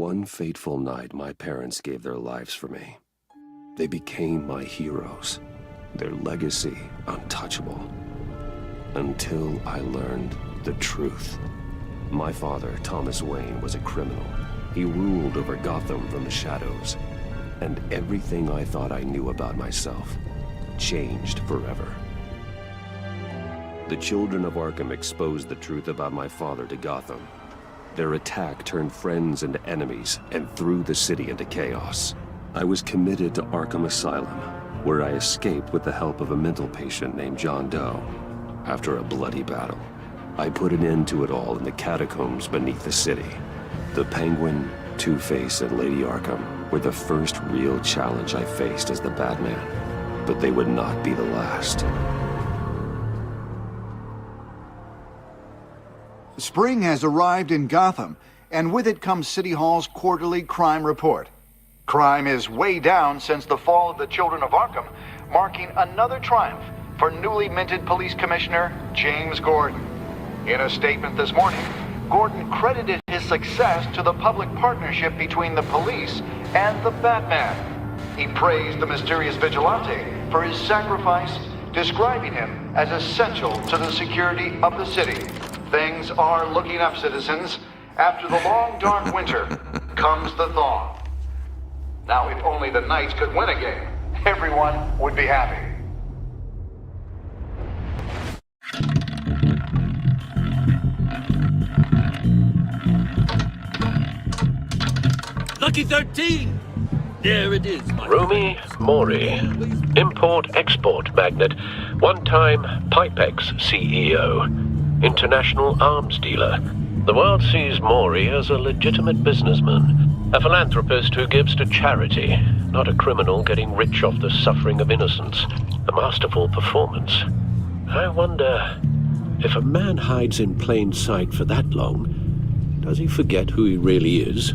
one fateful night, my parents gave their lives for me. They became my heroes, their legacy untouchable. Until I learned the truth. My father, Thomas Wayne, was a criminal. He ruled over Gotham from the shadows. And everything I thought I knew about myself changed forever. The children of Arkham exposed the truth about my father to Gotham. Their attack turned friends into enemies and threw the city into chaos. I was committed to Arkham Asylum, where I escaped with the help of a mental patient named John Doe. After a bloody battle, I put an end to it all in the catacombs beneath the city. The Penguin, Two-Face, and Lady Arkham were the first real challenge I faced as the Batman, but they would not be the last. Spring has arrived in Gotham, and with it comes City Hall's quarterly crime report. Crime is way down since the fall of the Children of Arkham, marking another triumph for newly minted Police Commissioner James Gordon. In a statement this morning, Gordon credited his success to the public partnership between the police and the Batman. He praised the mysterious vigilante for his sacrifice, describing him as essential to the security of the city. Things are looking up, citizens. After the long, dark winter comes the thaw. Now, if only the Knights could win a game, everyone would be happy. Lucky 13! There it is, my Rumi friend. Mori, import-export magnate, one-time Pipex CEO, international arms dealer. The world sees Mori as a legitimate businessman, a philanthropist who gives to charity, not a criminal getting rich off the suffering of innocence. A masterful performance. I wonder, if a man hides in plain sight for that long, does he forget who he really is?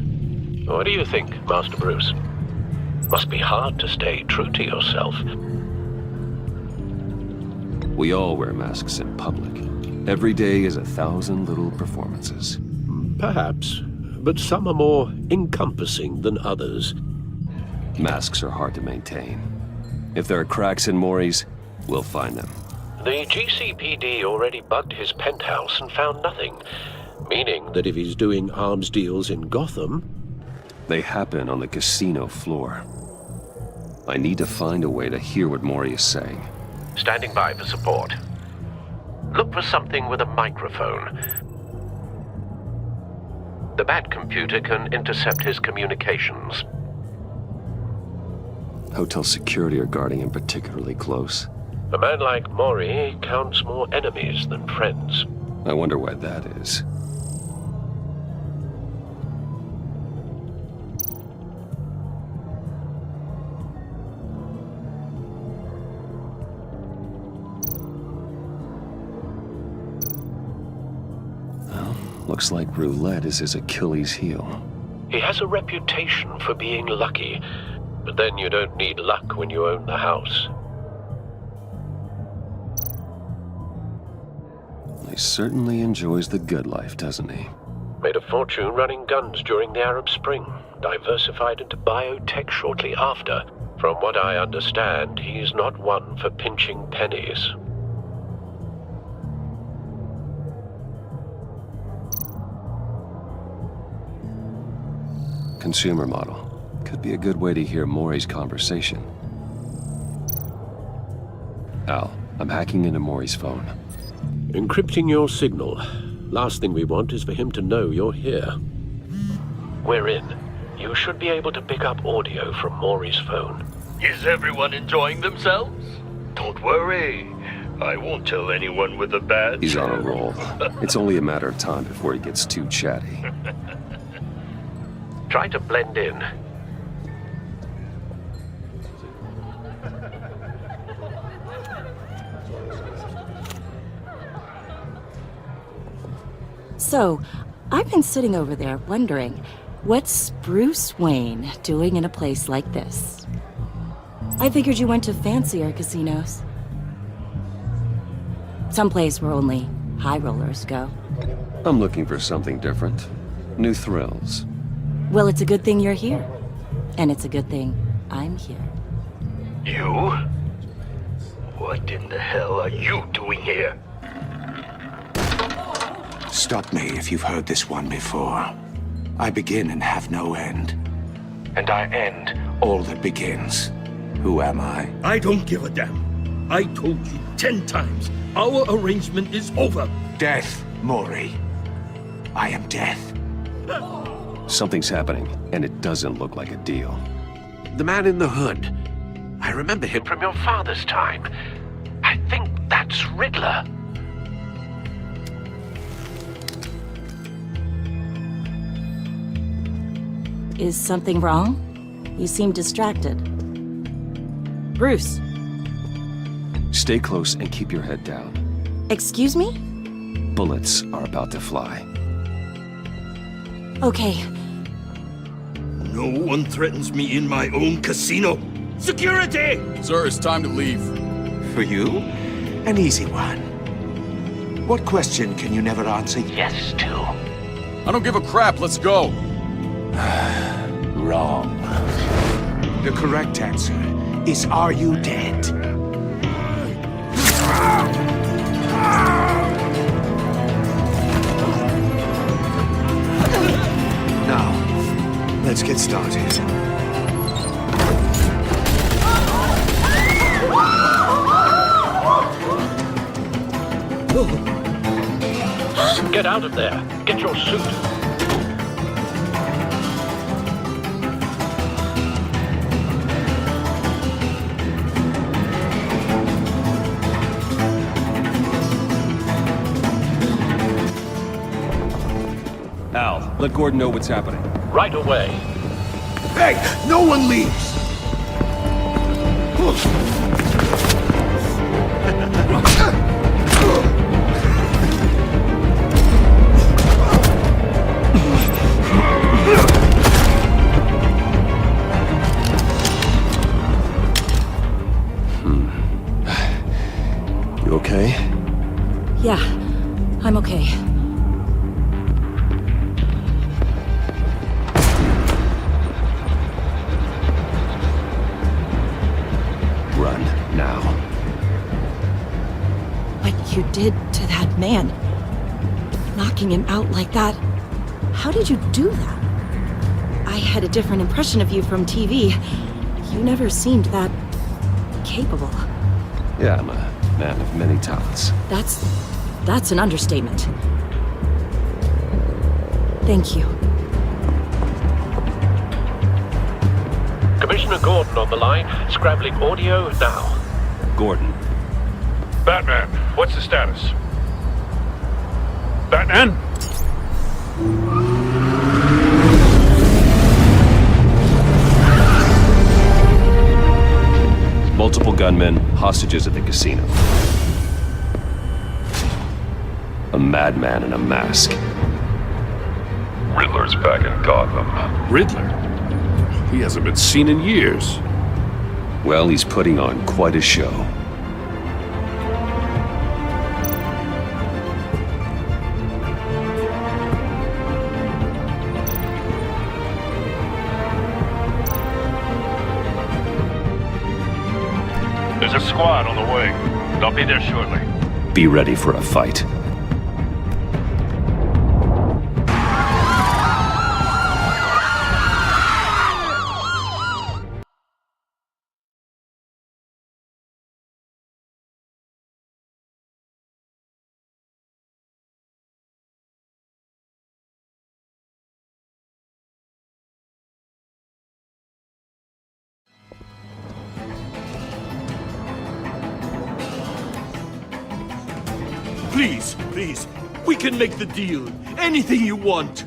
What do you think, Master Bruce? Must be hard to stay true to yourself. We all wear masks in public. Every day is 1,000 little performances. Perhaps, but some are more encompassing than others. Masks are hard to maintain. If there are cracks in Mori's, we'll find them. The GCPD already bugged his penthouse and found nothing, meaning that if he's doing arms deals in Gotham... They happen on the casino floor. I need to find a way to hear what Mori is saying. Standing by for support. Look for something with a microphone. The Bat computer can intercept his communications. Hotel security are guarding him particularly close. A man like Mori counts more enemies than friends. I wonder why that is. Looks like roulette is his Achilles heel. He has a reputation for being lucky, but then you don't need luck when you own the house. He certainly enjoys the good life, doesn't he? Made a fortune running guns during the Arab Spring, diversified into biotech shortly after. From what I understand, he's not one for pinching pennies. Consumer model. Could be a good way to hear Mori's conversation. Al, I'm hacking into Mori's phone. Encrypting your signal. Last thing we want is for him to know you're here. We're in. You should be able to pick up audio from Mori's phone. Is everyone enjoying themselves? Don't worry. I won't tell anyone with a bad He's on a roll. It's only a matter of time before he gets too chatty. Try to blend in. So, I've been sitting over there wondering, what's Bruce Wayne doing in a place like this? I figured you went to fancier casinos. Someplace where only high rollers go. I'm looking for something different. New thrills. Well, it's a good thing you're here. And it's a good thing I'm here. You? What in the hell are you doing here? Stop me if you've heard this one before. I begin and have no end. And I end all that begins. Who am I? I don't give a damn. I told you 10 times. Our arrangement is over. Death, Mori. I am death. Something's happening, and it doesn't look like a deal. The man in the hood. I remember him from your father's time. I think that's Riddler. Is something wrong? You seem distracted. Bruce, Stay close and keep your head down. excuse me? Bullets are about to fly. Okay, No one threatens me in my own casino. Security! Sir, it's time to leave. For you? An easy one. What question can you never answer yes to? I don't give a crap, let's go. Wrong. The correct answer is, are you dead? Now, let's get started. Get out of there. Get your suit. Al, let Gordon know what's happening. Right away. Hey, no one leaves! You okay? yeah, I'm okay. Run, now. What you did to that man, knocking him out like that, how did you do that? I had a different impression of you from TV. You never seemed that capable. Yeah, I'm a man of many talents. That's an understatement. Thank you. Commissioner Gordon on the line. Scrambling audio now. Gordon, Batman, what's the status? Batman? multiple gunmen, hostages at the casino. A madman in a mask. Riddler's back in Gotham. Riddler? He hasn't been seen in years. Well, he's putting on quite a show. There's a squad on the way. They'll be there shortly. Be ready for a fight. Please, please. We can make the deal. Anything you want.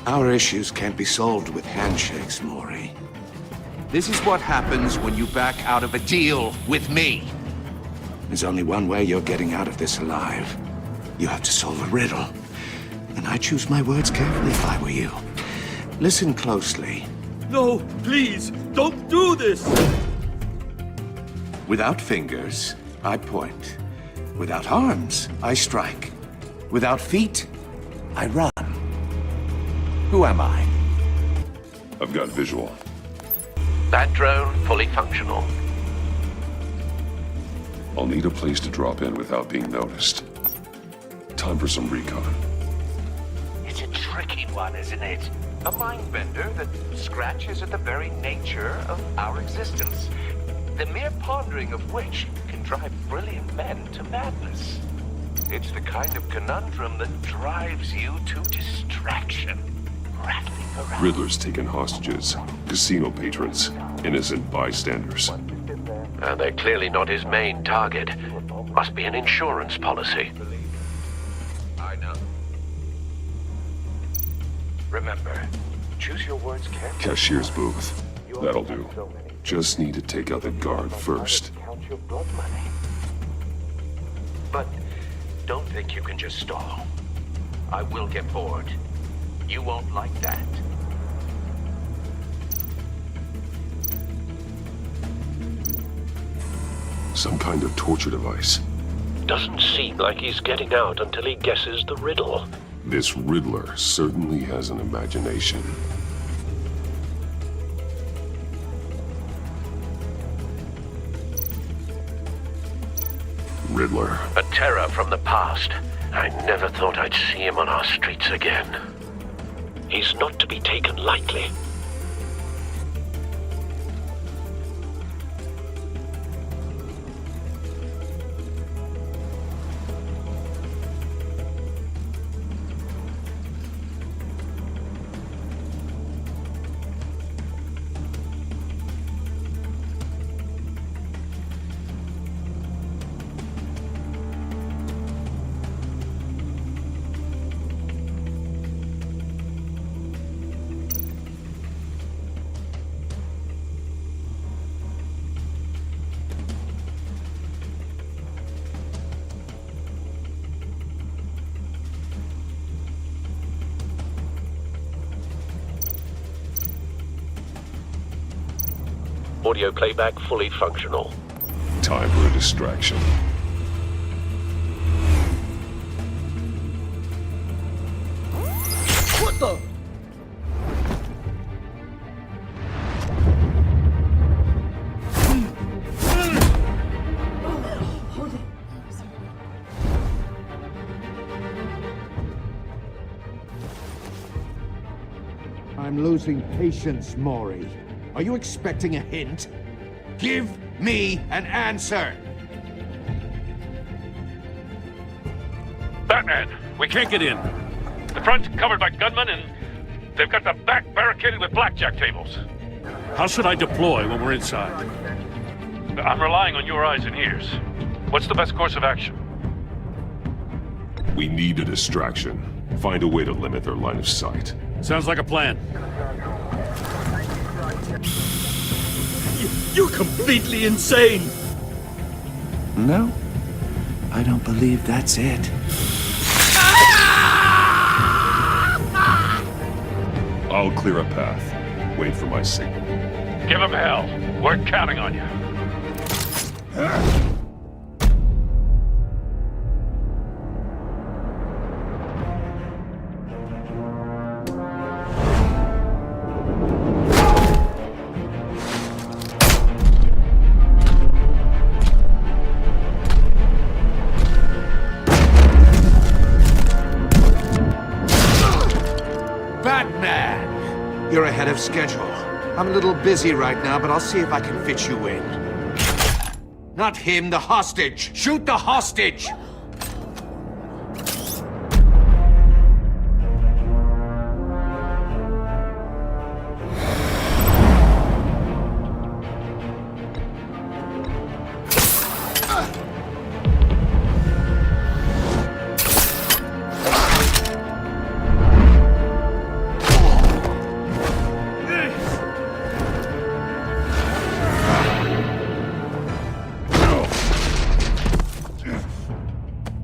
Our issues can't be solved with handshakes, Mori. This is what happens when you back out of a deal with me. There's only one way you're getting out of this alive. You have to solve a riddle. And I choose my words carefully if I were you. Listen closely. No, please, don't do this. Without fingers, I point. Without arms, I strike. Without feet, I run. Who am I? I've got visual. That drone fully functional. I'll need a place to drop in without being noticed. Time for some recon. It's a tricky one, isn't it? A mind bender that scratches at the very nature of our existence. The mere pondering of which can drive brilliant men to madness. It's the kind of conundrum that drives you to distraction. Rattling around. Riddler's taken hostages, casino patrons, innocent bystanders. And they're clearly not his main target. Must be an insurance policy. I know. Remember, choose your words carefully. Cashier's booth. That'll do. Just need to take out the guard first. Count your blood money. But don't think you can just stall. I will get bored. You won't like that. Some kind of torture device. Doesn't seem like he's getting out until he guesses the riddle. This Riddler certainly has an imagination. Riddler. A terror from the past. I never thought I'd see him on our streets again. He's not to be taken lightly. Audio playback fully functional. Time for a distraction. What the? I'm losing patience, Maury. Are you expecting a hint? Give me an answer! Batman, we can't get in. The front's covered by gunmen, and they've got the back barricaded with blackjack tables. How should I deploy when we're inside? I'm relying on your eyes and ears. What's the best course of action? We need a distraction. Find a way to limit their line of sight. Sounds like a plan. You're completely insane! No, I don't believe that's it. I'll clear a path. Wait for my signal. Give him hell. We're counting on you. Batman! You're ahead of schedule. I'm a little busy right now, but I'll see if I can fit you in. Not him, the hostage! Shoot the hostage!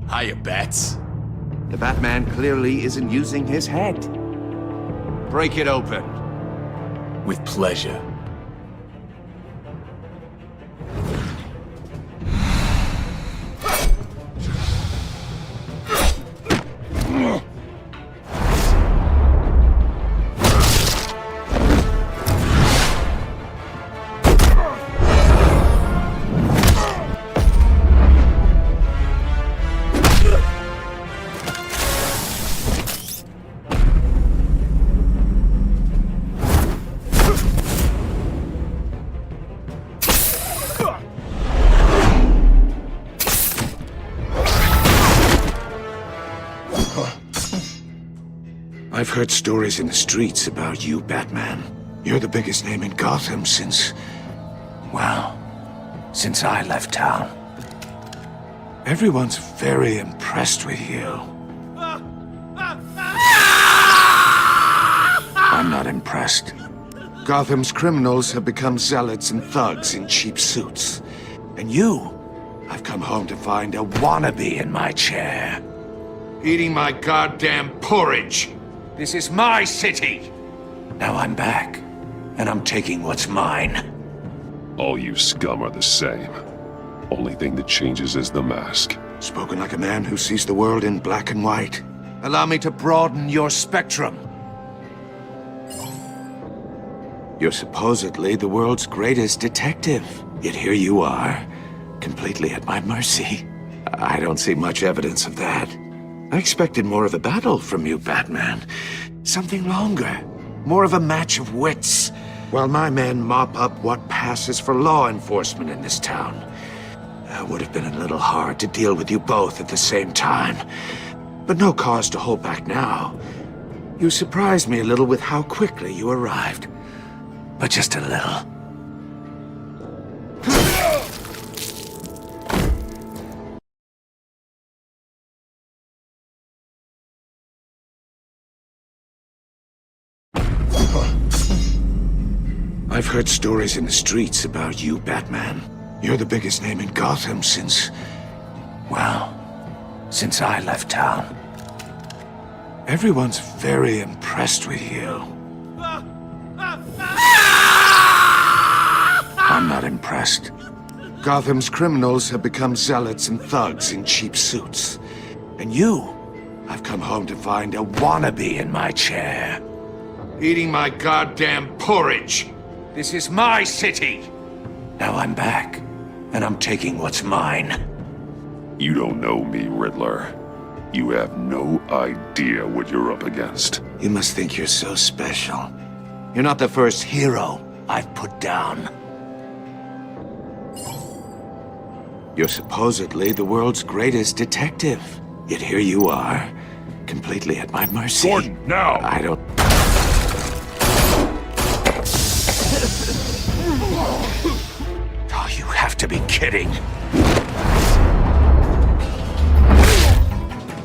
Hiya, Bats. The Batman clearly isn't using his head. Break it open. With pleasure. I've heard stories in the streets about you, Batman. You're the biggest name in Gotham since... well, since I left town. Everyone's very impressed with you. I'm not impressed. Gotham's criminals have become zealots and thugs in cheap suits. And you, I've come home to find a wannabe in my chair. Eating my goddamn porridge. This is my city. Now I'm back, and I'm taking what's mine. All you scum are the same. Only thing that changes is the mask. Spoken like a man who sees the world in black and white. Allow me to broaden your spectrum. You're supposedly the world's greatest detective. Yet here you are, completely at my mercy. I don't see much evidence of that. I expected more of a battle from you, Batman. Something longer. More of a match of wits. While my men mop up what passes for law enforcement in this town. It would have been a little hard to deal with you both at the same time. But no cause to hold back now. You surprised me a little with how quickly you arrived. But just a little. I've heard stories in the streets about you, Batman. You're the biggest name in Gotham since... well, since I left town. Everyone's very impressed with you. I'm not impressed. Gotham's criminals have become zealots and thugs in cheap suits. And you, I've come home to find a wannabe in my chair. Eating my goddamn porridge. This is my city. Now I'm back, and I'm taking what's mine. You don't know me, Riddler. You have no idea what you're up against. You must think you're so special. You're not the first hero I've put down. You're supposedly the world's greatest detective. Yet here you are, completely at my mercy. Gordon, now! I don't... Oh, you have to be kidding.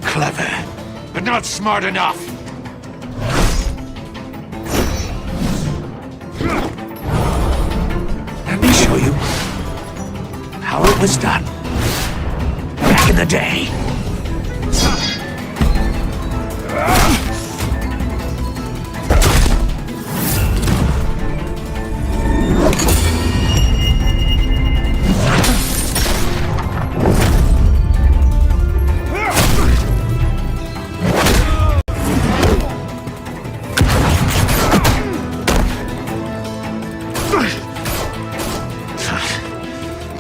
Clever, but not smart enough. Let me show you how it was done back in the day.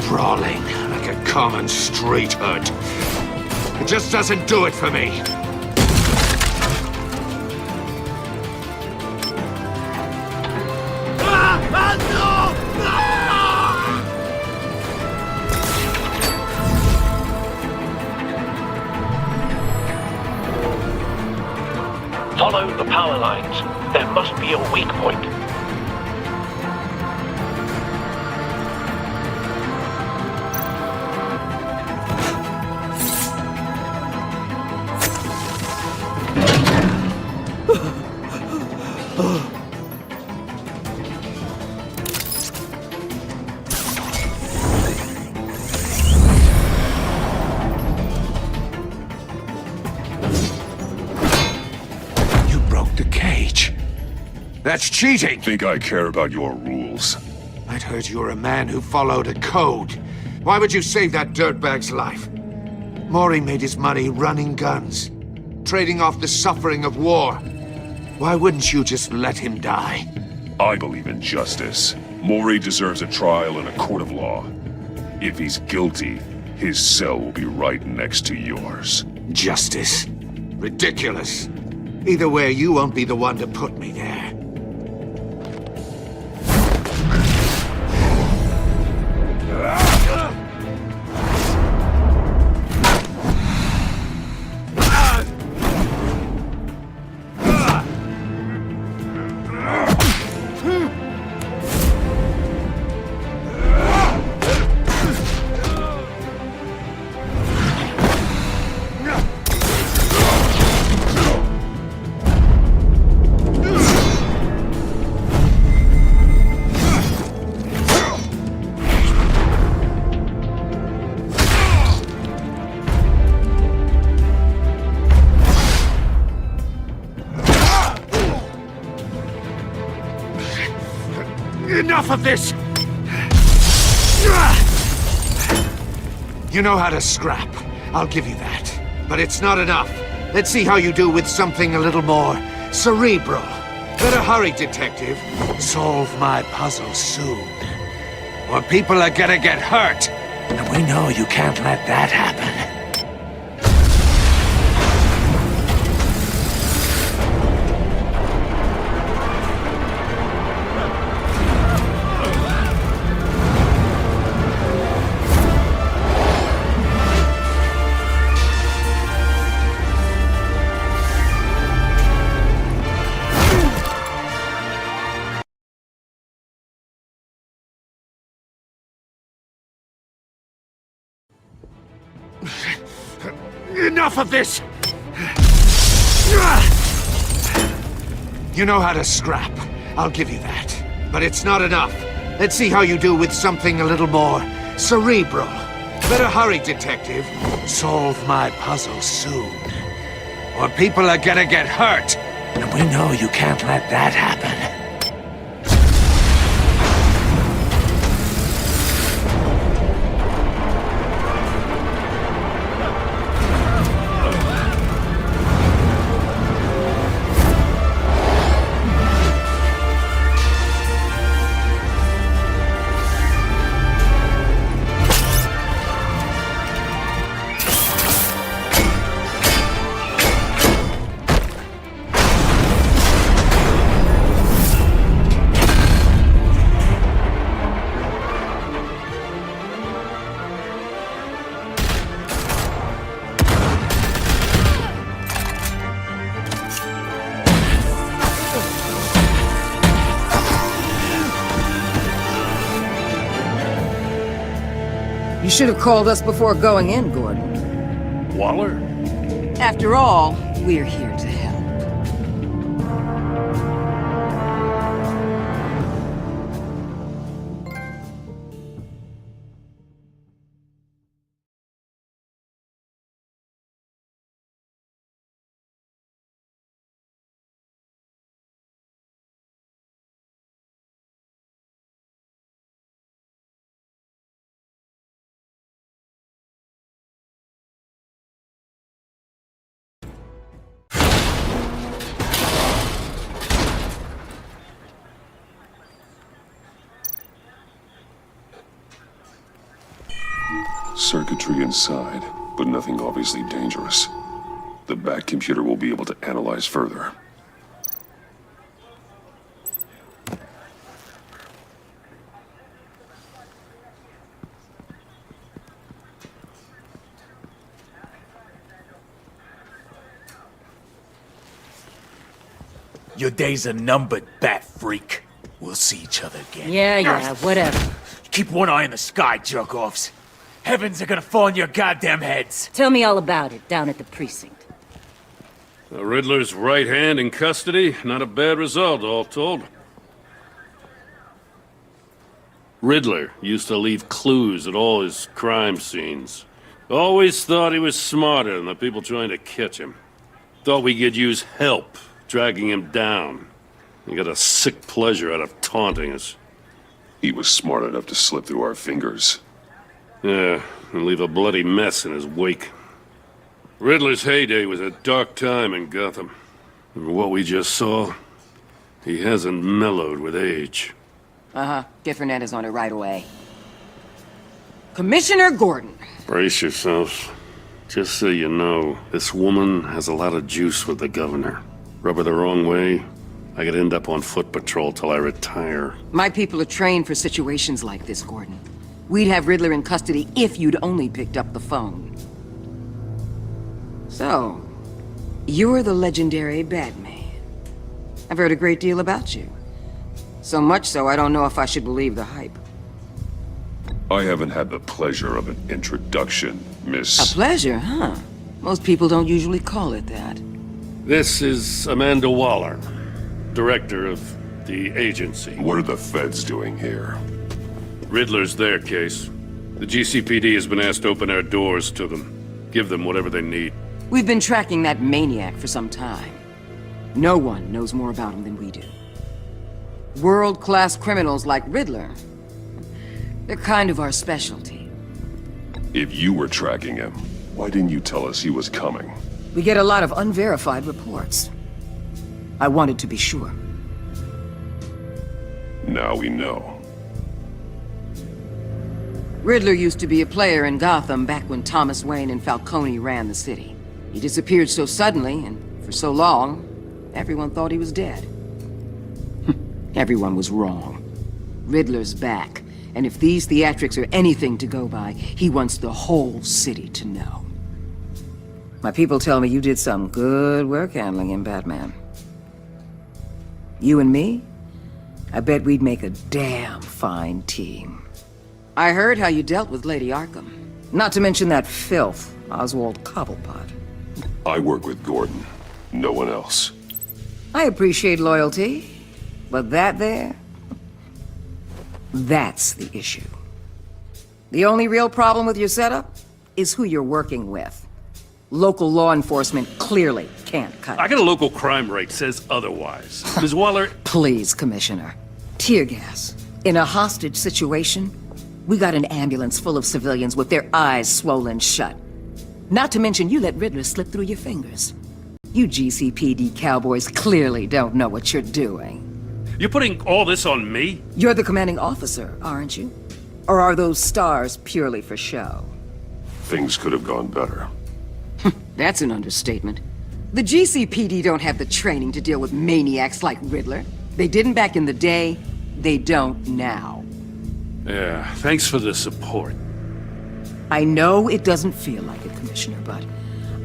Brawling like a common street hood. It just doesn't do it for me. Follow the power lines. There must be a weak point. That's cheating! Think I care about your rules? I'd heard you were a man who followed a code. Why would you save that dirtbag's life? Mori made his money running guns, trading off the suffering of war. Why wouldn't you just let him die? I believe in justice. Mori deserves a trial in a court of law. If he's guilty, his cell will be right next to yours. Justice? Ridiculous. Either way, you won't be the one to put me there. Enough of this! You know how to scrap. I'll give you that. But it's not enough. Let's see how you do with something a little more cerebral. Better hurry, detective. Solve my puzzle soon. Or people are gonna get hurt. And we know you can't let that happen. Enough of this! You know how to scrap. I'll give you that. But it's not enough. Let's see how you do with something a little more cerebral. Better hurry, detective. Solve my puzzle soon. Or people are gonna get hurt. And we know you can't let that happen. You should have called us before going in, Gordon. Waller? After all, we're here to help. Circuitry inside, but nothing obviously dangerous. The back computer will be able to analyze further. Your days are numbered, bat freak. We'll see each other again. Yeah, whatever. Keep one eye in the sky, jerk-offs. Heavens are gonna fall on your goddamn heads. Tell me all about it down at the precinct. The Riddler's right hand in custody. Not a bad result, all told. Riddler used to leave clues at all his crime scenes. Always thought he was smarter than the people trying to catch him. Thought we could use help dragging him down. He got a sick pleasure out of taunting us. He was smart enough to slip through our fingers. Yeah, and leave a bloody mess in his wake. Riddler's heyday was a dark time in Gotham. And what we just saw, he hasn't mellowed with age. Uh-huh. Get Fernandez on it right away. Commissioner Gordon. Brace yourselves. Just so you know, this woman has a lot of juice with the governor. Rub her the wrong way, I could end up on foot patrol till I retire. My people are trained for situations like this, Gordon. We'd have Riddler in custody if you'd only picked up the phone. So, you're the legendary Batman. I've heard a great deal about you. So much so, I don't know if I should believe the hype. I haven't had the pleasure of an introduction, Miss... A pleasure, huh? Most people don't usually call it that. This is Amanda Waller, director of the agency. What are the feds doing here? Riddler's their case. The GCPD has been asked to open our doors to them. Give them whatever they need. We've been tracking that maniac for some time. No one knows more about him than we do. World-class criminals like Riddler. They're kind of our specialty. If you were tracking him, why didn't you tell us he was coming? We get a lot of unverified reports. I wanted to be sure. Now we know. Riddler used to be a player in Gotham back when Thomas Wayne and Falcone ran the city. He disappeared so suddenly, and for so long, everyone thought he was dead. Everyone was wrong. Riddler's back, and if these theatrics are anything to go by, he wants the whole city to know. My people tell me you did some good work handling him, Batman. You and me? I bet we'd make a damn fine team. I heard how you dealt with Lady Arkham. Not to mention that filth, Oswald Cobblepot. I work with Gordon. No one else. I appreciate loyalty, but that there... that's the issue. The only real problem with your setup is who you're working with. Local law enforcement clearly can't cut it. I got a local crime rate says otherwise. Ms. Waller... Please, Commissioner. Tear gas. In a hostage situation, we got an ambulance full of civilians with their eyes swollen shut. Not to mention you let Riddler slip through your fingers. You GCPD cowboys clearly don't know what you're doing. You're putting all this on me? You're the commanding officer, aren't you? Or are those stars purely for show? Things could have gone better. That's an understatement. The GCPD don't have the training to deal with maniacs like Riddler. They didn't back in the day, they don't now. Yeah, thanks for the support. I know it doesn't feel like it, Commissioner, but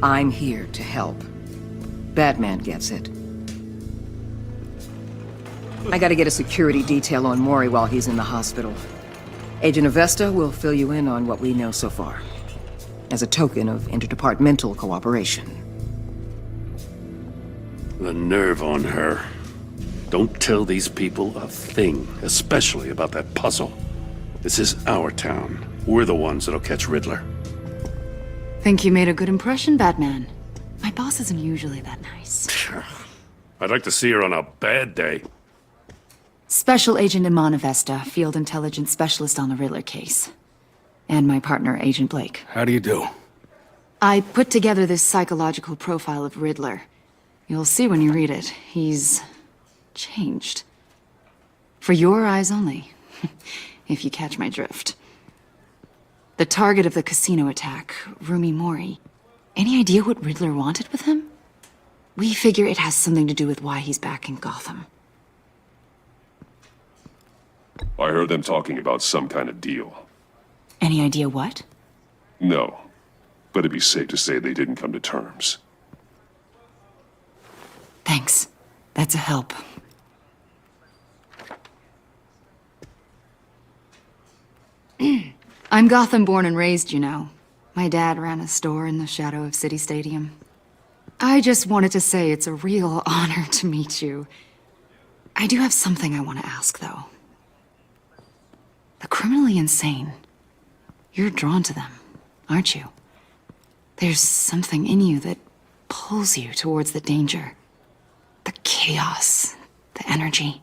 I'm here to help. Batman gets it. I gotta get a security detail on Mori while he's in the hospital. Agent Avesta will fill you in on what we know so far, as a token of interdepartmental cooperation. The nerve on her. Don't tell these people a thing, especially about that puzzle. This is our town. We're the ones that'll catch Riddler. Think you made a good impression, Batman? My boss isn't usually that nice. I'd like to see her on a bad day. Special Agent Iman Avesta, Field Intelligence Specialist on the Riddler case. And my partner, Agent Blake. How do you do? I put together this psychological profile of Riddler. You'll see when you read it. He's... changed. For your eyes only. If you catch my drift. The target of the casino attack, Rumi Mori. Any idea what Riddler wanted with him? We figure it has something to do with why he's back in Gotham. I heard them talking about some kind of deal. Any idea what? No, but it'd be safe to say they didn't come to terms. Thanks. That's a help. I'm Gotham born and raised, you know. My dad ran a store in the shadow of City Stadium. I just wanted to say it's a real honor to meet you. I do have something I want to ask, though. The criminally insane. You're drawn to them, aren't you? There's something in you that pulls you towards the danger. The chaos, the energy.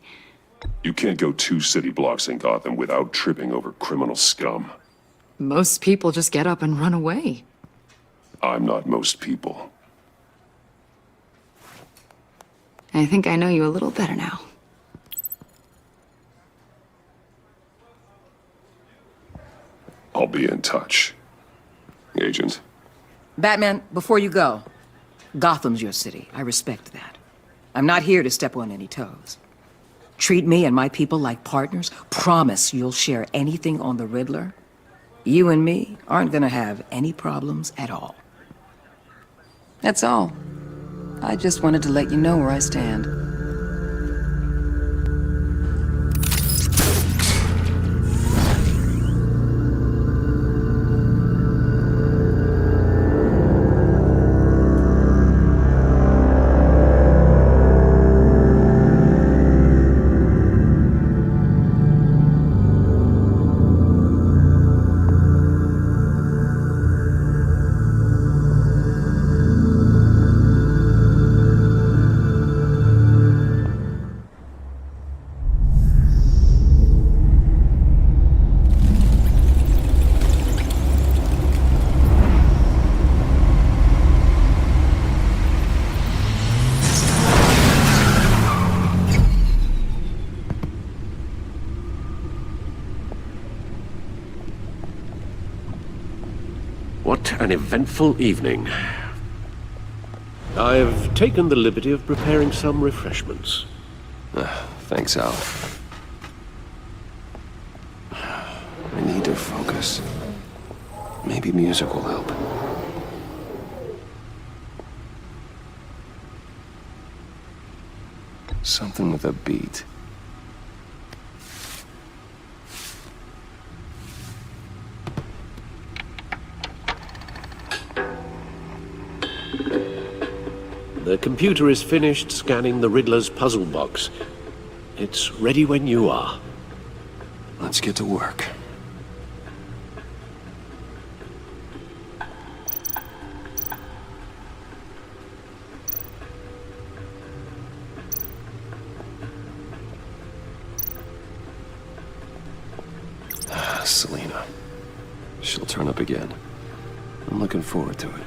You can't go 2 city blocks in Gotham without tripping over criminal scum. Most people just get up and run away. I'm not most people. I think I know you a little better now. I'll be in touch. Agent. Batman, before you go, Gotham's your city. I respect that. I'm not here to step on any toes. Treat me and my people like partners. Promise you'll share anything on the Riddler. You and me aren't gonna have any problems at all. That's all. I just wanted to let you know where I stand. an eventful evening. I've taken the liberty of preparing some refreshments. Thanks, Al. I need to focus. Maybe music will help. Something with a beat. The computer is finished scanning the Riddler's puzzle box. It's ready when you are. Let's get to work. Selena. She'll turn up again. I'm looking forward to it.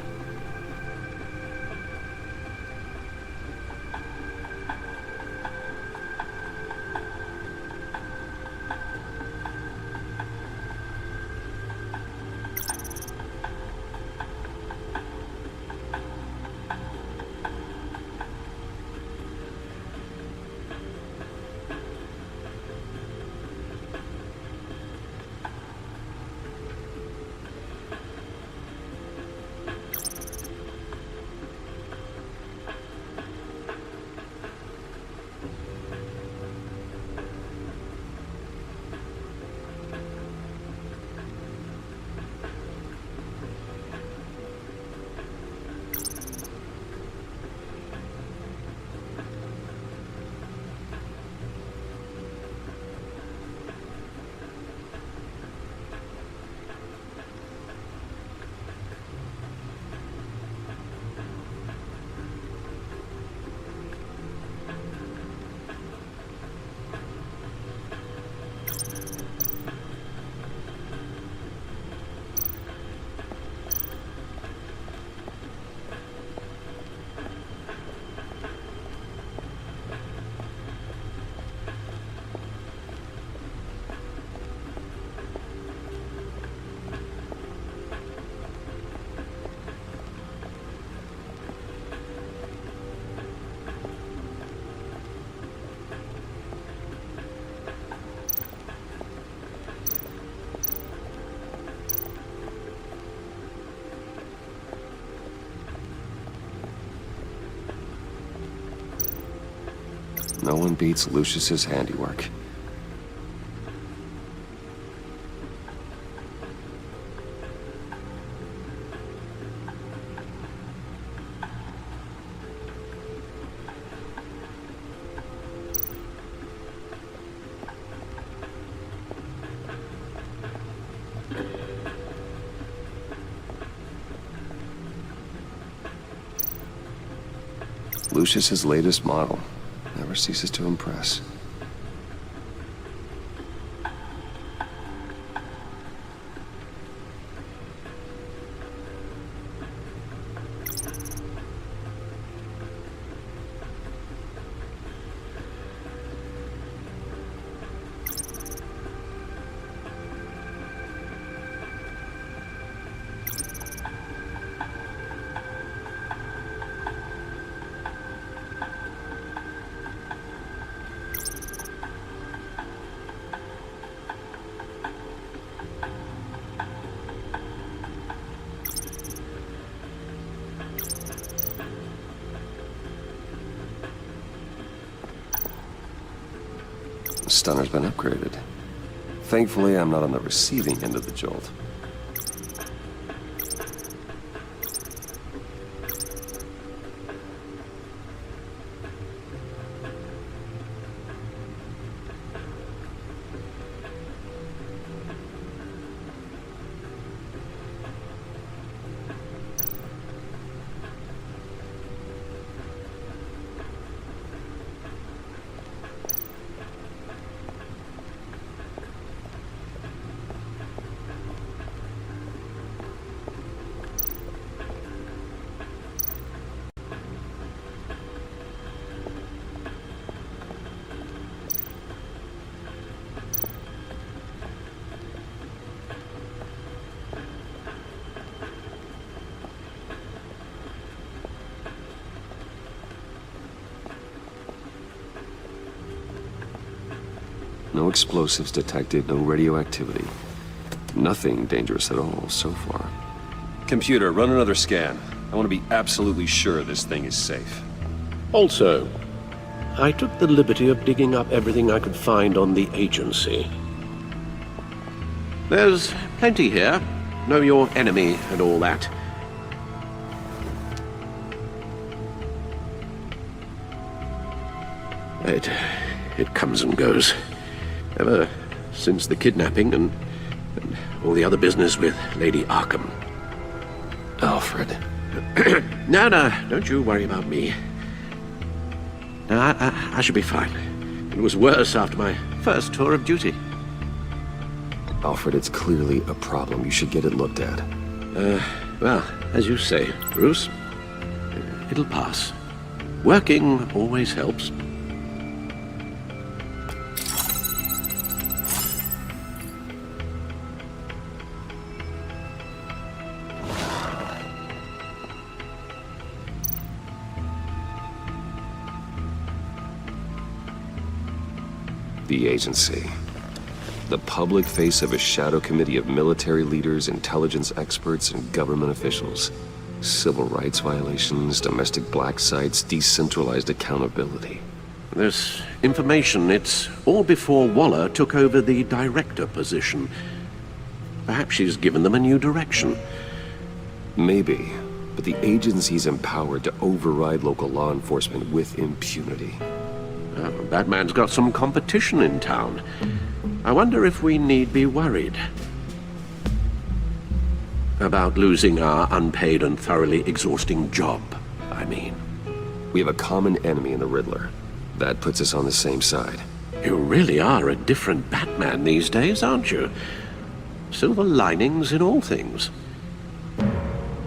No one beats Lucius's handiwork. Lucius's latest model. Never ceases to impress. The stunner's been upgraded. Thankfully, I'm not on the receiving end of the jolt. No explosives detected, no radioactivity. Nothing dangerous at all so far. Computer, run another scan. I want to be absolutely sure this thing is safe. Also, I took the liberty of digging up everything I could find on the agency. There's plenty here. Know your enemy and all that. It comes and goes. Ever since the kidnapping and all the other business with Lady Arkham. Alfred. No, don't you worry about me. No, I should be fine. It was worse after my first tour of duty. Alfred, it's clearly a problem. You should get it looked at. Well, as you say, Bruce, it'll pass. Working always helps. The agency. The public face of a shadow committee of military leaders, intelligence experts, and government officials. Civil rights violations, domestic black sites, decentralized accountability. This information, it's all before Waller took over the director position. Perhaps she's given them a new direction. Maybe, but the agency's empowered to override local law enforcement with impunity. Batman's got some competition in town. I wonder if we need be worried about losing our unpaid and thoroughly exhausting job, I mean. We have a common enemy in the Riddler. That puts us on the same side. You really are a different Batman these days, aren't you? Silver linings in all things.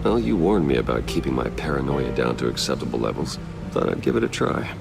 Well, you warned me about keeping my paranoia down to acceptable levels. Thought I'd give it a try.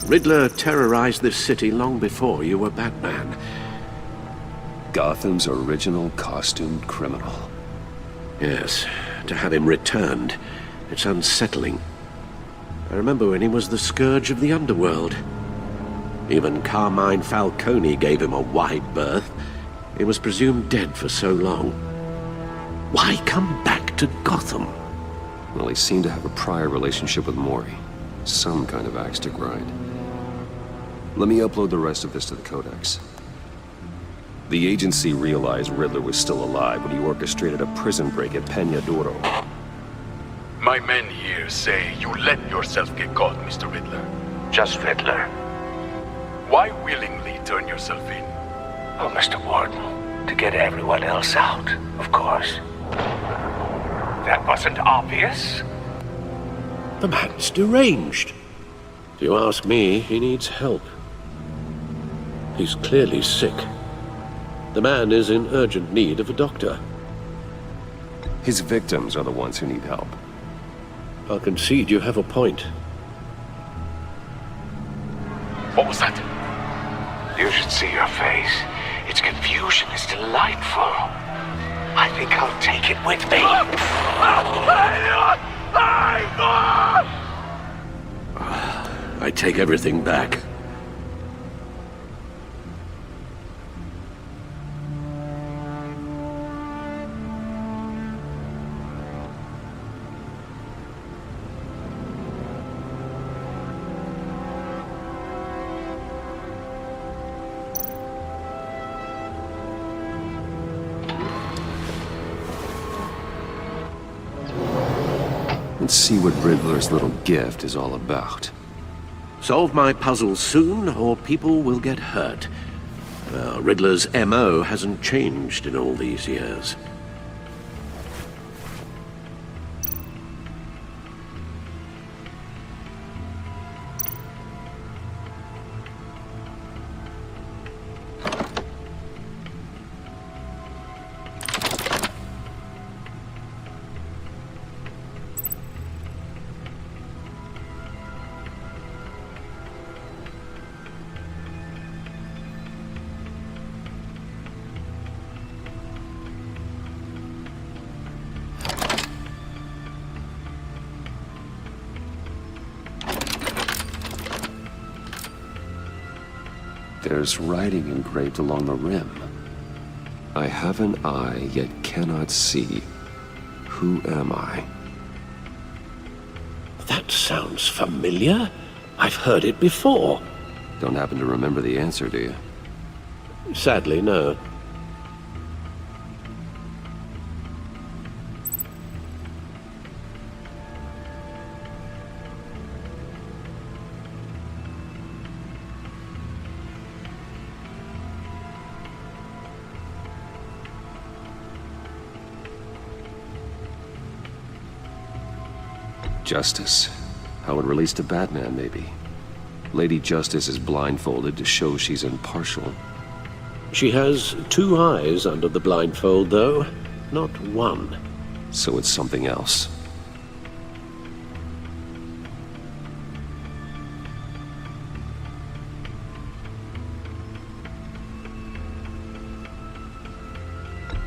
Riddler terrorized this city long before you were Batman. Gotham's original costumed criminal. Yes, to have him returned, it's unsettling. I remember when he was the scourge of the underworld. Even Carmine Falcone gave him a wide berth. He was presumed dead for so long. Why come back to Gotham? Well, he seemed to have a prior relationship with Mori. Some kind of axe to grind. Let me upload the rest of this to the Codex. The agency realized Riddler was still alive when he orchestrated a prison break at Peña Duro. My men here say you let yourself get caught, Mr. Riddler. Just Riddler. Why willingly turn yourself in? Oh, Mr. Warden, to get everyone else out, of course. That wasn't obvious. The man's deranged. If you ask me, he needs help. He's clearly sick. The man is in urgent need of a doctor. His victims are the ones who need help. I'll concede you have a point. What was that? You should see your face. Its confusion is delightful. I think I'll take it with me. I take everything back. Let's see what Riddler's little gift is all about. Solve my puzzles soon, or people will get hurt. Riddler's MO hasn't changed in all these years. There's writing engraved along the rim. I have an eye, yet cannot see. Who am I? That sounds familiar. I've heard it before. Don't happen to remember the answer, do you? Sadly, no. Justice. How it relates to Batman, maybe. Lady Justice is blindfolded to show she's impartial. She has two eyes under the blindfold, though, not one. So it's something else.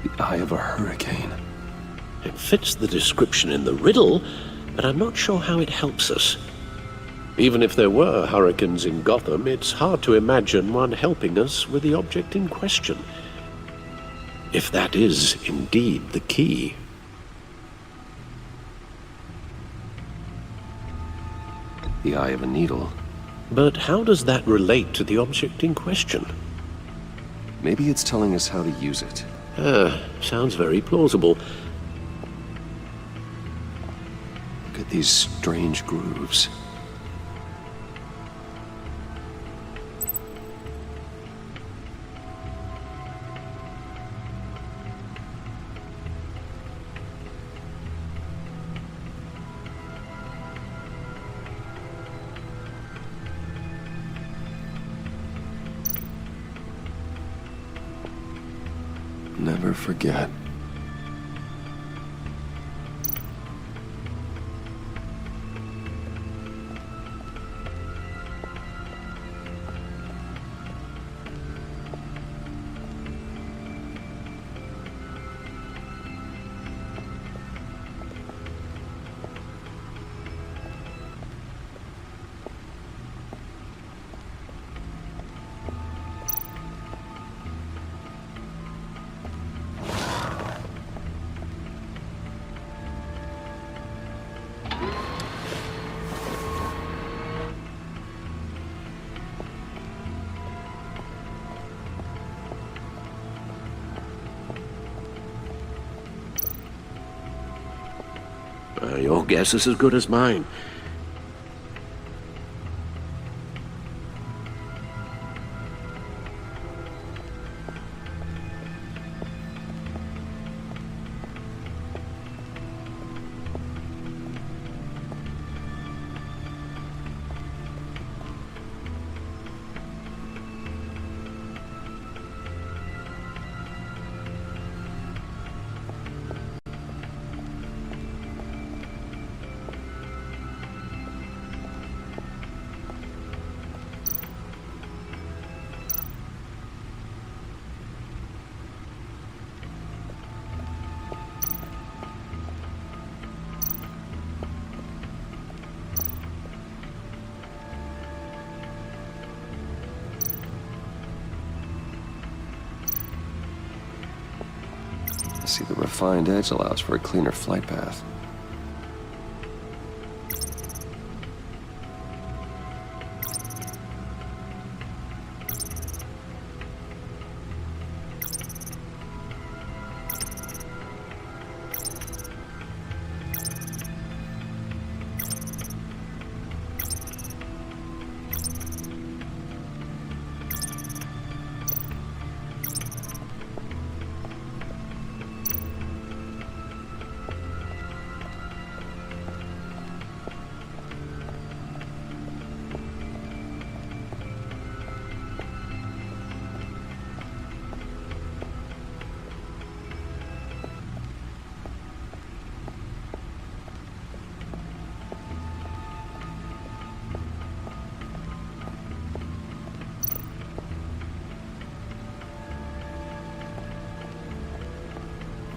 The eye of a hurricane. It fits the description in the riddle, but I'm not sure how it helps us. Even if there were hurricanes in Gotham, it's hard to imagine one helping us with the object in question. If that is indeed the key. The eye of a needle. But how does that relate to the object in question? Maybe it's telling us how to use it. Sounds very plausible. Look at these strange grooves. Never forget. Your guess is as good as mine. See, the refined edge allows for a cleaner flight path.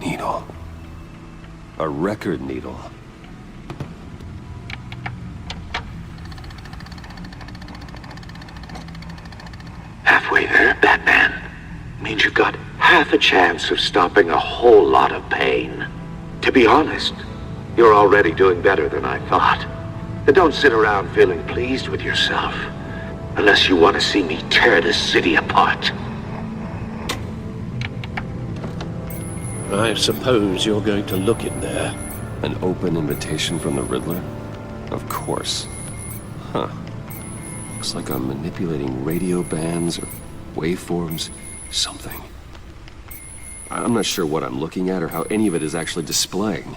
Needle. A record needle. Halfway there, Batman. Means you've got half a chance of stopping a whole lot of pain. To be honest, you're already doing better than I thought. And don't sit around feeling pleased with yourself. Unless you want to see me tear this city apart. I suppose you're going to look in there. An open invitation from the Riddler? Of course. Huh. Looks like I'm manipulating radio bands or waveforms, something. I'm not sure what I'm looking at or how any of it is actually displaying.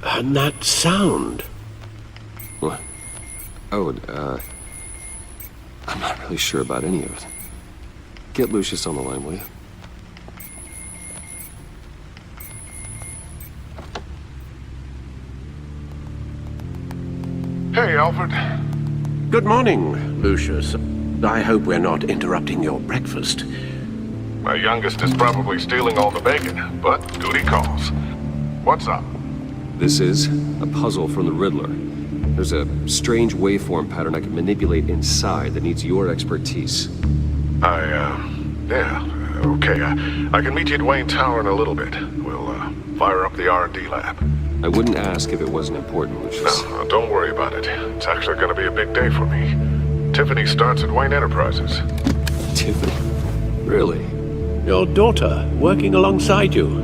And that sound? What? Oh, I'm not really sure about any of it. Get Lucius on the line, will you? Hey, Alfred. Good morning, Lucius. I hope we're not interrupting your breakfast. My youngest is probably stealing all the bacon, but duty calls. What's up? This is a puzzle from the Riddler. There's a strange waveform pattern I can manipulate inside that needs your expertise. Yeah, okay. I can meet you at Wayne Tower in a little bit. We'll, fire up the R&D lab. I wouldn't ask if it wasn't important, Lucius. No, don't worry about it. It's actually gonna be a big day for me. Tiffany starts at Wayne Enterprises. Tiffany? Really? Your daughter, working alongside you.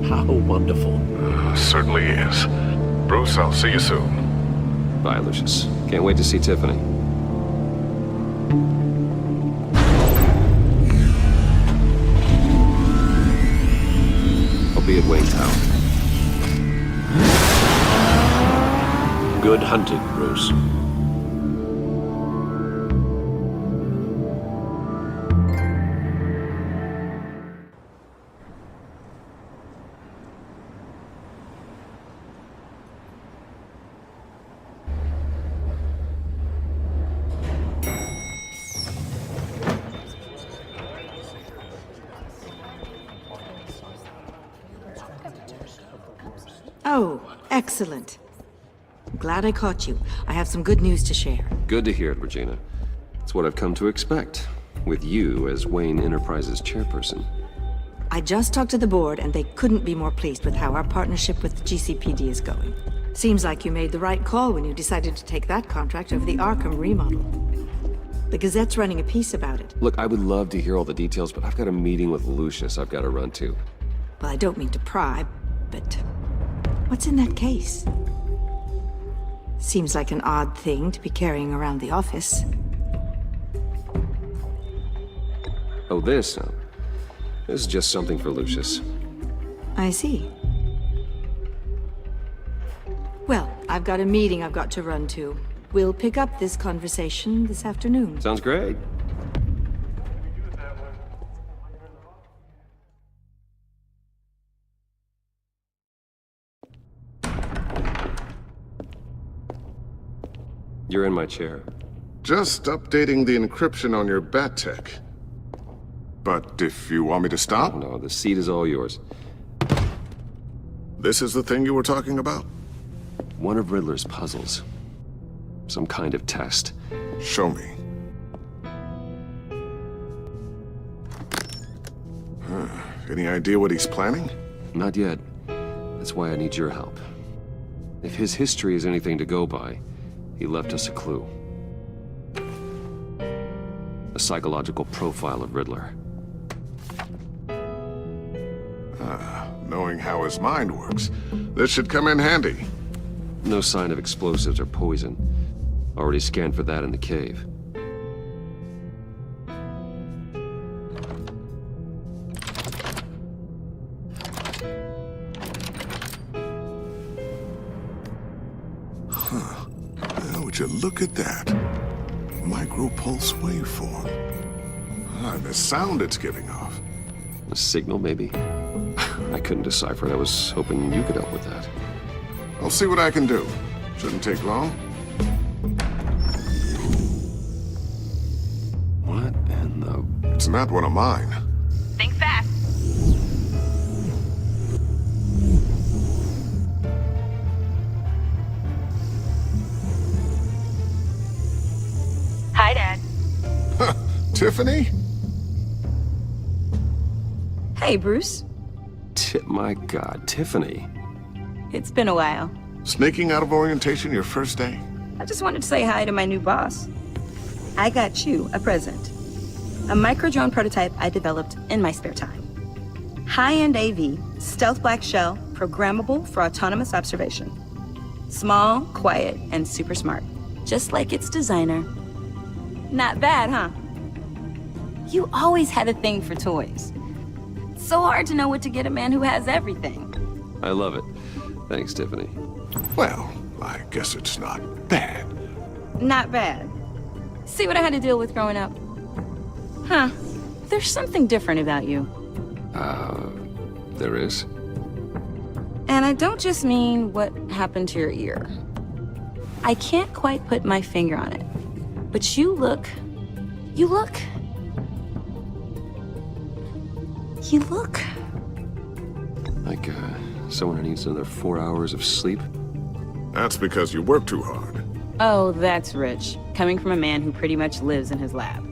How wonderful. Certainly is. Bruce, I'll see you soon. Bye, Lucius. Can't wait to see Tiffany. I'll be at Wayne Tower. Good hunting, Bruce. Oh, excellent. I'm glad I caught you. I have some good news to share. Good to hear it, Regina. It's what I've come to expect, with you as Wayne Enterprises chairperson. I just talked to the board, and they couldn't be more pleased with how our partnership with the GCPD is going. Seems like you made the right call when you decided to take that contract over the Arkham remodel. The Gazette's running a piece about it. Look, I would love to hear all the details, but I've got a meeting with Lucius I've got to run to. Well, I don't mean to pry, but What's in that case? Seems like an odd thing to be carrying around the office. Oh, this? This is just something for Lucius. I see. Well, I've got a meeting I've got to run to. We'll pick up this conversation this afternoon. Sounds great. You're in my chair. Just updating the encryption on your bat tech. But if you want me to stop? No, the seat is all yours. This is the thing you were talking about? One of Riddler's puzzles. Some kind of test. Show me. Any idea what he's planning? Not yet. That's why I need your help. If his history is anything to go by, he left us a clue. A psychological profile of Riddler. Knowing how his mind works, this should come in handy. No sign of explosives or poison. Already scanned for that in the cave. Would you look at that? Micropulse waveform. And the sound it's giving off. A signal, maybe? I couldn't decipher it. I was hoping you could help with that. I'll see what I can do. Shouldn't take long. What in the... It's not one of mine. Think fast. Hi, Dad. Tiffany? Hey, Bruce. My God, Tiffany. It's been a while. Sneaking out of orientation your first day? I just wanted to say hi to my new boss. I got you a present. A micro-drone prototype I developed in my spare time. High-end AV, stealth black shell, programmable for autonomous observation. Small, quiet, and super smart. Just like its designer. Not bad, huh? You always had a thing for toys. It's so hard to know what to get a man who has everything. I love it. Thanks, Tiffany. Well, I guess it's not bad. Not bad. See what I had to deal with growing up? Huh. There's something different about you. There is? And I don't just mean what happened to your ear. I can't quite put my finger on it. But you look... Like, someone who needs another 4 hours of sleep? That's because you work too hard. Oh, that's rich. Coming from a man who pretty much lives in his lab.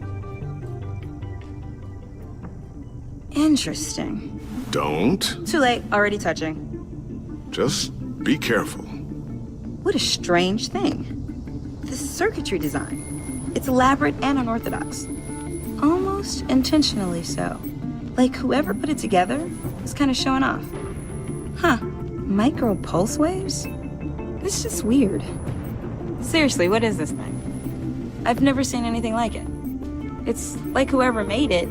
Interesting. Don't. Too late. Already touching. Just be careful. What a strange thing. The circuitry design. It's elaborate and unorthodox. Almost intentionally so. Like whoever put it together was kind of showing off. Huh. Micro pulse waves? It's just weird. Seriously, what is this thing? I've never seen anything like it. It's like whoever made it.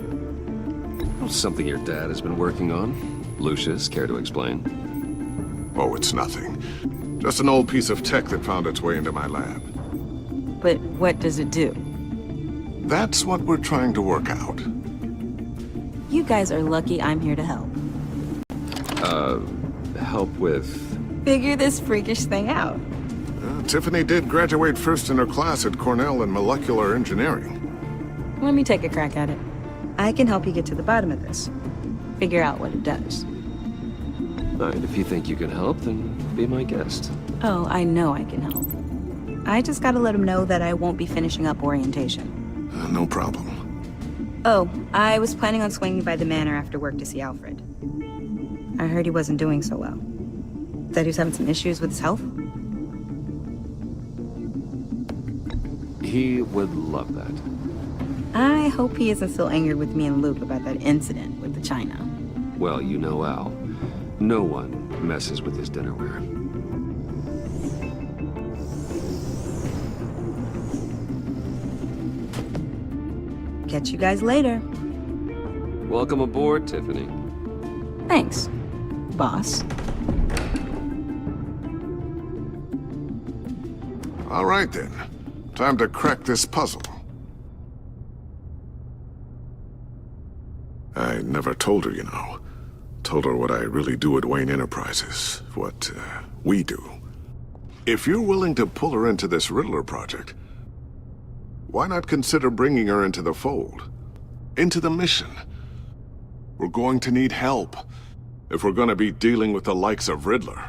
Something your dad has been working on. Lucius, care to explain? Oh, it's nothing. Just an old piece of tech that found its way into my lab. But what does it do? That's what we're trying to work out. You guys are lucky I'm here to help. Help with... Figure this freakish thing out. Tiffany did graduate first in her class at Cornell in molecular engineering. Let me take a crack at it. I can help you get to the bottom of this. Figure out what it does. All right, if you think you can help, then be my guest. Oh, I know I can help. I just gotta let him know that I won't be finishing up orientation. No problem. Oh, I was planning on swinging by the manor after work to see Alfred. I heard he wasn't doing so well. That he was having some issues with his health? He would love that. I hope he isn't still angered with me and Luke about that incident with the china. Well, you know Al. No one messes with his dinnerware. Catch you guys later. Welcome aboard, Tiffany. Thanks, boss. All right, then. Time to crack this puzzle. I never told her, you know. Told her what I really do at Wayne Enterprises. What, we do. If you're willing to pull her into this Riddler project, why not consider bringing her into the fold? Into the mission? We're going to need help if we're going to be dealing with the likes of Riddler.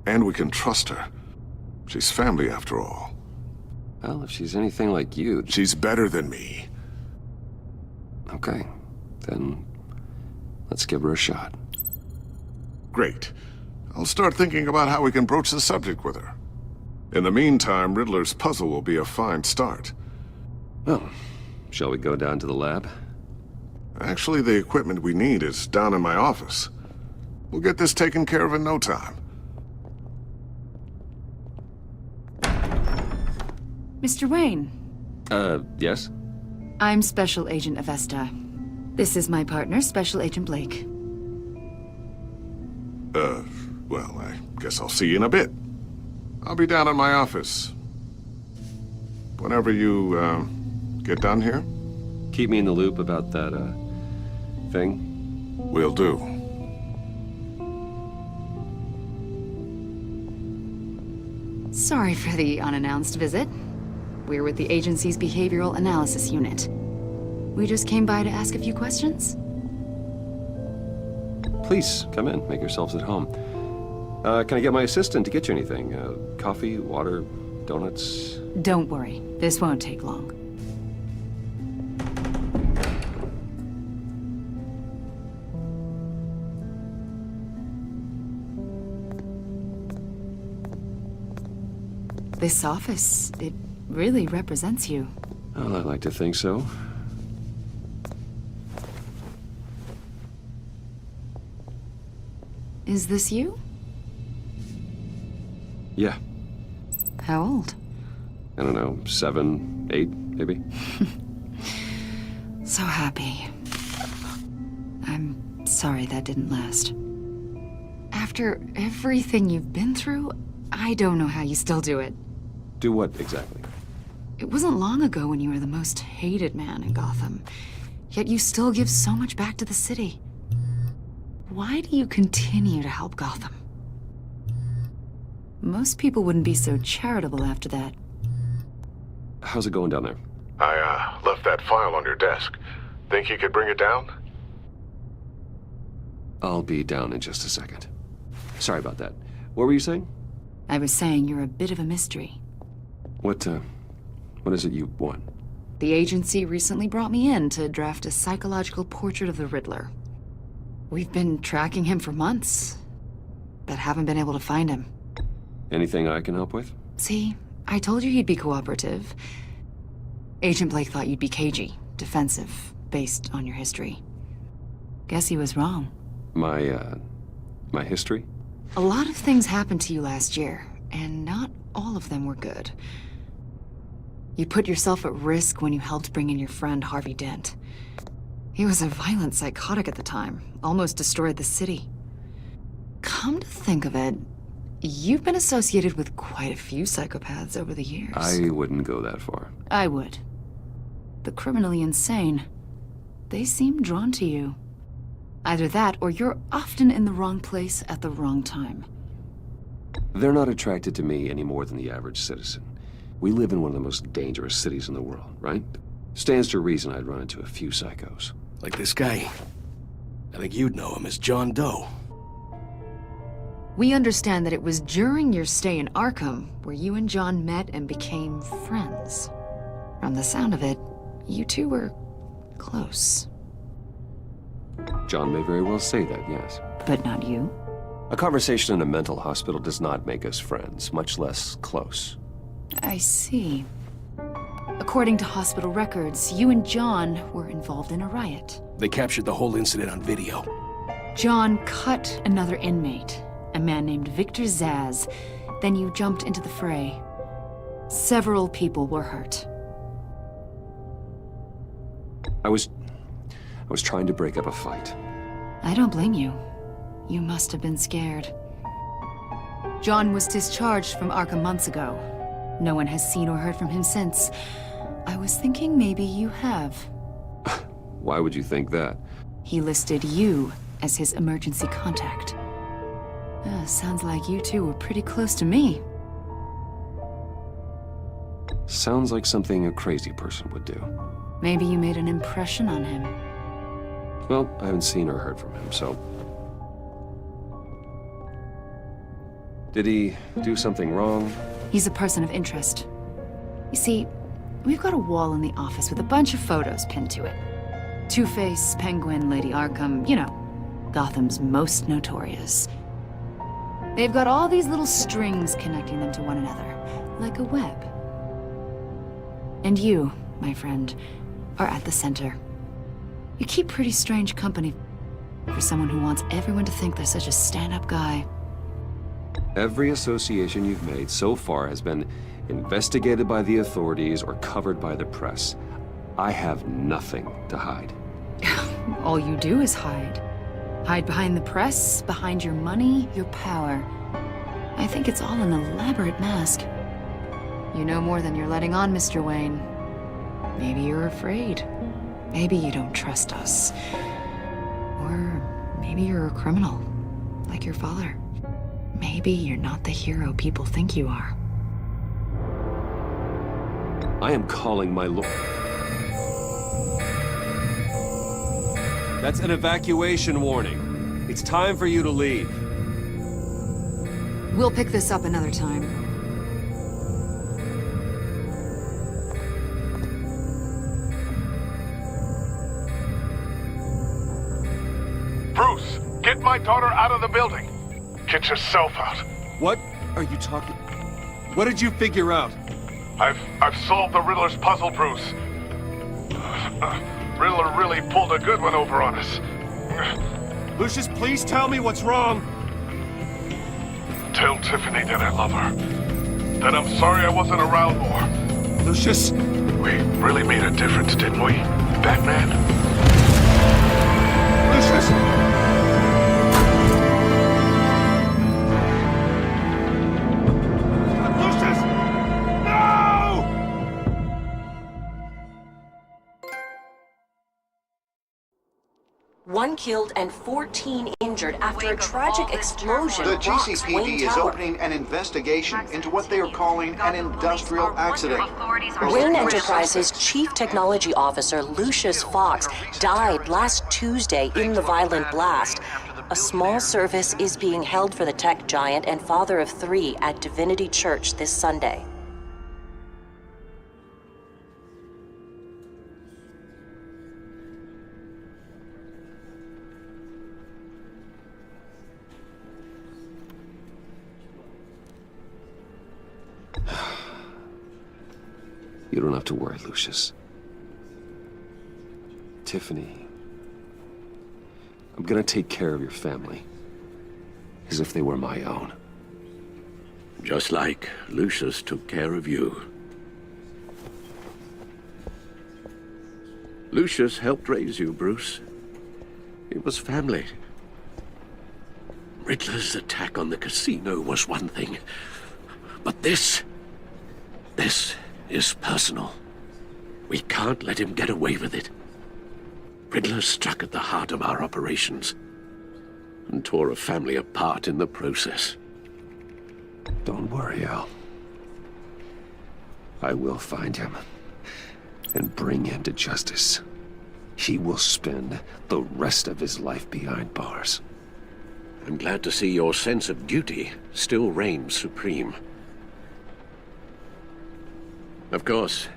And we can trust her. She's family, after all. Well, if she's anything like you... She's better than me. Okay, then let's give her a shot. Great. I'll start thinking about how we can broach the subject with her. In the meantime, Riddler's puzzle will be a fine start. Well, shall we go down to the lab? Actually, the equipment we need is down in my office. We'll get this taken care of in no time. Mr. Wayne. Yes? I'm Special Agent Avesta. This is my partner, Special Agent Blake. Well, I guess I'll see you in a bit. I'll be down in my office. Whenever you, get done here? Keep me in the loop about that, thing? Will do. Sorry for the unannounced visit. We're with the agency's Behavioral Analysis Unit. We just came by to ask a few questions. Please, come in. Make yourselves at home. Can I get my assistant to get you anything? Coffee, water, donuts? Don't worry. This won't take long. This office, it really represents you. Well, I'd like to think so. Is this you? Yeah. How old? I don't know, 7, 8, maybe? So happy. I'm sorry that didn't last. After everything you've been through, I don't know how you still do it. Do what, exactly? It wasn't long ago when you were the most hated man in Gotham, yet you still give so much back to the city. Why do you continue to help Gotham? Most people wouldn't be so charitable after that. How's it going down there? I, left that file on your desk. Think you could bring it down? I'll be down in just a second. Sorry about that. What were you saying? I was saying you're a bit of a mystery. What is it you want? The agency recently brought me in to draft a psychological portrait of the Riddler. We've been tracking him for months, but haven't been able to find him. Anything I can help with? See, I told you he'd be cooperative. Agent Blake thought you'd be cagey, defensive, based on your history. Guess he was wrong. My history? A lot of things happened to you last year, and not all of them were good. You put yourself at risk when you helped bring in your friend Harvey Dent. He was a violent psychotic at the time, almost destroyed the city. Come to think of it, you've been associated with quite a few psychopaths over the years. I wouldn't go that far. I would. The criminally insane, they seem drawn to you. Either that, or you're often in the wrong place at the wrong time. They're not attracted to me any more than the average citizen. We live in one of the most dangerous cities in the world, right? Stands to reason I'd run into a few psychos. Like this guy. I think you'd know him as John Doe. We understand that it was during your stay in Arkham where you and John met and became friends. From the sound of it, you two were close. John may very well say that, yes. But not you? A conversation in a mental hospital does not make us friends, much less close. I see. According to hospital records, you and John were involved in a riot. They captured the whole incident on video. John cut another inmate, a man named Victor Zaz. Then you jumped into the fray. Several people were hurt. I was trying to break up a fight. I don't blame you. You must have been scared. John was discharged from Arkham months ago. No one has seen or heard from him since. I was thinking maybe you have. Why would you think that? He listed you as his emergency contact. Sounds like you two were pretty close to me. Sounds like something a crazy person would do. Maybe you made an impression on him. Well, I haven't seen or heard from him, so... Did he do something wrong? He's a person of interest. You see, we've got a wall in the office with a bunch of photos pinned to it. Two-Face, Penguin, Lady Arkham, you know, Gotham's most notorious. They've got all these little strings connecting them to one another, like a web. And you, my friend, are at the center. You keep pretty strange company for someone who wants everyone to think they're such a stand-up guy. Every association you've made so far has been investigated by the authorities or covered by the press. I have nothing to hide. All you do is hide. Hide behind the press, behind your money, your power. I think it's all an elaborate mask. You know more than you're letting on, Mr. Wayne. Maybe you're afraid. Maybe you don't trust us. Or maybe you're a criminal, like your father. Maybe you're not the hero people think you are. I am calling my lord. That's an evacuation warning. It's time for you to leave. We'll pick this up another time. Bruce, get my daughter out of the building. Get yourself out. What are you talking? What did you figure out? I've solved the Riddler's puzzle, Bruce. Riddler really pulled a good one over on us. Lucius, please tell me what's wrong. Tell Tiffany that I love her. That I'm sorry I wasn't around more. Lucius! We really made a difference, didn't we, Batman? Lucius! One killed and 14 injured after a tragic explosion. The rocks GCPD Wayne is Tower. opening an investigation into what they are calling an industrial accident. Wayne Enterprises' Chief Technology Officer Lucius Fox died last Tuesday in the violent blast. A small service is being held for the tech giant and father of 3 at Divinity Church this Sunday. You don't have to worry, Lucius. Tiffany, I'm gonna take care of your family. As if they were my own. Just like Lucius took care of you. Lucius helped raise you, Bruce. It was family. Riddler's attack on the casino was one thing. But this is personal. We can't let him get away with it. Riddler struck at the heart of our operations and tore a family apart in the process. Don't worry, Al. I will find him and bring him to justice. He will spend the rest of his life behind bars. I'm glad to see your sense of duty still reigns supreme. Of course,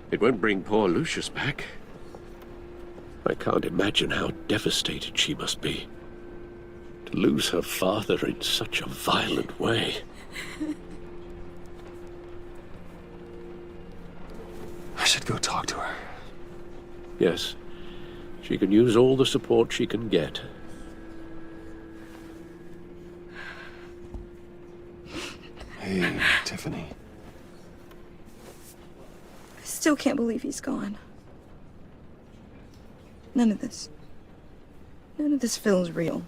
it won't bring poor Lucius back. I can't imagine how devastated she must be. To lose her father in such a violent way. I should go talk to her. Yes, she can use all the support she can get. Hey, Tiffany. I still can't believe he's gone. None of this feels real.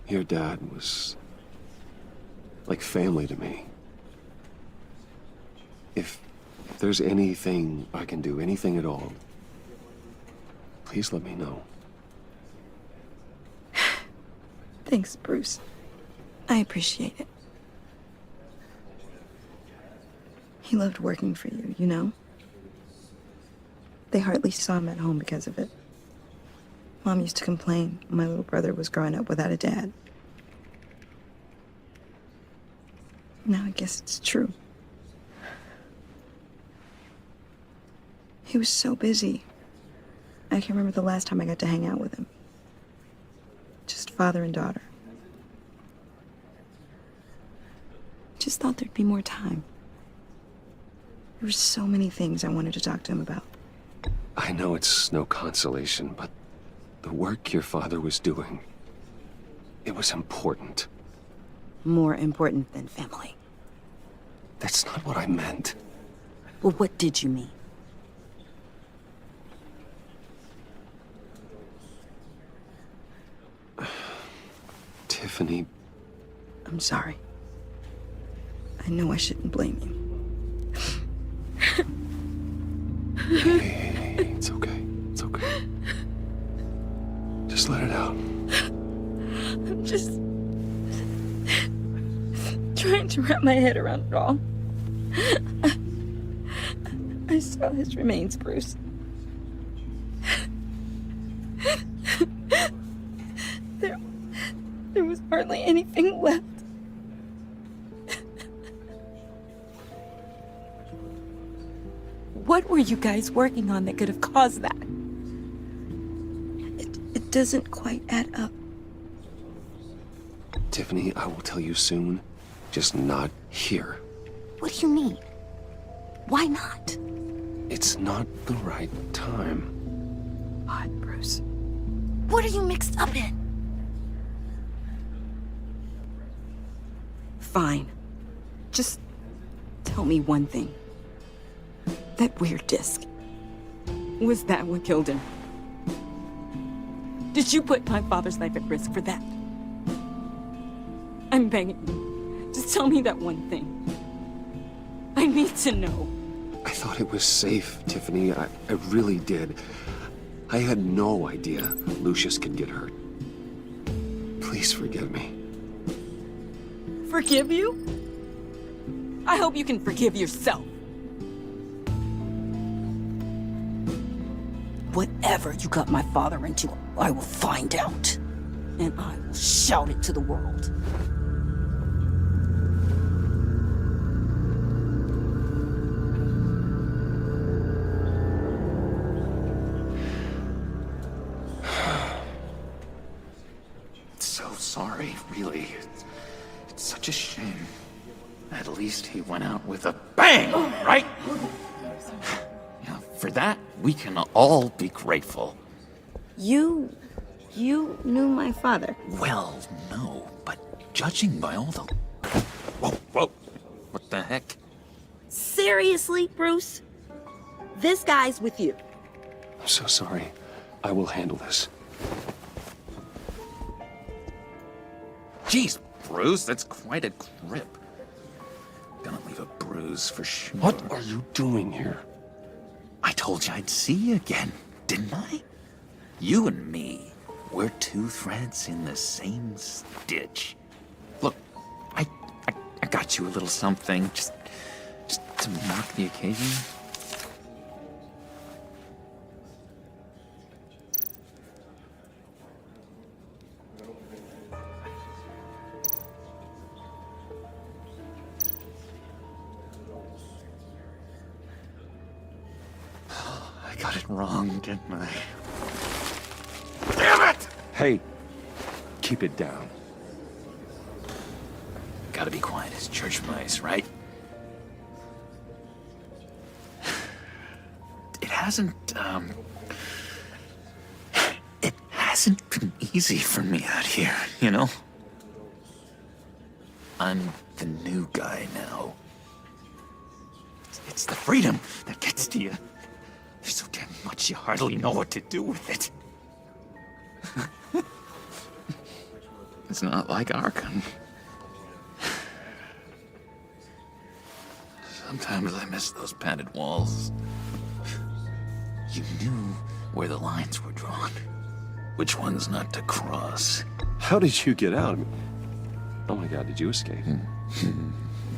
Your dad was like family to me. If there's anything I can do, anything at all, please let me know. Thanks, Bruce. I appreciate it. He loved working for you, you know? They hardly saw him at home because of it. Mom used to complain my little brother was growing up without a dad. Now I guess it's true. He was so busy. I can't remember the last time I got to hang out with him. Just father and daughter. Just thought there'd be more time. There were so many things I wanted to talk to him about. I know it's no consolation, but the work your father was doing, it was important. More important than family. That's not what I meant. Well, what did you mean? Tiffany. I'm sorry. I know I shouldn't blame you. Hey, it's okay. It's okay. Just let it out. I'm just trying to wrap my head around it all. I saw his remains, Bruce. There was hardly anything left. What were you guys working on that could have caused that? It doesn't quite add up. Tiffany, I will tell you soon. Just not here. What do you mean? Why not? It's not the right time. Odd, Bruce. What are you mixed up in? Fine. Just tell me one thing. That weird disc. Was that what killed him? Did you put my father's life at risk for that? I'm begging you. Just tell me that one thing. I need to know. I thought it was safe, Tiffany. I really did. I had no idea Lucius could get hurt. Please forgive me. Forgive you? I hope you can forgive yourself. Whatever you got my father into, I will find out. And I will shout it to the world. So sorry, really. It's such a shame. At least he went out with a bang, right? Yeah, for that, we can all be grateful. You knew my father. Well, no, but judging by all the... Whoa. What the heck? Seriously, Bruce? This guy's with you. I'm so sorry. I will handle this. Jeez, Bruce, that's quite a grip. Gonna leave a bruise for sure. What are you doing here? I told you I'd see you again, didn't I? You and me, we're two threads in the same stitch. Look, I got you a little something, just to mark the occasion. I got it wrong, didn't I? Damn it! Hey, keep it down. Gotta be quiet as church mice, right? It hasn't been easy for me out here, you know? I'm the new guy now. It's the freedom that gets to you. There's so damn much you hardly know what to do with it. It's not like Arkham. Sometimes I miss those padded walls. You knew where the lines were drawn. Which ones not to cross. How did you get out? Oh my god, did you escape?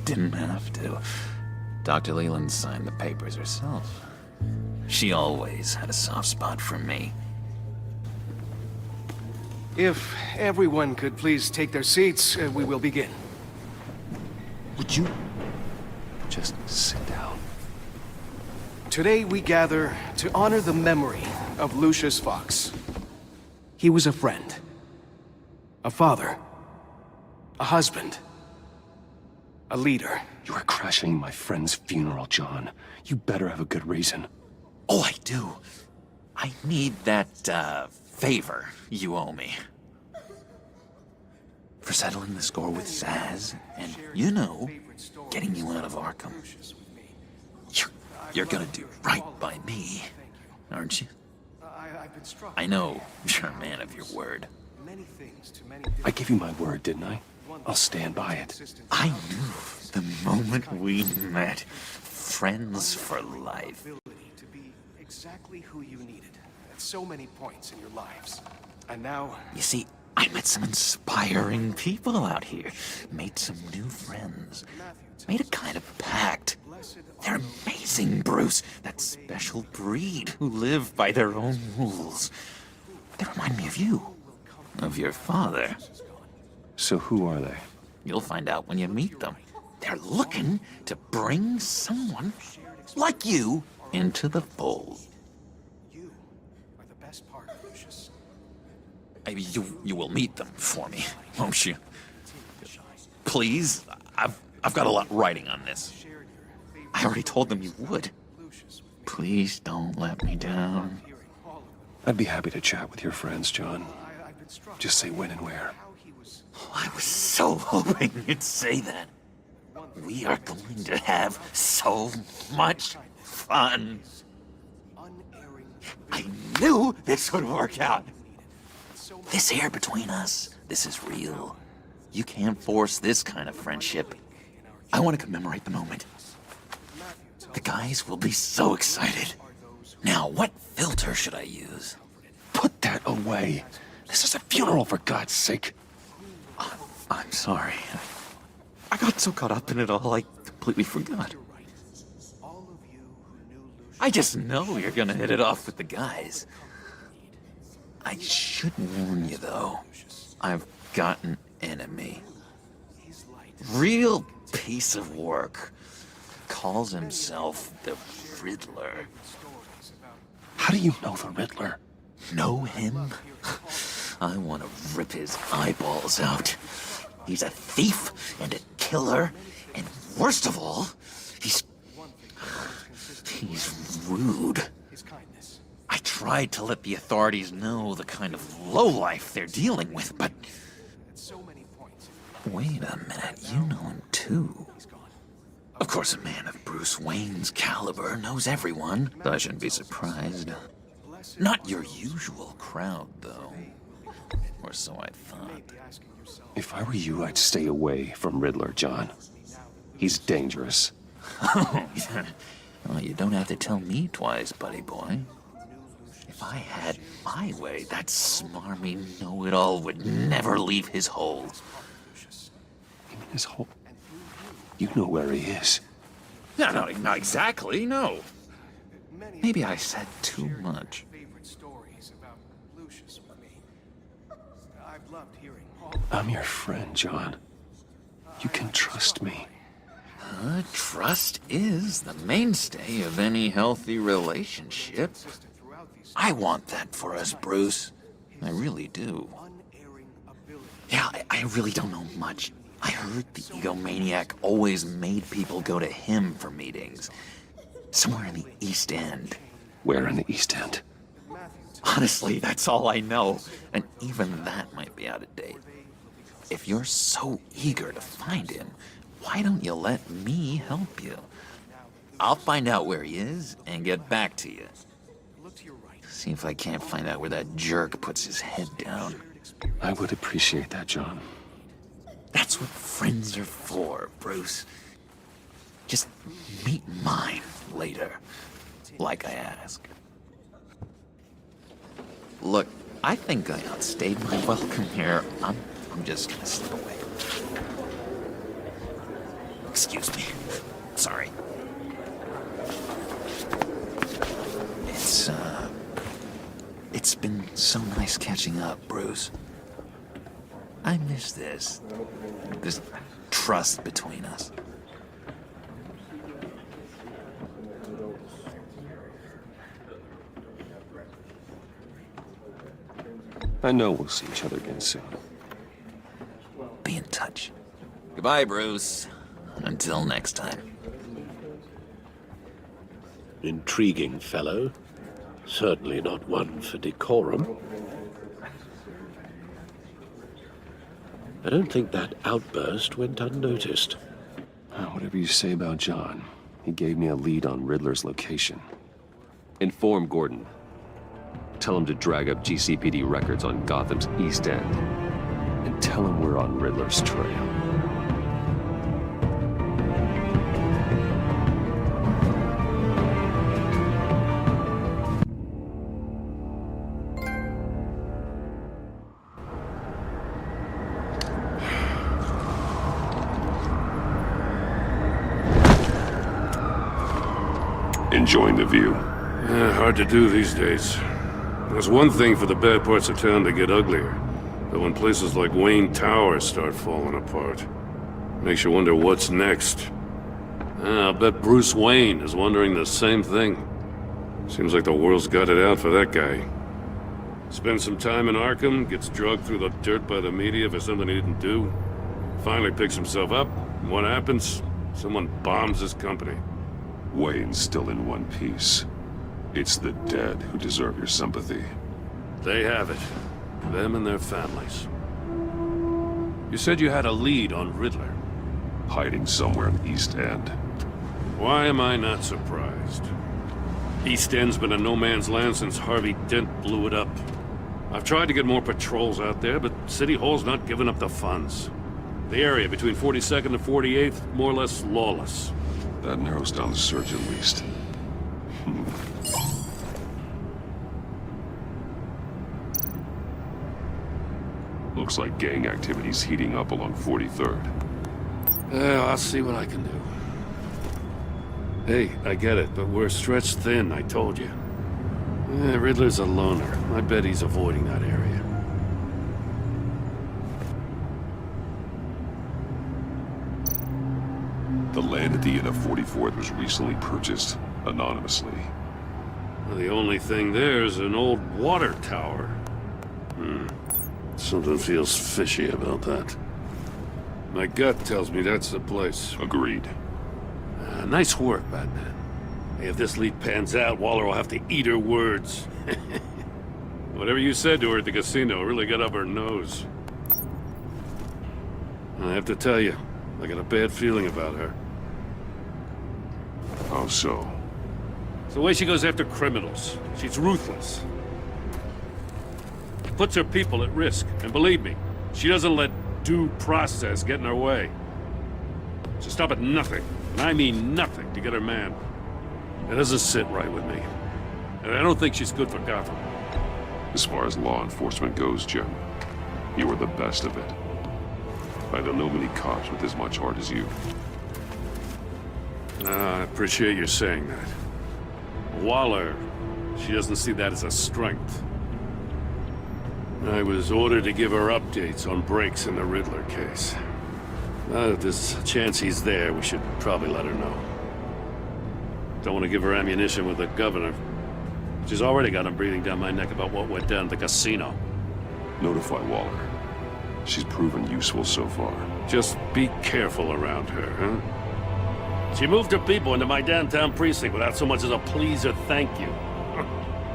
Didn't have to. Dr. Leland signed the papers herself. She always had a soft spot for me. If everyone could please take their seats, we will begin. Would you just sit down? Today we gather to honor the memory of Lucius Fox. He was a friend, a father, a husband, a leader. You are crashing my friend's funeral, John. You better have a good reason. Oh, I do. I need that, favor you owe me. For settling the score with Zaz, and, you know, getting you out of Arkham. You're gonna do right by me, aren't you? I know you're a man of your word. I gave you my word, didn't I? I'll stand by it. I knew the moment we met. Friends for life. To be exactly who you needed at so many points in your lives. And now... You see, I met some inspiring people out here. Made some new friends. Made a kind of pact. They're amazing, Bruce. That special breed who live by their own rules. They remind me of you. Of your father. So who are they? You'll find out when you meet them. They're looking to bring someone like you into the fold. You are the best part, Lucius. You will meet them for me, won't you? Please, I've got a lot riding on this. I already told them you would. Please don't let me down. I'd be happy to chat with your friends, John. Just say when and where. Oh, I was so hoping you'd say that. We are going to have so much fun. I knew this would work out. This air between us, this is real. You can't force this kind of friendship. I want to commemorate the moment. The guys will be so excited. Now, what filter should I use? Put that away. This is a funeral, for God's sake. I'm sorry. I got so caught up in it all, I completely forgot. I just know you're gonna hit it off with the guys. I should warn you, though. I've got an enemy. Real piece of work. Calls himself the Riddler. How do you know the Riddler? Know him? I want to rip his eyeballs out. He's a thief and a killer, and worst of all, he's rude. I tried to let the authorities know the kind of lowlife they're dealing with, but... Wait a minute, you know him too. Of course, a man of Bruce Wayne's caliber knows everyone. I shouldn't be surprised. Not your usual crowd, though. Or so I thought. If I were you, I'd stay away from Riddler, John. He's dangerous. Oh, yeah. Well, you don't have to tell me twice, buddy boy. If I had my way, that smarmy know-it-all would never leave his hole. His hole? You know where he is. No, not exactly, no. Maybe I said too much. I'm your friend, John. You can trust me. Trust is the mainstay of any healthy relationship. I want that for us, Bruce. I really do. Yeah, I really don't know much. I heard the egomaniac always made people go to him for meetings. Somewhere in the East End. Where in the East End? Honestly, that's all I know. And even that might be out of date. If you're so eager to find him, why don't you let me help you? I'll find out where he is and get back to you. See if I can't find out where that jerk puts his head down. I would appreciate that, John. That's what friends are for, Bruce. Just meet mine later, like I asked. Look, I think I outstayed my welcome here. I'm just gonna slip away. Excuse me. Sorry. It's been so nice catching up, Bruce. I miss this trust between us. I know we'll see each other again soon. Be in touch. Goodbye, Bruce. Until next time. Intriguing fellow. Certainly not one for decorum. I don't think that outburst went unnoticed. Whatever you say about John, he gave me a lead on Riddler's location. Inform Gordon. Tell him to drag up GCPD records on Gotham's East End. And tell him we're on Riddler's trail. Enjoying the view? Hard to do these days. There's one thing for the bad parts of town to get uglier, but when places like Wayne Tower start falling apart, makes you wonder what's next. I'll bet Bruce Wayne is wondering the same thing. Seems like the world's got it out for that guy. Spends some time in Arkham, gets drugged through the dirt by the media for something he didn't do. Finally picks himself up, and what happens? Someone bombs his company. Wayne's still in one piece. It's the dead who deserve your sympathy. They have it. Them and their families. You said you had a lead on Riddler. Hiding somewhere in East End. Why am I not surprised? East End's been a no-man's land since Harvey Dent blew it up. I've tried to get more patrols out there, but City Hall's not giving up the funds. The area between 42nd and 48th, more or less lawless. That narrows down the search at least. Looks like gang activity's heating up along 43rd. I'll see what I can do. Hey, I get it, but we're stretched thin, I told you. Riddler's a loner. I bet he's avoiding that area. The land at the end of 44th was recently purchased anonymously. Well, the only thing there is an old water tower. Something feels fishy about that. My gut tells me that's the place. Agreed. Nice work, Batman. Hey, if this lead pans out, Waller will have to eat her words. Whatever you said to her at the casino really got up her nose. I have to tell you, I got a bad feeling about her. How so? It's the way she goes after criminals. She's ruthless. Puts her people at risk, and believe me, she doesn't let due process get in her way. She'll stop at nothing, and I mean nothing, to get her man. It doesn't sit right with me. And I don't think she's good for Gotham. As far as law enforcement goes, Jim, you are the best of it. I don't know many cops with as much heart as you. I appreciate you saying that. Waller, she doesn't see that as a strength. I was ordered to give her updates on breaks in the Riddler case. If there's a chance he's there, we should probably let her know. Don't want to give her ammunition with the governor. She's already got him breathing down my neck about what went down at the casino. Notify Waller. She's proven useful so far. Just be careful around her, huh? She moved her people into my downtown precinct without so much as a please or thank you.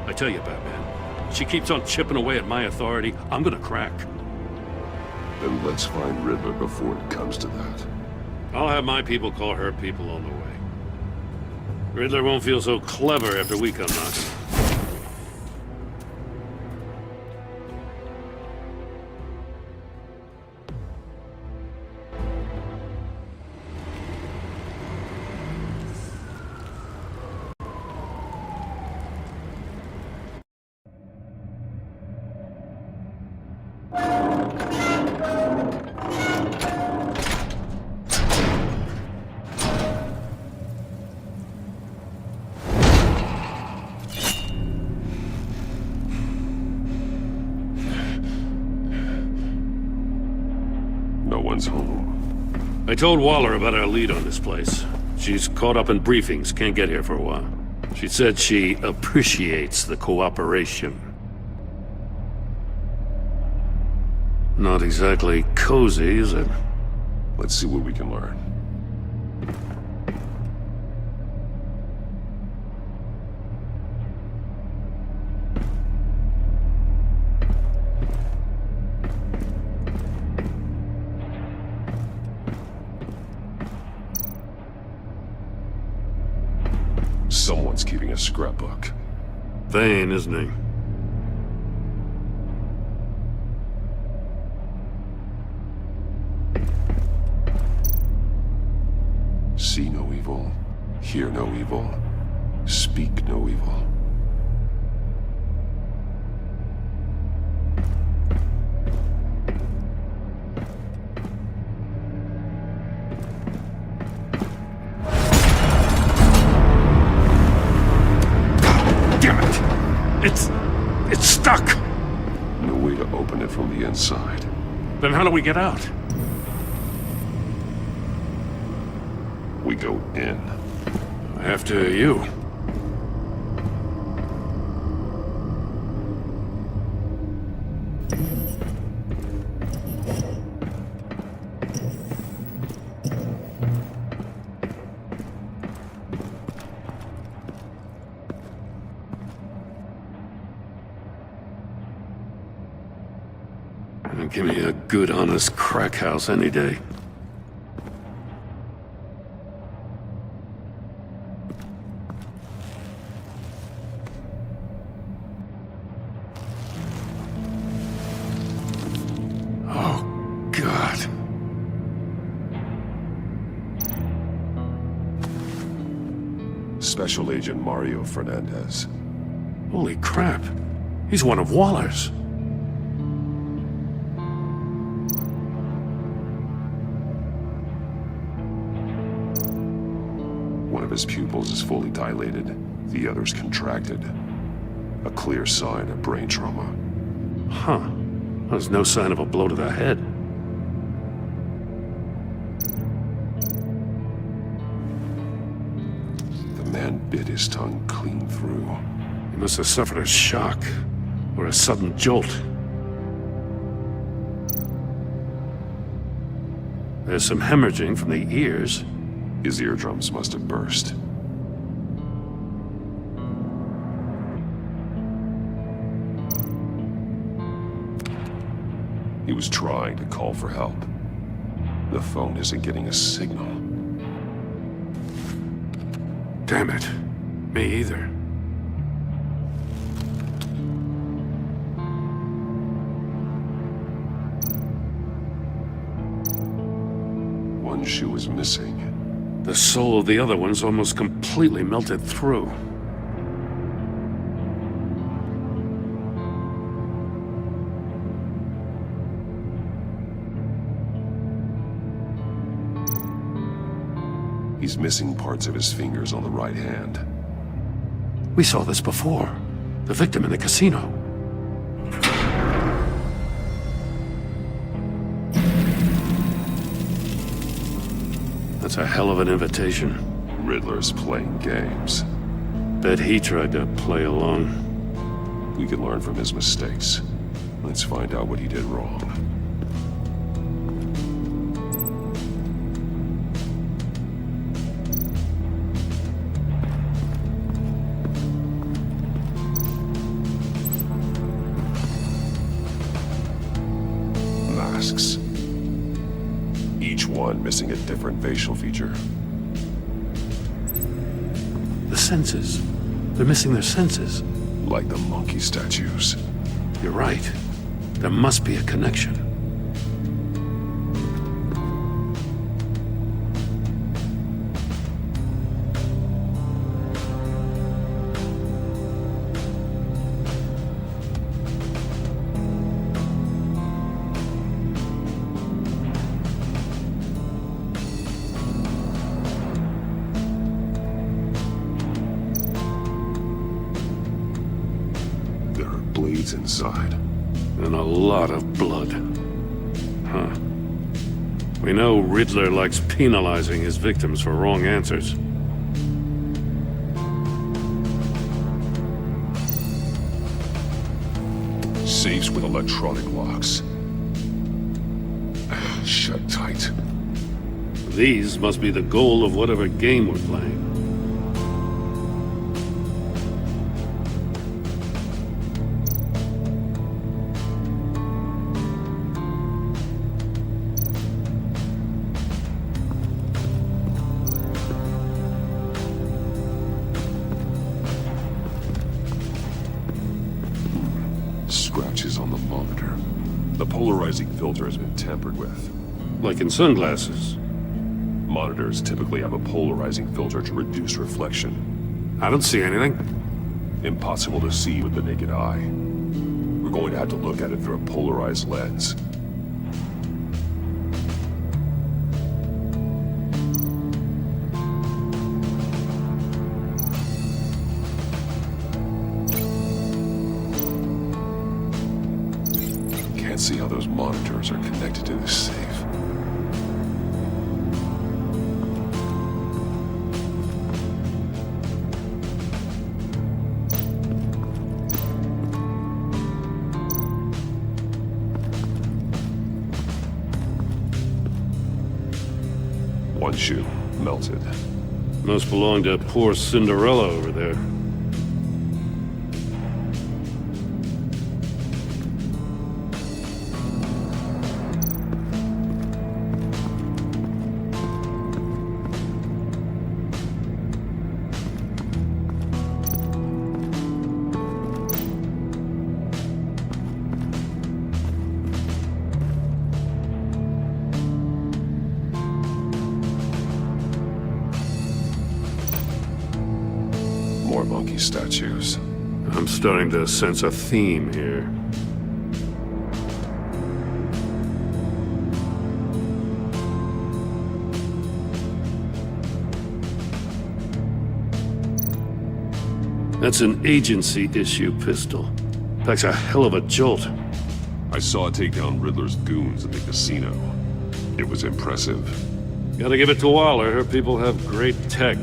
I tell you, Batman, she keeps on chipping away at my authority, I'm gonna crack. Then let's find Riddler before it comes to that. I'll have my people call her people on the way. Riddler won't feel so clever after we come knocking. No one's home. I told Waller about our lead on this place. She's caught up in briefings, can't get here for a while. She said she appreciates the cooperation. Not exactly cozy, is it? Let's see what we can learn. Someone's keeping a scrapbook. Vain, isn't he? See no evil, hear no evil, speak no evil. It's stuck! No way to open it from the inside. Then how do we get out? We go in. After you. Give me a good, honest crack house any day. Oh, God. Special Agent Mario Fernandez. Holy crap. He's one of Waller's. One of his pupils is fully dilated, the other's contracted. A clear sign of brain trauma. Huh. There's no sign of a blow to the head. The man bit his tongue clean through. He must have suffered a shock, or a sudden jolt. There's some hemorrhaging from the ears. His eardrums must have burst. He was trying to call for help. The phone isn't getting a signal. Damn it. Me either. One shoe is missing. The soul of the other one's almost completely melted through. He's missing parts of his fingers on the right hand. We saw this before. The victim in the casino. That's a hell of an invitation. Riddler's playing games. Bet he tried to play along. We can learn from his mistakes. Let's find out what he did wrong. Masks. Each one missing a different facial feature. senses. They're missing their senses. Like the monkey statues. You're right. There must be a connection. There are blades inside. And a lot of blood. Huh. We know Riddler likes penalizing his victims for wrong answers. Safes with electronic locks. Shut tight. These must be the goal of whatever game we're playing. Scratches on the monitor. The polarizing filter has been tampered with. Like in sunglasses. Monitors typically have a polarizing filter to reduce reflection. I don't see anything. Impossible to see with the naked eye. We're going to have to look at it through a polarized lens. Can't see how those monitors are connected to this safe. One shoe, melted. Must belong to poor Cinderella over there. More monkey statues. I'm starting to sense a theme here. That's an agency issue pistol. Packs a hell of a jolt. I saw it take down Riddler's goons at the casino. It was impressive. Gotta give it to Waller. Her people have great tech.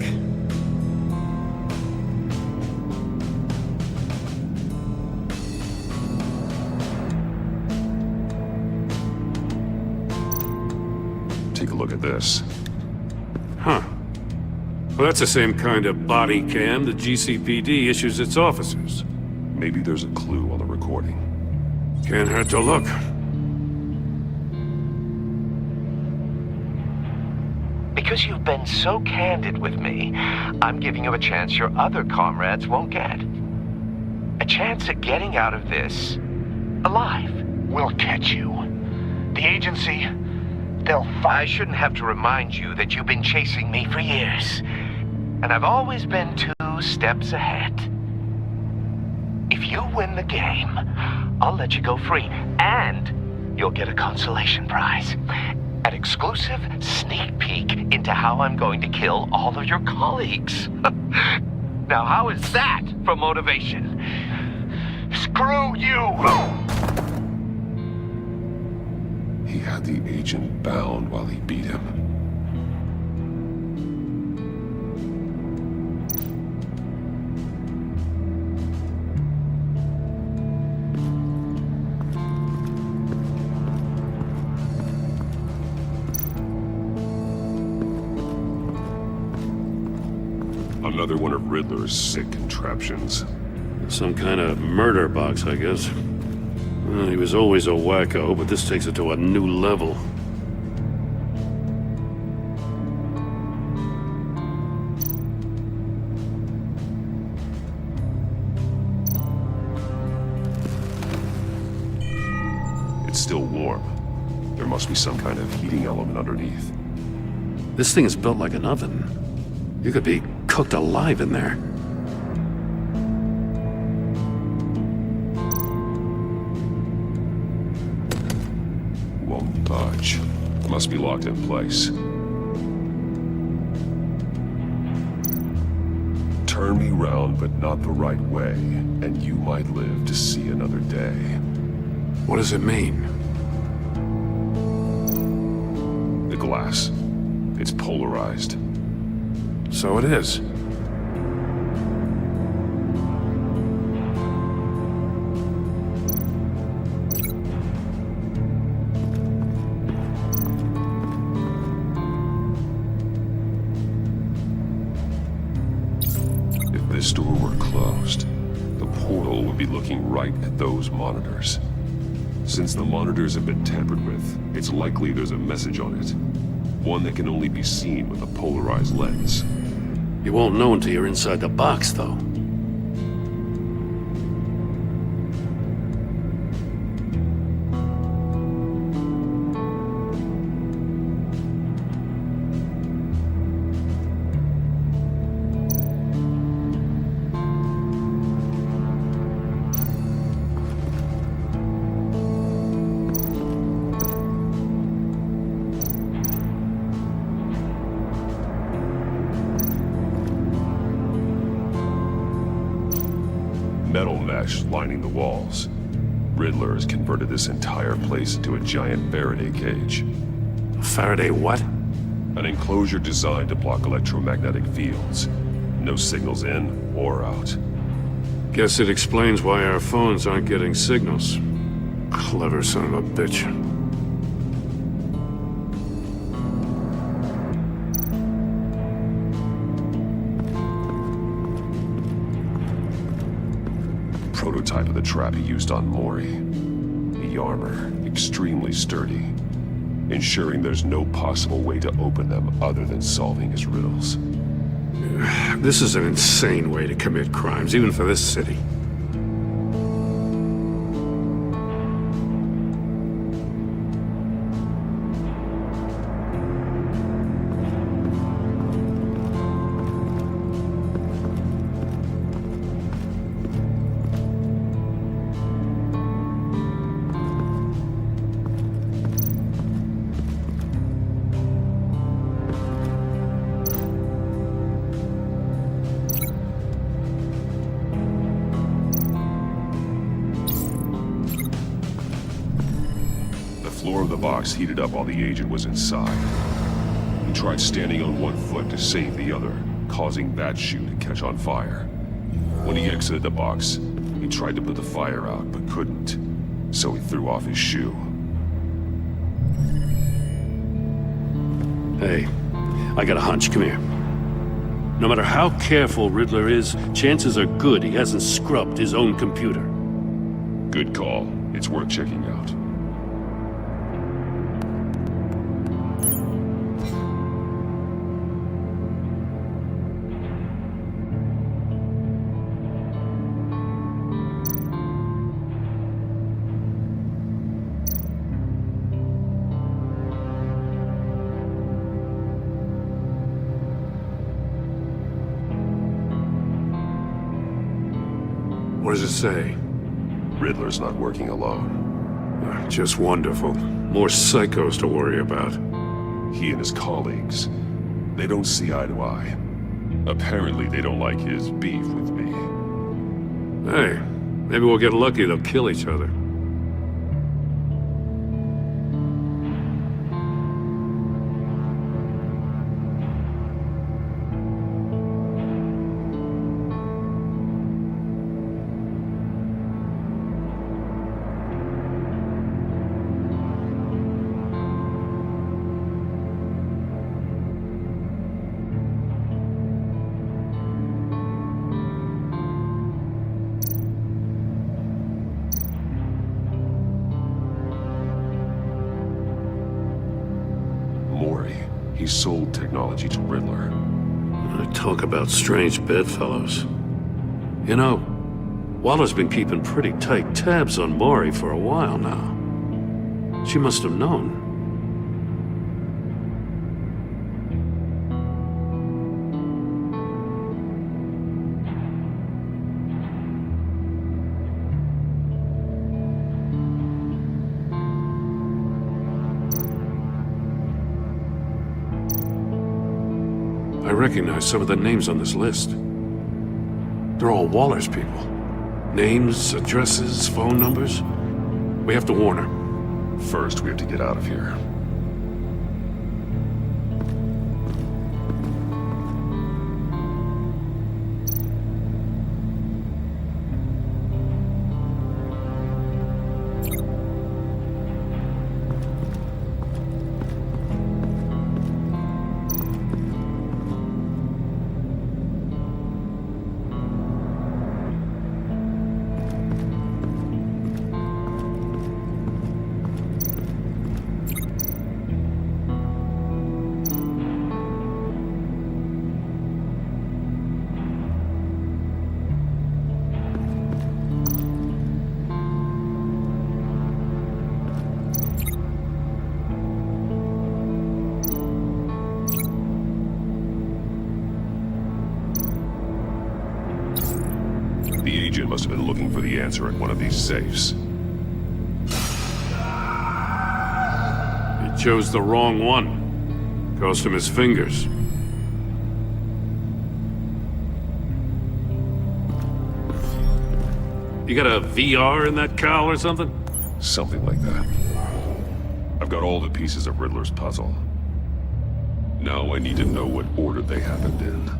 Take a look at this. Huh. Well, that's the same kind of body cam the GCPD issues its officers. Maybe there's a clue on the recording. Can't hurt to look. Because you've been so candid with me, I'm giving you a chance your other comrades won't get. A chance at getting out of this alive. We'll catch you. The agency, they'll I shouldn't have to remind you that you've been chasing me for years. And I've always been 2 steps ahead. If you win the game, I'll let you go free. And you'll get a consolation prize. An exclusive sneak peek into how I'm going to kill all of your colleagues. Now, how is that for motivation? Screw you! He had the agent bound while he beat him. Another one of Riddler's sick contraptions. Some kind of murder box, I guess. Well, he was always a wacko, but this takes it to a new level. it's still warm. There must be some kind of heating element underneath. This thing is built like an oven. You could be cooked alive in there. Won't budge. Must be locked in place. Turn me round, but not the right way, and you might live to see another day. What does it mean? The glass. It's polarized. So it is. If this door were closed, the portal would be looking right at those monitors. Since the monitors have been tampered with, it's likely there's a message on it. One that can only be seen with a polarized lens. You won't know until you're inside the box, though. Metal mesh lining the walls. Riddler has converted this entire place into a giant Faraday cage. Faraday what? An enclosure designed to block electromagnetic fields. No signals in or out. Guess it explains why our phones aren't getting signals. Clever son of a bitch. Prototype of the trap he used on Mori. The armor, extremely sturdy, ensuring there's no possible way to open them other than solving his riddles. This is an insane way to commit crimes, even for this city. The floor of the box heated up while the agent was inside. He tried standing on one foot to save the other, causing that shoe to catch on fire. When he exited the box, he tried to put the fire out, but couldn't, so he threw off his shoe. Hey, I got a hunch. Come here. No matter how careful Riddler is, chances are good he hasn't scrubbed his own computer. Good call. It's worth checking out. What does it say? Riddler's not working alone. Just wonderful. More psychos to worry about. He and his colleagues, they don't see eye to eye. Apparently they don't like his beef with me. Hey, maybe we'll get lucky they'll kill each other. He sold technology to Riddler. Talk about strange bedfellows. You know, Waller's been keeping pretty tight tabs on Mori for a while now. She must have known. I recognize some of the names on this list. They're all Waller's people. Names, addresses, phone numbers. We have to warn her. First, we have to get out of here. The agent must have been looking for the answer in one of these safes. He chose the wrong one. Cost him his fingers. You got a VR in that cowl or something? Something like that. I've got all the pieces of Riddler's puzzle. Now I need to know what order they happened in.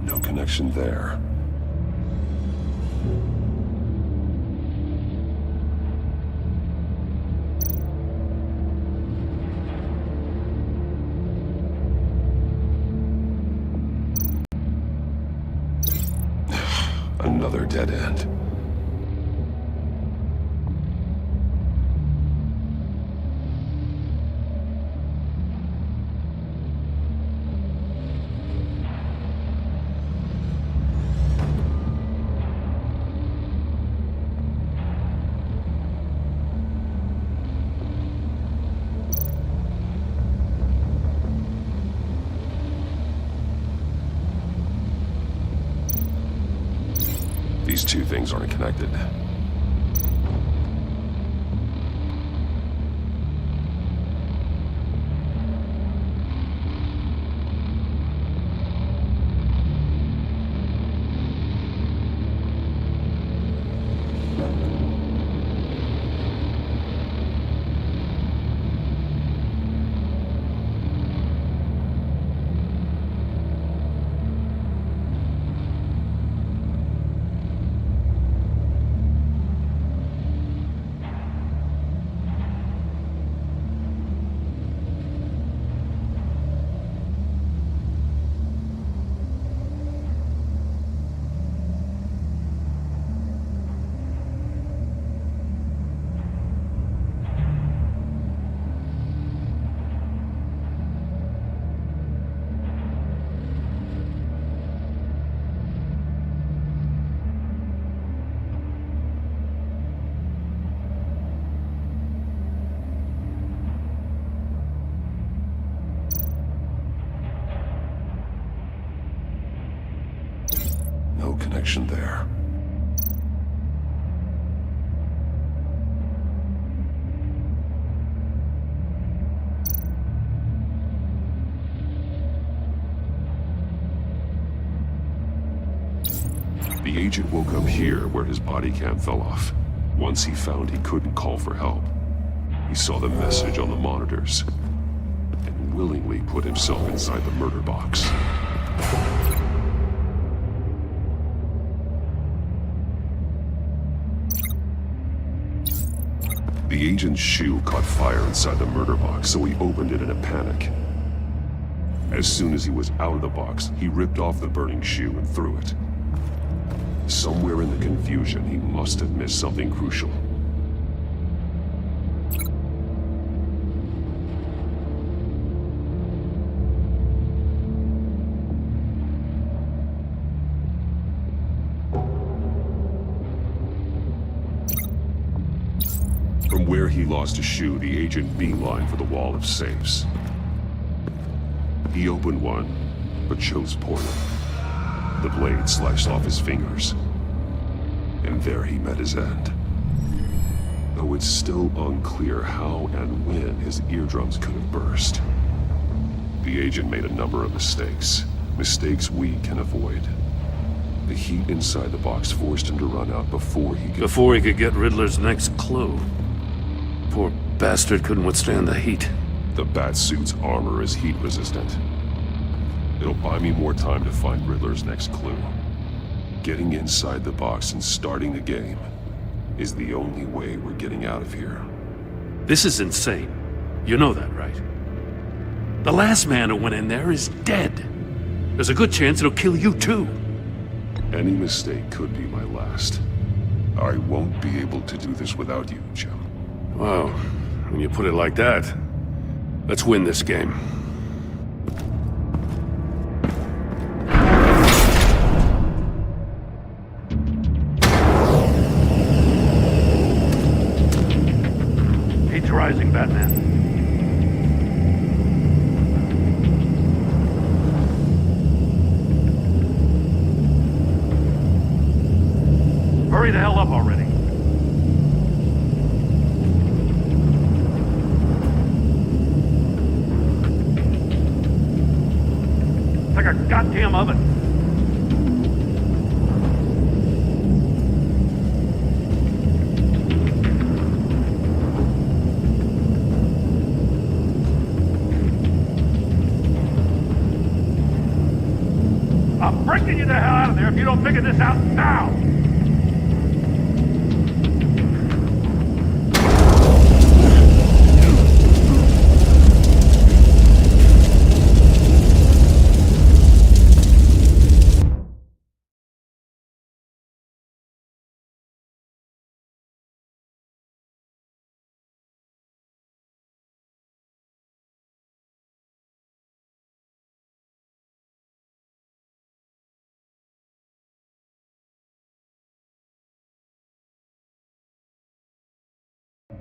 No connection there. Another dead end. These two things aren't connected. No connection there. The agent woke up here where his body cam fell off. Once he found he couldn't call for help, he saw the message on the monitors and willingly put himself inside the murder box. The agent's shoe caught fire inside the murder box, so he opened it in a panic. As soon as he was out of the box, he ripped off the burning shoe and threw it. Somewhere in the confusion, he must have missed something crucial. From where he lost a shoe, the agent beelined for the wall of safes. He opened one, but chose poorly. The blade sliced off his fingers. And there he met his end. Though it's still unclear how and when his eardrums could have burst. The agent made a number of mistakes. Mistakes we can avoid. The heat inside the box forced him to run out before he could get Riddler's next clue. Poor bastard couldn't withstand the heat. The Batsuit's armor is heat resistant. It'll buy me more time to find Riddler's next clue. Getting inside the box and starting the game is the only way we're getting out of here. This is insane. You know that, right? The last man who went in there is dead. There's a good chance it'll kill you too. Any mistake could be my last. I won't be able to do this without you, Jim. Well, when you put it like that, let's win this game. Heat's rising, Batman. Hurry the hell up already. It's like a goddamn oven. I'm breaking you the hell out of there if you don't figure this out now!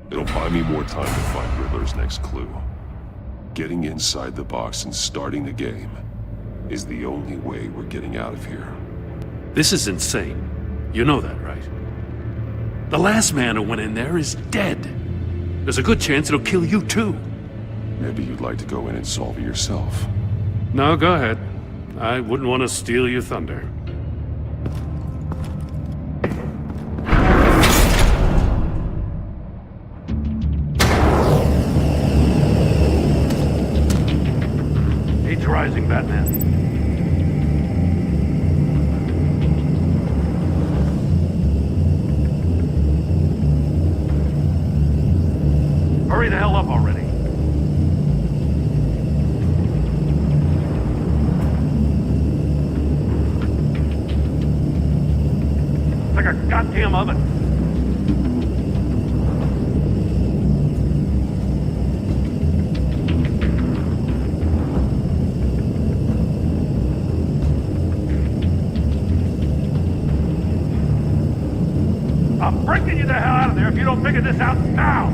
It'll buy me more time to find Riddler's next clue. Getting inside the box and starting the game is the only way we're getting out of here. This is insane. You know that, right? The last man who went in there is dead. There's a good chance it'll kill you too. Maybe you'd like to go in and solve it yourself. No, go ahead. I wouldn't want to steal your thunder. Heat's rising, Batman. Hurry the hell up already. It's like a goddamn oven. I'm breaking you the hell out of there if you don't figure this out now!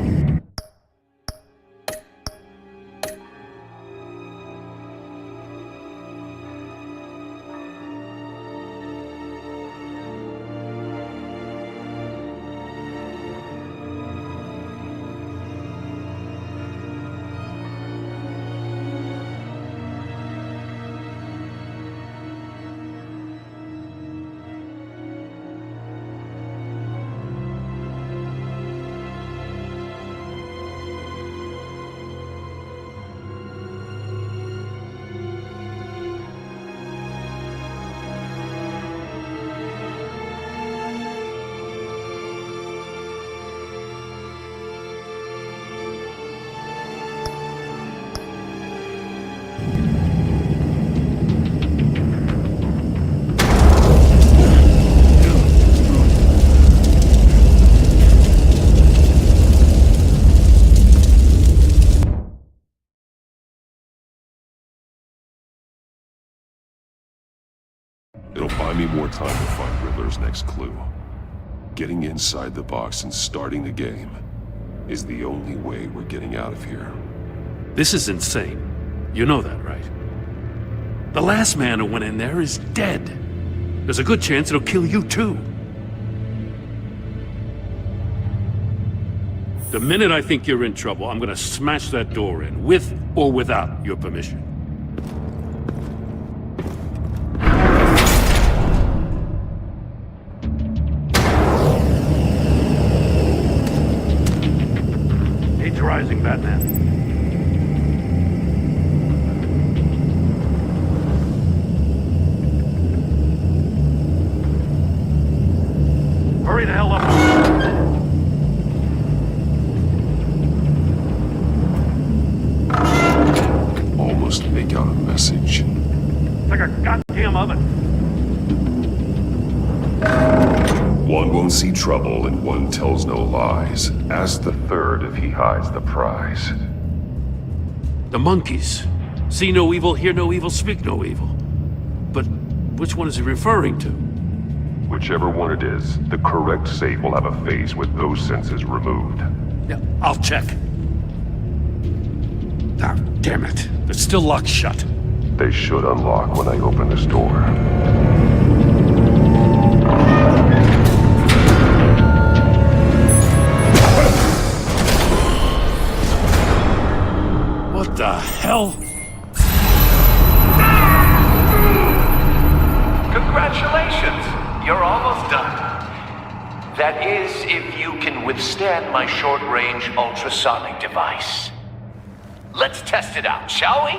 Buy me more time to find Riddler's next clue. Getting inside the box and starting the game is the only way we're getting out of here. This is insane. You know that, right? The last man who went in there is dead. There's a good chance it'll kill you too. The minute I think you're in trouble, I'm gonna smash that door in, with or without your permission. Age rising, Batman. Hurry the hell up. Almost make out a message. It's like a goddamn oven. One won't see trouble and one tells no lies. Ask the third if he hides the prize. The monkeys. See no evil, hear no evil, speak no evil. But which one is he referring to? Whichever one it is, the correct safe will have a phase with those senses removed. Yeah, I'll check. Ah, damn it. They're still locked shut. They should unlock when I open this door. What the hell? Congratulations! You're almost done. That is, if you can withstand my short-range ultrasonic device. Let's test it out, shall we?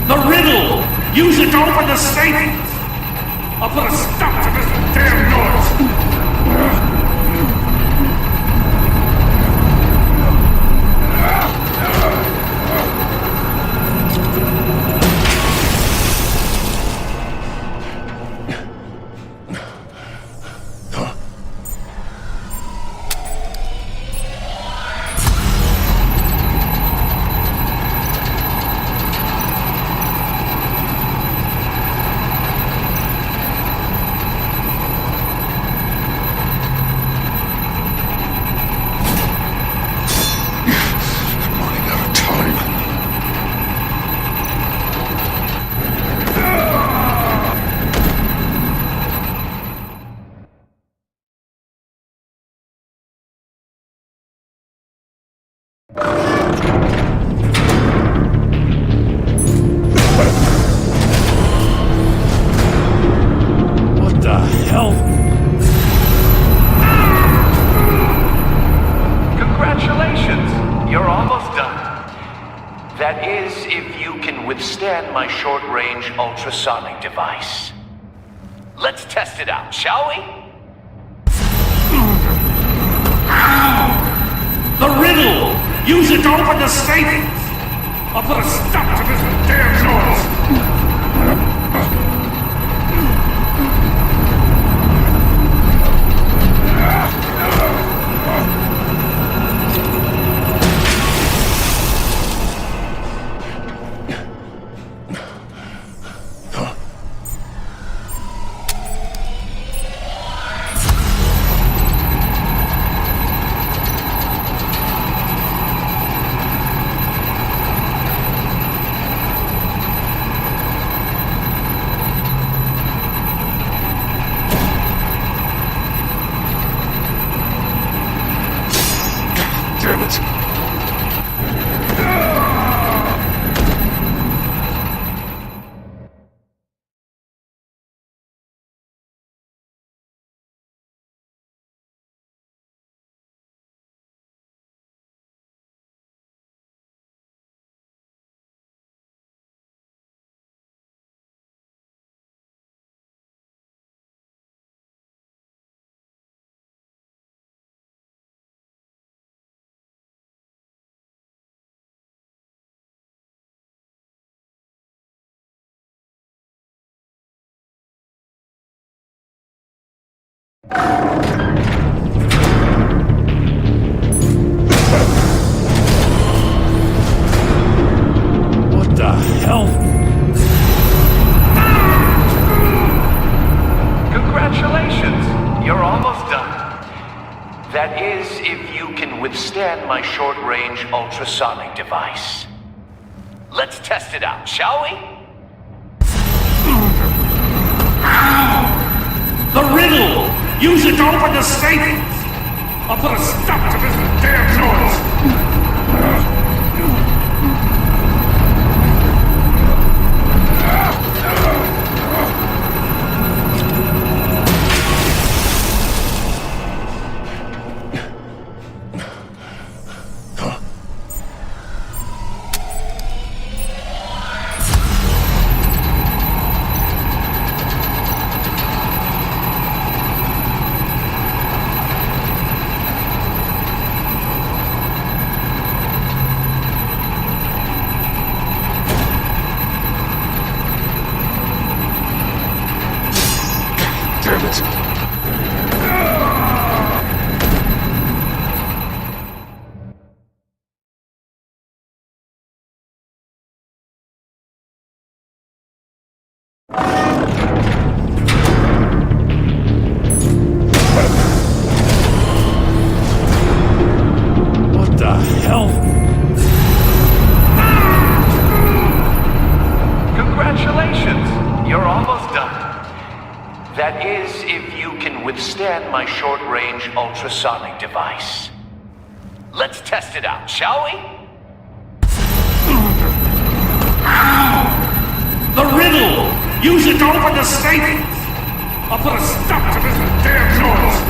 The riddle! Use it to open the safe! I'll put a stop to this damn noise! What the hell? Congratulations! You're almost done. That is, if you can withstand my short-range ultrasonic device. Let's test it out, shall we? The riddle! Use it to open the safe! I'll put a stop to this damn noise! Damn it! What the hell? That is, if you can withstand my short-range ultrasonic device. Let's test it out, shall we? The riddle! Use it to open the safe! I'll put a stop to this damn noise! That is, if you can withstand my short-range ultrasonic device. Let's test it out, shall we? The riddle! Use it to open the safe! I'll put a stop to this damn noise!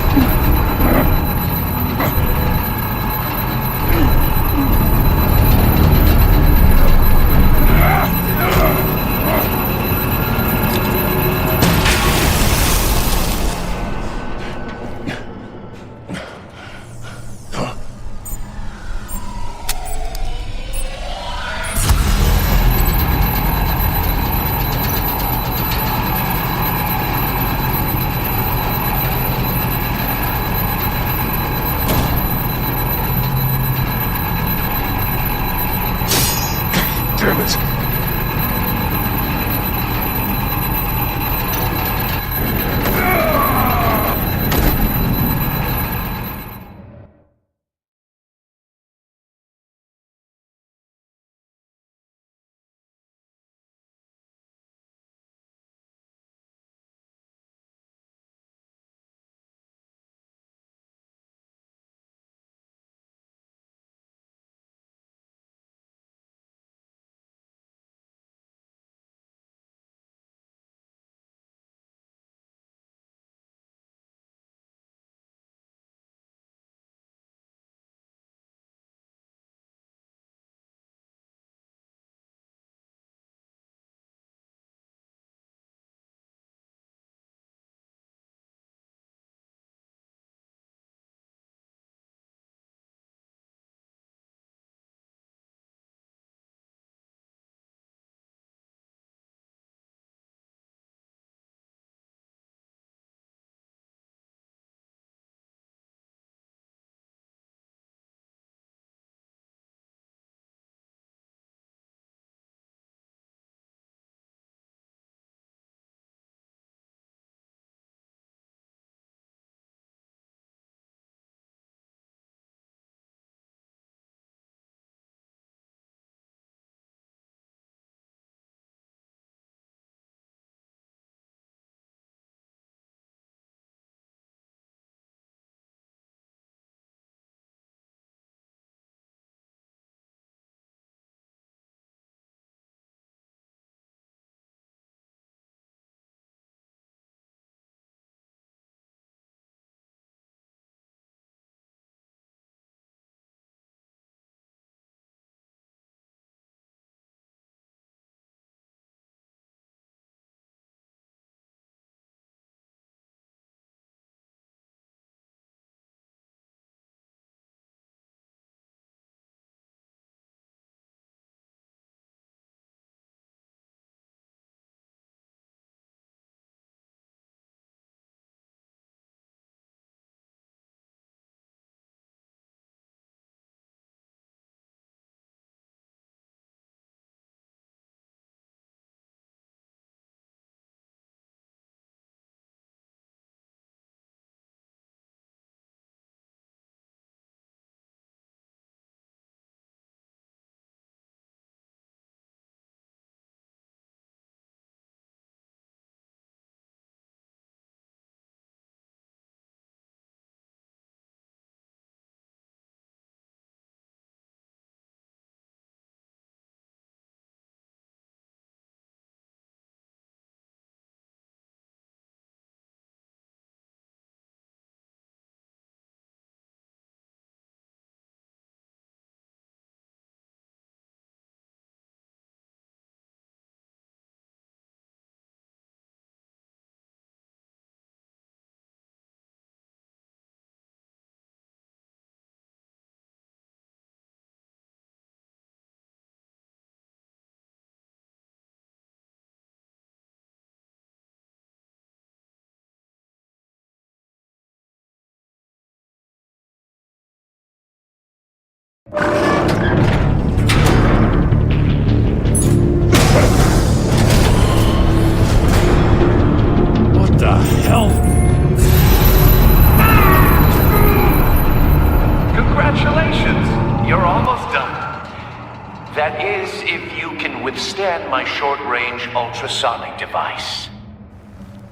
scan my short-range ultrasonic device.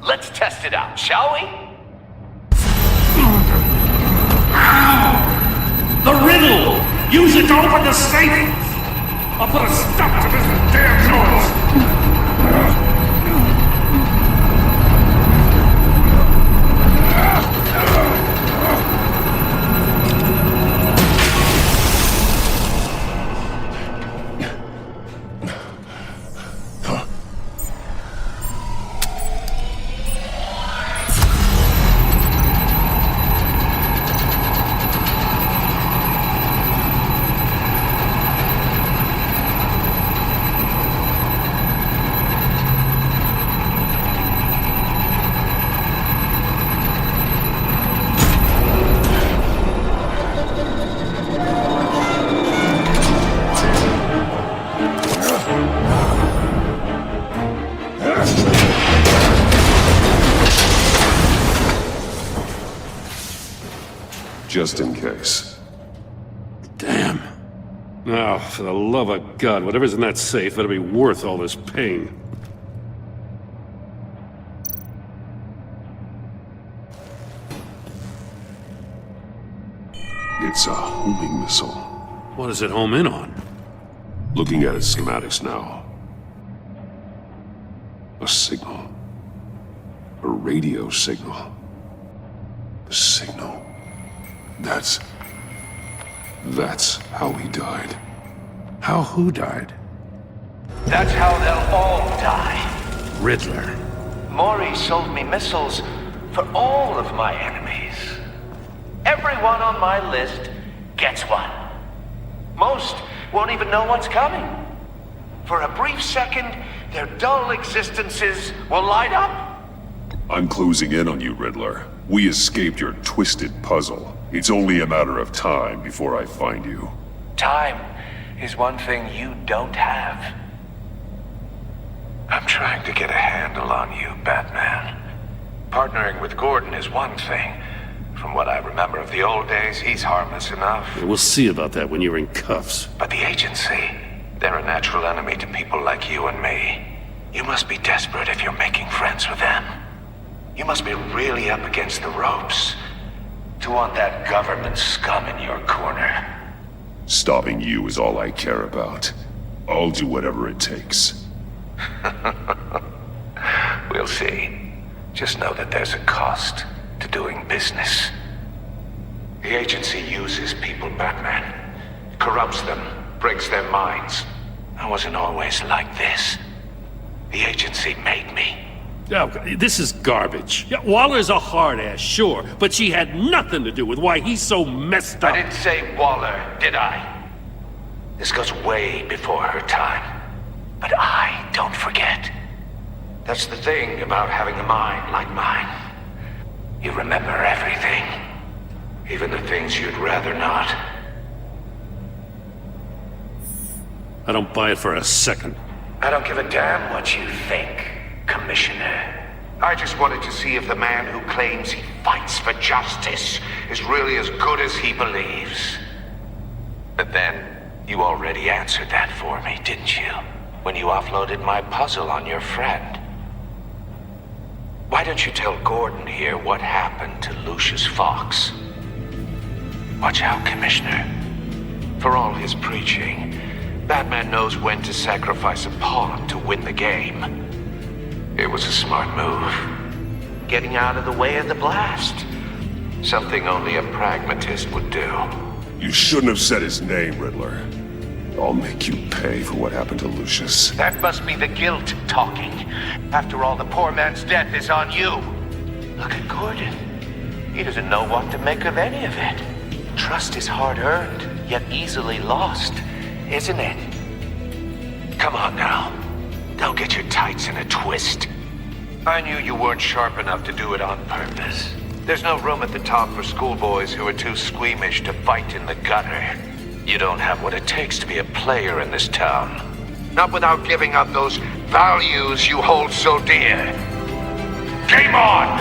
Let's test it out, shall we? The riddle! Use it to open the safe! I'll put a stop to this damn noise! Just in case. Damn. Now, for the love of God, whatever's in that safe better be worth all this pain. It's a homing missile. What does it home in on? Looking at its schematics now. A signal. A radio signal. The signal. That's how he died. How who died? That's how they'll all die. Riddler. Maury sold me missiles for all of my enemies. Everyone on my list gets one. Most won't even know what's coming. For a brief second, their dull existences will light up. I'm closing in on you, Riddler. We escaped your twisted puzzle. It's only a matter of time before I find you. Time is one thing you don't have. I'm trying to get a handle on you, Batman. Partnering with Gordon is one thing. From what I remember of the old days, he's harmless enough. We'll see about that when you're in cuffs. But the agency, they're a natural enemy to people like you and me. You must be desperate if you're making friends with them. You must be really up against the ropes to want that government scum in your corner. Stopping you is all I care about. I'll do whatever it takes. We'll see. Just know that there's a cost to doing business. The agency uses people, Batman. Corrupts them, breaks their minds. I wasn't always like this. The agency made me. Oh, this is garbage. Yeah, Waller's a hard-ass, sure, but she had nothing to do with why he's so messed up. I didn't say Waller, did I? This goes way before her time. But I don't forget. That's the thing about having a mind like mine. You remember everything. Even the things you'd rather not. I don't buy it for a second. I don't give a damn what you think, Commissioner. I just wanted to see if the man who claims he fights for justice is really as good as he believes. But then, you already answered that for me, didn't you? When you offloaded my puzzle on your friend. Why don't you tell Gordon here what happened to Lucius Fox? Watch out, Commissioner. For all his preaching, Batman knows when to sacrifice a pawn to win the game. It was a smart move. Getting out of the way of the blast. Something only a pragmatist would do. You shouldn't have said his name, Riddler. I'll make you pay for what happened to Lucius. That must be the guilt talking. After all, the poor man's death is on you. Look at Gordon. He doesn't know what to make of any of it. Trust is hard-earned, yet easily lost, isn't it? Come on now. Don't get your tights in a twist. I knew you weren't sharp enough to do it on purpose. There's no room at the top for schoolboys who are too squeamish to fight in the gutter. You don't have what it takes to be a player in this town. Not without giving up those values you hold so dear. Game on!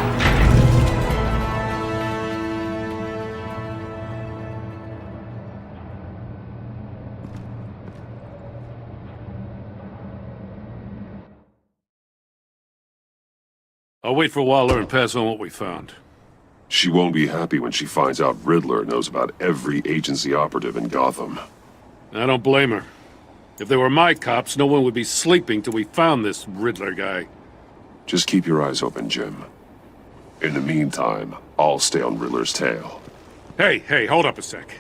I'll wait for Waller and pass on what we found. She won't be happy when she finds out Riddler knows about every agency operative in Gotham. I don't blame her. If they were my cops, no one would be sleeping till we found this Riddler guy. Just keep your eyes open, Jim. In the meantime, I'll stay on Riddler's tail. Hey, hold up a sec.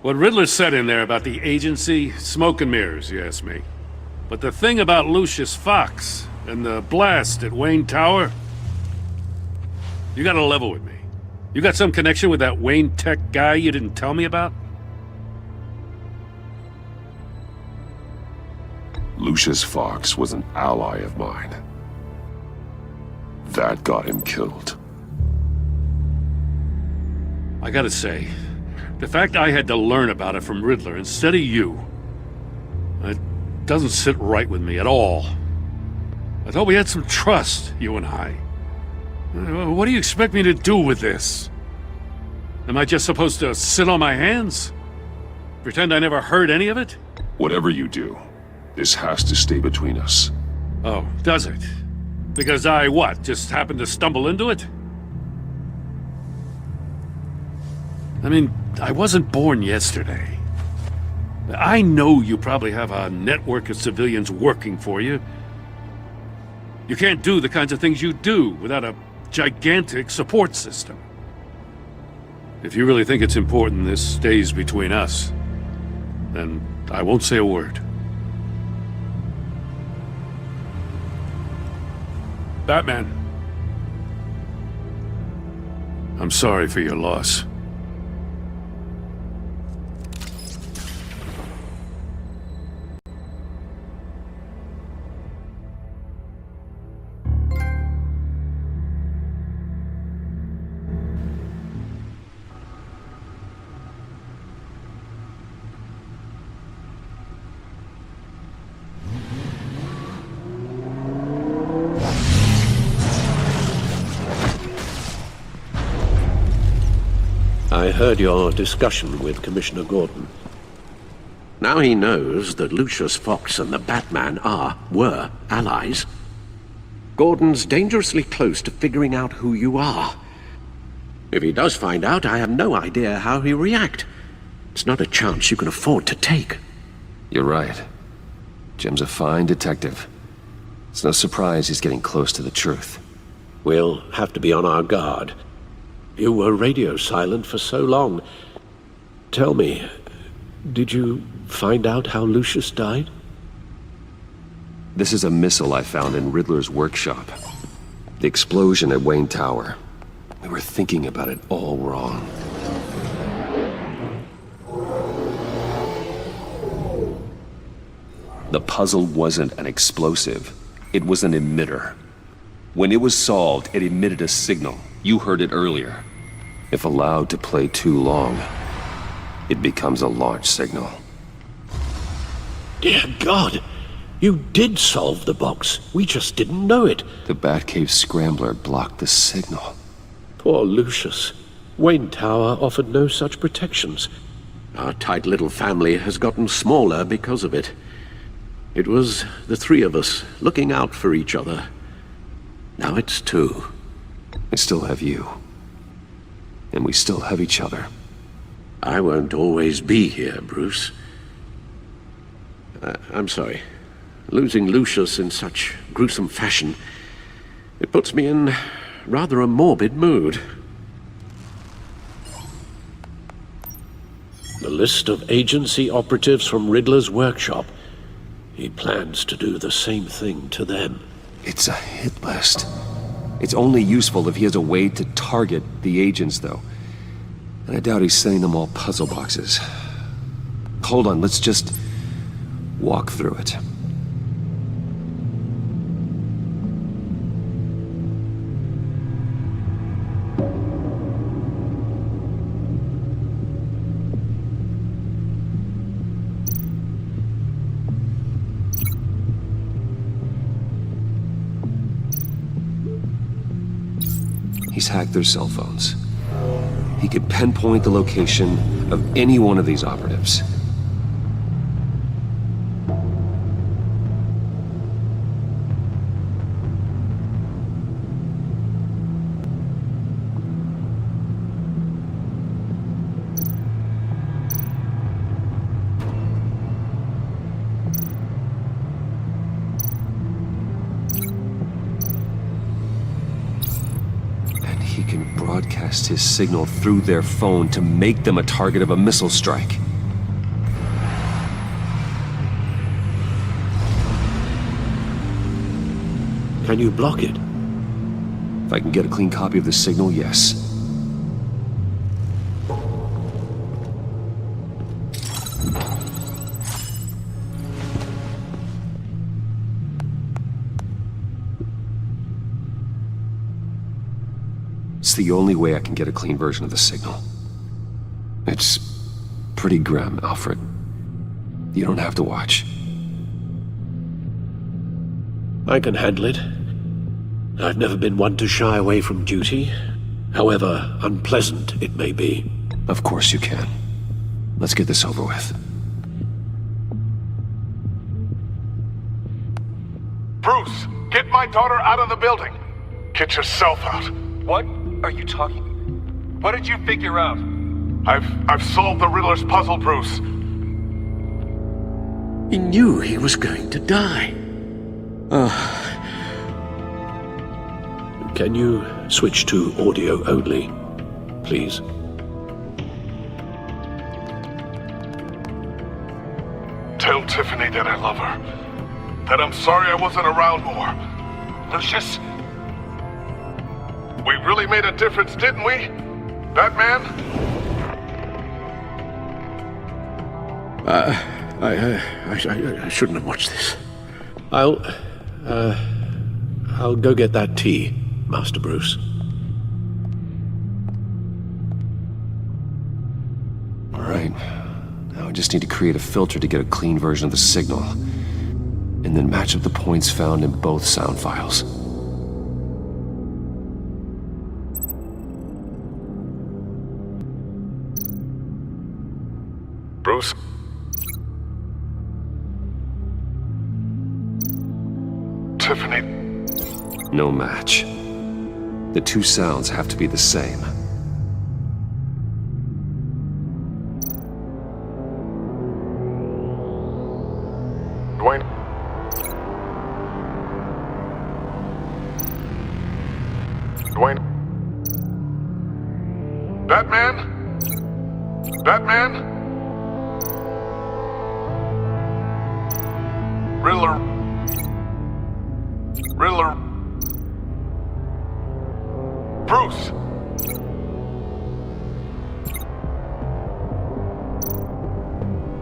What Riddler said in there about the agency, smoke and mirrors, you ask me. But the thing about Lucius Fox and the blast at Wayne Tower, you gotta level with me. You got some connection with that Wayne Tech guy you didn't tell me about? Lucius Fox was an ally of mine. That got him killed. I gotta say, the fact I had to learn about it from Riddler instead of you, it doesn't sit right with me at all. I thought we had some trust, you and I. What do you expect me to do with this? Am I just supposed to sit on my hands? Pretend I never heard any of it? Whatever you do, this has to stay between us. Oh, does it? Because I, what, just happened to stumble into it? I mean, I wasn't born yesterday. I know you probably have a network of civilians working for you. You can't do the kinds of things you do without a gigantic support system. If you really think it's important this stays between us, then I won't say a word. Batman. I'm sorry for your loss. I heard your discussion with Commissioner Gordon. Now he knows that Lucius Fox and the Batman were allies. Gordon's dangerously close to figuring out who you are. If he does find out, I have no idea how he'll react. It's not a chance you can afford to take. You're right. Jim's a fine detective. It's no surprise he's getting close to the truth. We'll have to be on our guard. You were radio silent for so long. Tell me, did you find out how Lucius died? This is a missile I found in Riddler's workshop. The explosion at Wayne Tower. We were thinking about it all wrong. The puzzle wasn't an explosive. It was an emitter. When it was solved, it emitted a signal. You heard it earlier. If allowed to play too long, it becomes a launch signal. Dear God! You did solve the box. We just didn't know it. The Batcave scrambler blocked the signal. Poor Lucius. Wayne Tower offered no such protections. Our tight little family has gotten smaller because of it. It was the three of us looking out for each other. Now it's two. I still have you. And we still have each other. I won't always be here, Bruce. I'm sorry. Losing Lucius in such gruesome fashion, it puts me in rather a morbid mood. The list of agency operatives from Riddler's workshop. He plans to do the same thing to them. It's a hit list. It's only useful if he has a way to target the agents, though. And I doubt he's sending them all puzzle boxes. Hold on, let's just walk through it. He's hacked their cell phones. He could pinpoint the location of any one of these operatives. passed his signal through their phone to make them a target of a missile strike. Can you block it? If I can get a clean copy of the signal, yes. It's the only way I can get a clean version of the signal. It's pretty grim, Alfred. You don't have to watch. I can handle it. I've never been one to shy away from duty, however unpleasant it may be. Of course you can. Let's get this over with. Bruce, get my daughter out of the building. Get yourself out. What are you talking? What did you figure out? I've solved the Riddler's puzzle, Bruce. He knew he was going to die. Can you switch to audio only, please? Tell Tiffany that I love her. That I'm sorry I wasn't around more. Lucius, we really made a difference, didn't we? Batman? I shouldn't have watched this. I'll go get that tea, Master Bruce. All right. Now I just need to create a filter to get a clean version of the signal, and then match up the points found in both sound files. Bruce? Tiffany? No match. The two sounds have to be the same. Dwayne? Dwayne? Batman? Batman? Riddler? Riddler? Bruce!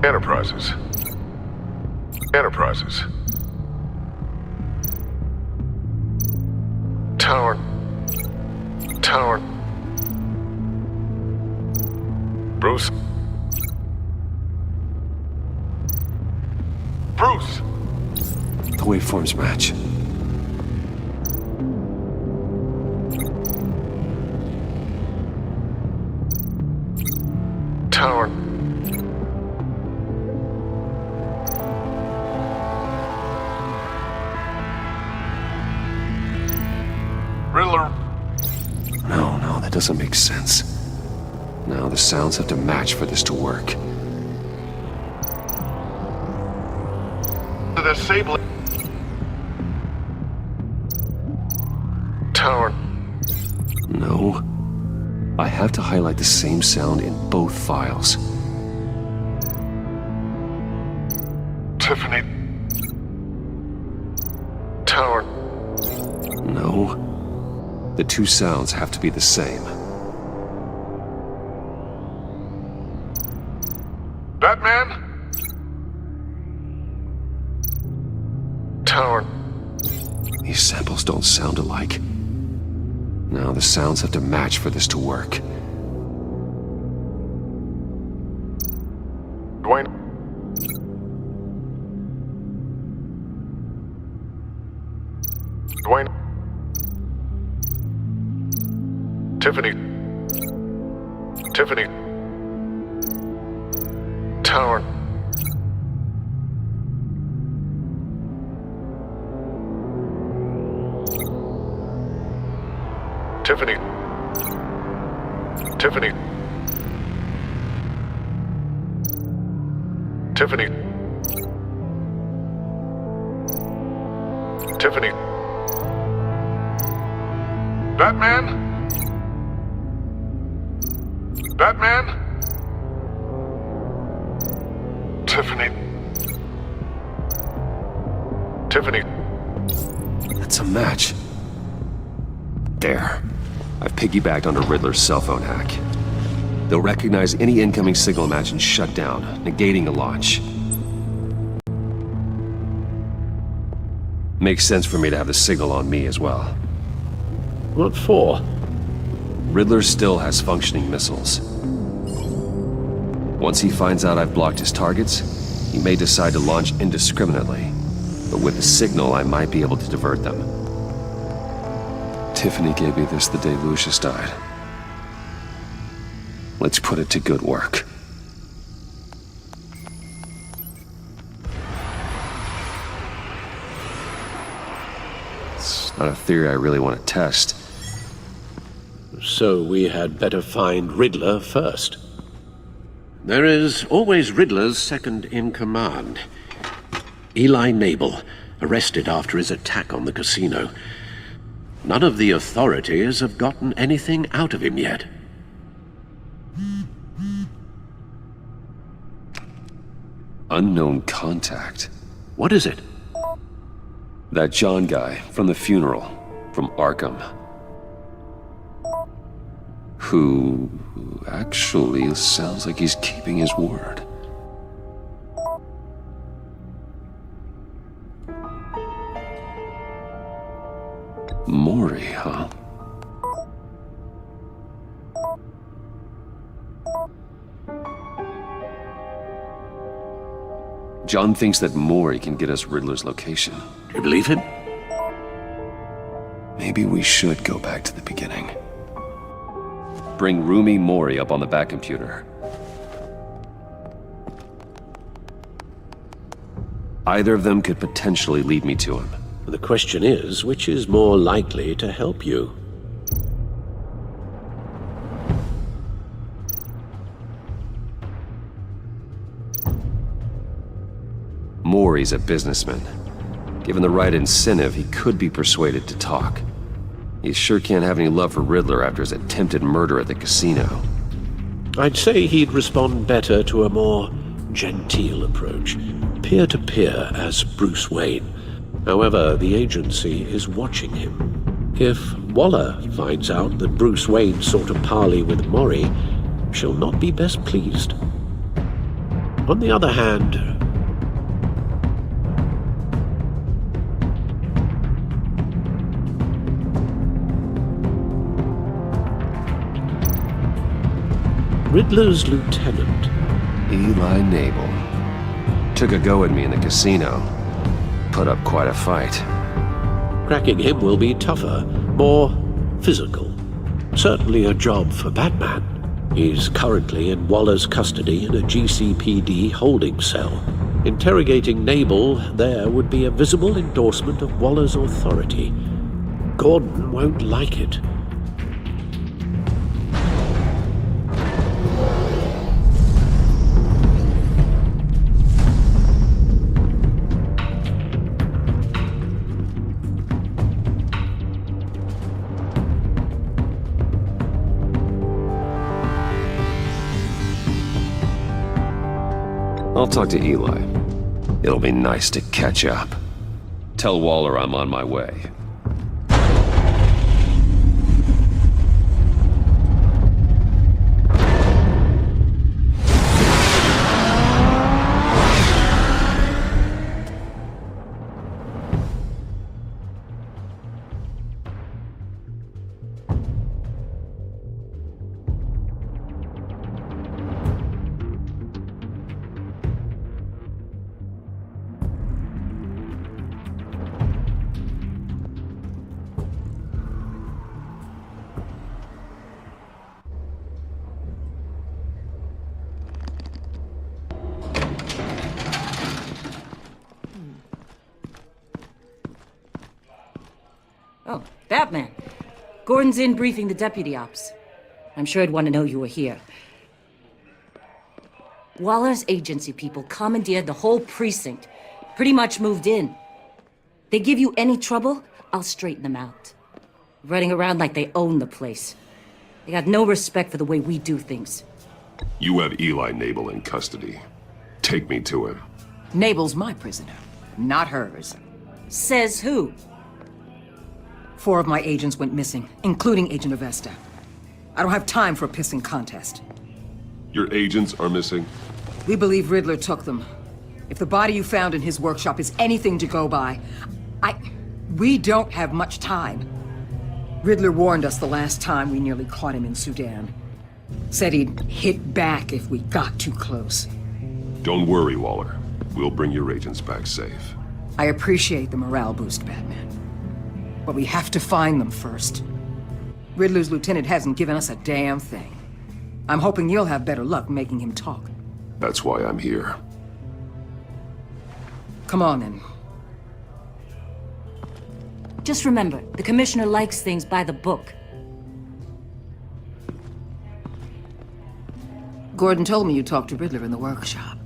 Enterprises. Enterprises. Tower. Tower. Bruce? Bruce! The waveforms match. Tower. Riddler. No, that doesn't make sense. Now the sounds have to match for this to work. The disabling. Tower. No. I have to highlight the same sound in both files. Tiffany. Tower. No. The two sounds have to be the same. Batman? Tower. These samples don't sound alike. Now the sounds have to match for this to work. Dwayne? Dwayne? Tiffany? Tiffany? Tower. Tiffany. Tiffany. Tiffany. Tiffany. Batman? Batman? Tiffany. Tiffany. That's a match. There. I've piggybacked onto Riddler's cell phone hack. They'll recognize any incoming signal match and shut down, negating a launch. Makes sense for me to have the signal on me as well. What for? Riddler still has functioning missiles. Once he finds out I've blocked his targets, he may decide to launch indiscriminately. But with the signal, I might be able to divert them. Tiffany gave me this the day Lucius died. Let's put it to good work. It's not a theory I really want to test. So we had better find Riddler first. There is always Riddler's second in command. Eli Nabel, arrested after his attack on the casino. None of the authorities have gotten anything out of him yet. Unknown contact. What is it? That John guy from the funeral, from Arkham. Who actually sounds like he's keeping his word. Mori, huh? John thinks that Mori can get us Riddler's location. You believe him? Maybe we should go back to the beginning. Bring Rumi Mori up on the back computer. Either of them could potentially lead me to him. The question is, which is more likely to help you? Mori's a businessman. Given the right incentive, he could be persuaded to talk. He sure can't have any love for Riddler after his attempted murder at the casino. I'd say he'd respond better to a more genteel approach. Peer-to-peer as Bruce Wayne. However, the agency is watching him. If Waller finds out that Bruce Wayne sought a parley with Mori, she'll not be best pleased. On the other hand, Riddler's lieutenant, Eli Nabel, took a go at me in the casino. Put up quite a fight. Cracking him will be tougher, more physical. Certainly a job for Batman. He's currently in Waller's custody in a GCPD holding cell. Interrogating Nabel there would be a visible endorsement of Waller's authority. Gordon won't like it. I'll talk to Eli. It'll be nice to catch up. Tell Waller I'm on my way. Oh, Batman. Gordon's in briefing the deputy ops. I'm sure he'd want to know you were here. Waller's agency people commandeered the whole precinct. Pretty much moved in. They give you any trouble, I'll straighten them out. Running around like they own the place. They got no respect for the way we do things. You have Eli Nabel in custody. Take me to him. Nabel's my prisoner, not hers. Says who? 4 of my agents went missing, including Agent Avesta. I don't have time for a pissing contest. Your agents are missing? We believe Riddler took them. If the body you found in his workshop is anything to go by, we don't have much time. Riddler warned us the last time we nearly caught him in Sudan. Said he'd hit back if we got too close. Don't worry, Waller. We'll bring your agents back safe. I appreciate the morale boost, Batman. But we have to find them first. Riddler's lieutenant hasn't given us a damn thing. I'm hoping you'll have better luck making him talk. That's why I'm here. Come on, then. Just remember, the Commissioner likes things by the book. Gordon told me you talked to Riddler in the workshop.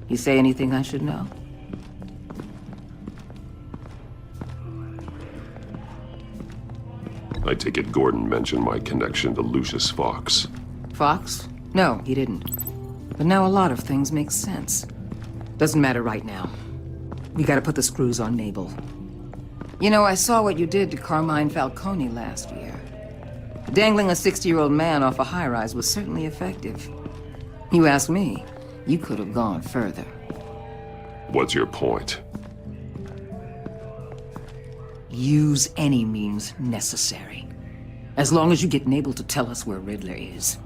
You say anything I should know? I take it Gordon mentioned my connection to Lucius Fox. Fox? No, he didn't. But now a lot of things make sense. Doesn't matter right now. We gotta put the screws on Nabel. You know, I saw what you did to Carmine Falcone last year. Dangling a 60-year-old man off a high-rise was certainly effective. You ask me, you could have gone further. What's your point? Use any means necessary. As long as you get Nabel to tell us where Riddler is.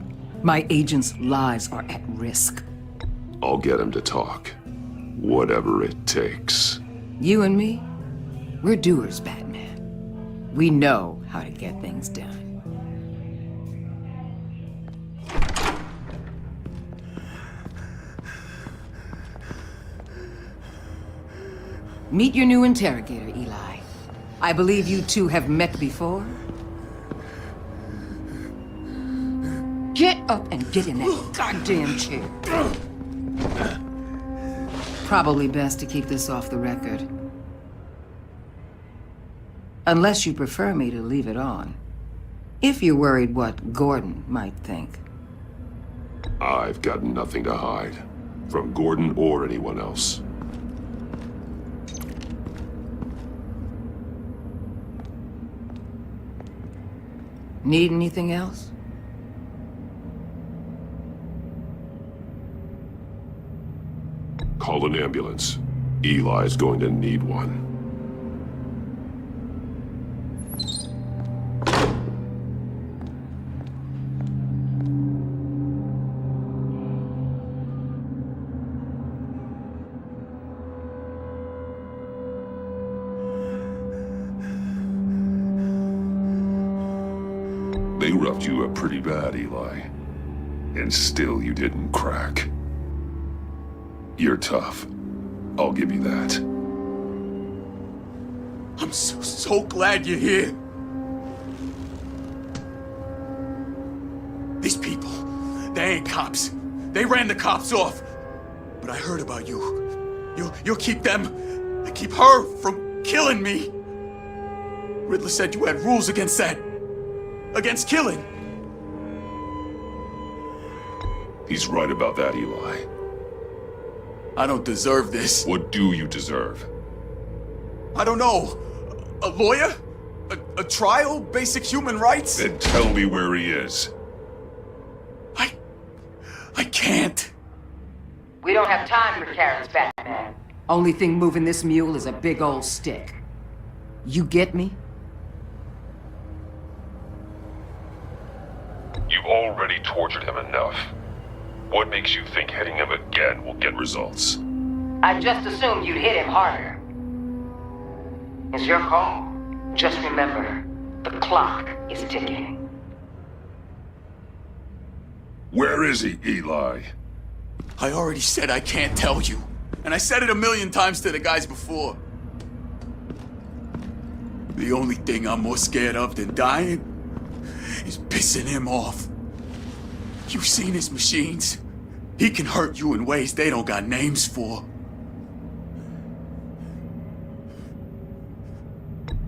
My agents' lives are at risk. I'll get him to talk. Whatever it takes. You and me, we're doers, Batman. We know how to get things done. Meet your new interrogator, Eli. I believe you two have met before? Get up and get in that goddamn chair. Probably best to keep this off the record. Unless you prefer me to leave it on. If you're worried what Gordon might think. I've got nothing to hide. From Gordon or anyone else. Need anything else? Call an ambulance. Eli's going to need one. They roughed you up pretty bad, Eli. And still you didn't crack. You're tough. I'll give you that. I'm so glad you're here. These people, they ain't cops. They ran the cops off. But I heard about you. You'll keep them, keep her from killing me. Riddler said you had rules against that. Against killing. He's right about that, Eli. I don't deserve this. What do you deserve? I don't know. A lawyer? A trial? Basic human rights? Then tell me where he is. I can't. We don't have time for Karen's Batman. Only thing moving this mule is a big old stick. You get me? You've already tortured him enough. What makes you think hitting him again will get results? I just assumed you'd hit him harder. It's your call. Just remember, the clock is ticking. Where is he, Eli? I already said I can't tell you. And I said it 1,000,000 times to the guys before. The only thing I'm more scared of than dying is pissing him off. You've seen his machines. He can hurt you in ways they don't got names for.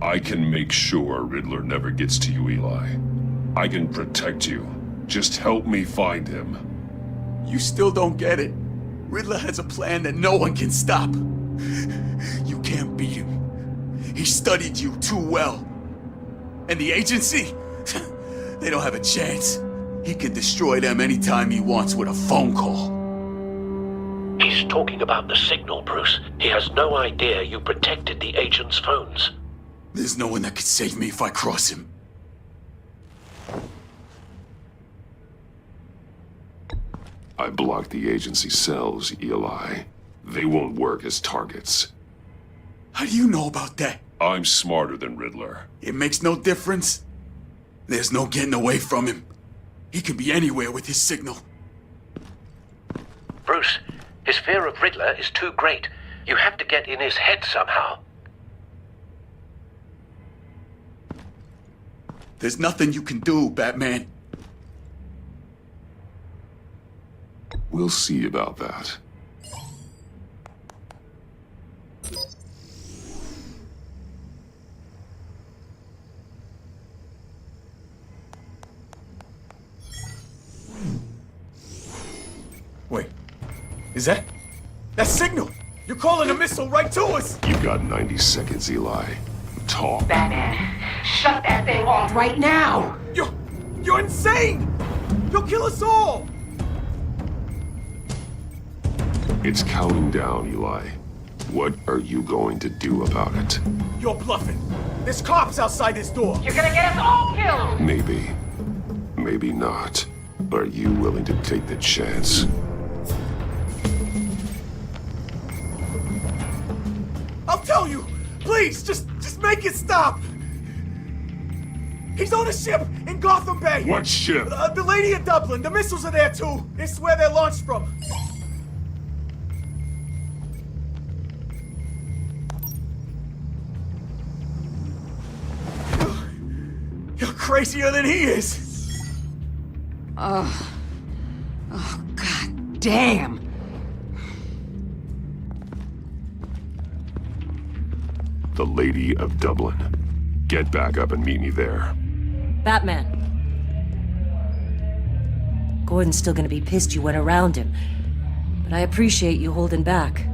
I can make sure Riddler never gets to you, Eli. I can protect you. Just help me find him. You still don't get it. Riddler has a plan that no one can stop. You can't beat him. He studied you too well. And the agency? They don't have a chance. He can destroy them anytime he wants with a phone call. He's talking about the signal, Bruce. He has no idea you protected the agent's phones. There's no one that can save me if I cross him. I blocked the agency cells, Eli. They won't work as targets. How do you know about that? I'm smarter than Riddler. It makes no difference. There's no getting away from him. He can be anywhere with his signal. Bruce, his fear of Riddler is too great. You have to get in his head somehow. There's nothing you can do, Batman. We'll see about that. Wait, is that signal? You're calling a missile right to us! You got 90 seconds, Eli. Talk. Batman, shut that thing off right now! You're insane! You'll kill us all! It's counting down, Eli. What are you going to do about it? You're bluffing. There's cops outside this door. You're gonna get us all killed! Maybe. Maybe not. Are you willing to take the chance? I'll tell you! Please, just make it stop! He's on a ship in Gotham Bay! What ship? The Lady of Dublin. The missiles are there too. It's where they're launched from. You're crazier than he is! Oh, God damn! The Lady of Dublin. Get back up and meet me there. Batman. Gordon's still gonna be pissed you went around him, but I appreciate you holding back.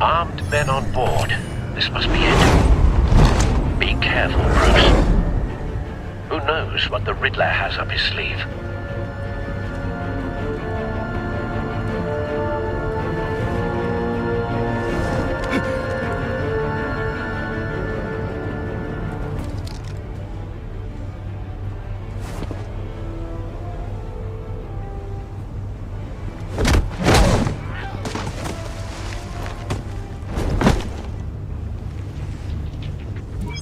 Armed men on board. This must be it. Be careful, Bruce. Who knows what the Riddler has up his sleeve?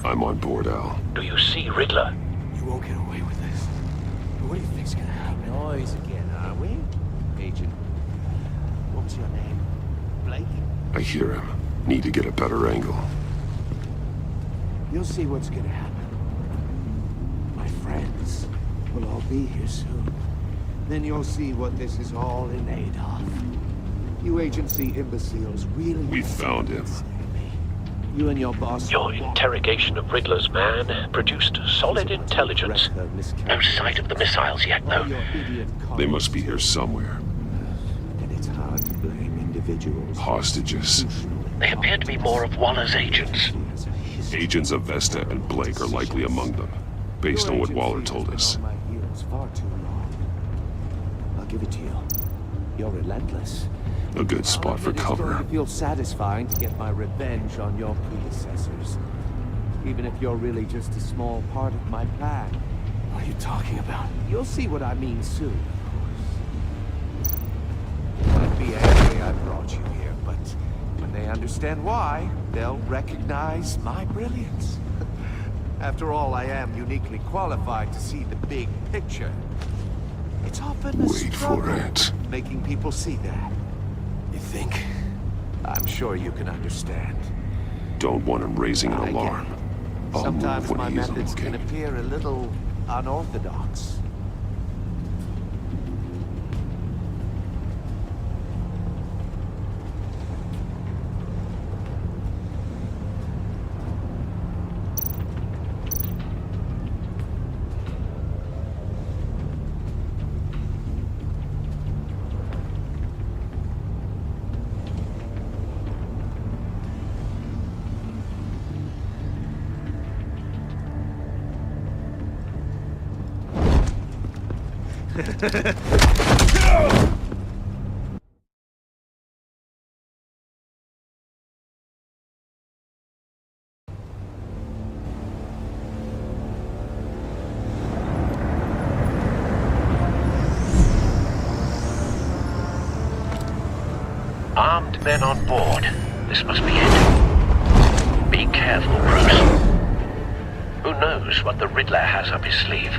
I'm on board, Al. Do you see Riddler? You won't get away with this. What do you think's gonna happen? Noise again, are we? Agent, what's your name? Blake? I hear him. Need to get a better angle. You'll see what's gonna happen. My friends will all be here soon. Then you'll see what this is all in aid of. You agency imbeciles really... We found him. You and your boss... Your interrogation of Riddler's man produced solid intelligence. No sight of the missiles yet, though. They must be here somewhere. And it's hard to blame individuals. Hostages. They appear to be more of Waller's agents. Agents of Vesta and Blake are likely among them, based on what Waller told us. Far too long. I'll give it to you. You're relentless. A good spot for cover. It feels satisfying to get my revenge on your predecessors. Even if you're really just a small part of my plan. What are you talking about? You'll see what I mean soon, of course. Might be angry I brought you here, but when they understand why, they'll recognize my brilliance. After all, I am uniquely qualified to see the big picture. It's often a Wait for it. making people see that. You think? I'm sure you can understand. Don't want him raising an alarm. I'll Sometimes move my when he's methods can looking. appear a little unorthodox. Armed men on board. This must be it. Be careful, Bruce. Who knows what the Riddler has up his sleeve?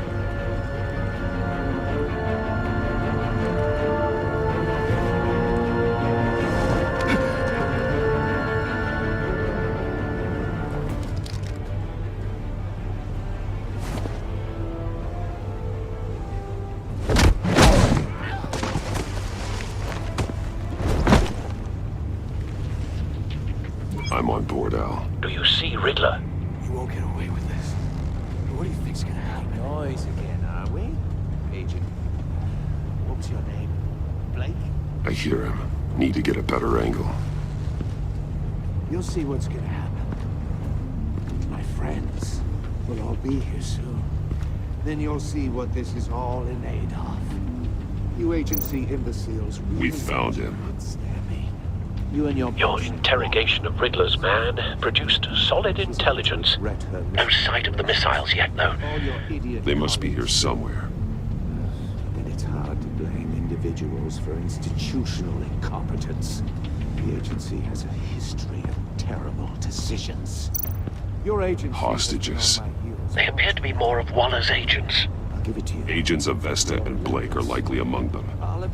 I'm on board, Al. Do you see Riddler? You won't get away with this. What do you think's gonna happen? Noise again, are we? Agent, what was your name? Blake? I hear him. Need to get a better angle. You'll see what's gonna happen. My friends will all be here soon. Then you'll see what this is all in aid of. You agency imbeciles really We found him. You and your interrogation of Riddler's man produced solid intelligence. No sight of the missiles yet, though. They must be here somewhere. And it's hard to blame individuals for institutional incompetence. The agency has a history of terrible decisions. Your agency Hostages. They appear to be more of Waller's agents. I'll give it to you. Agents Avesta and Blake are likely among them,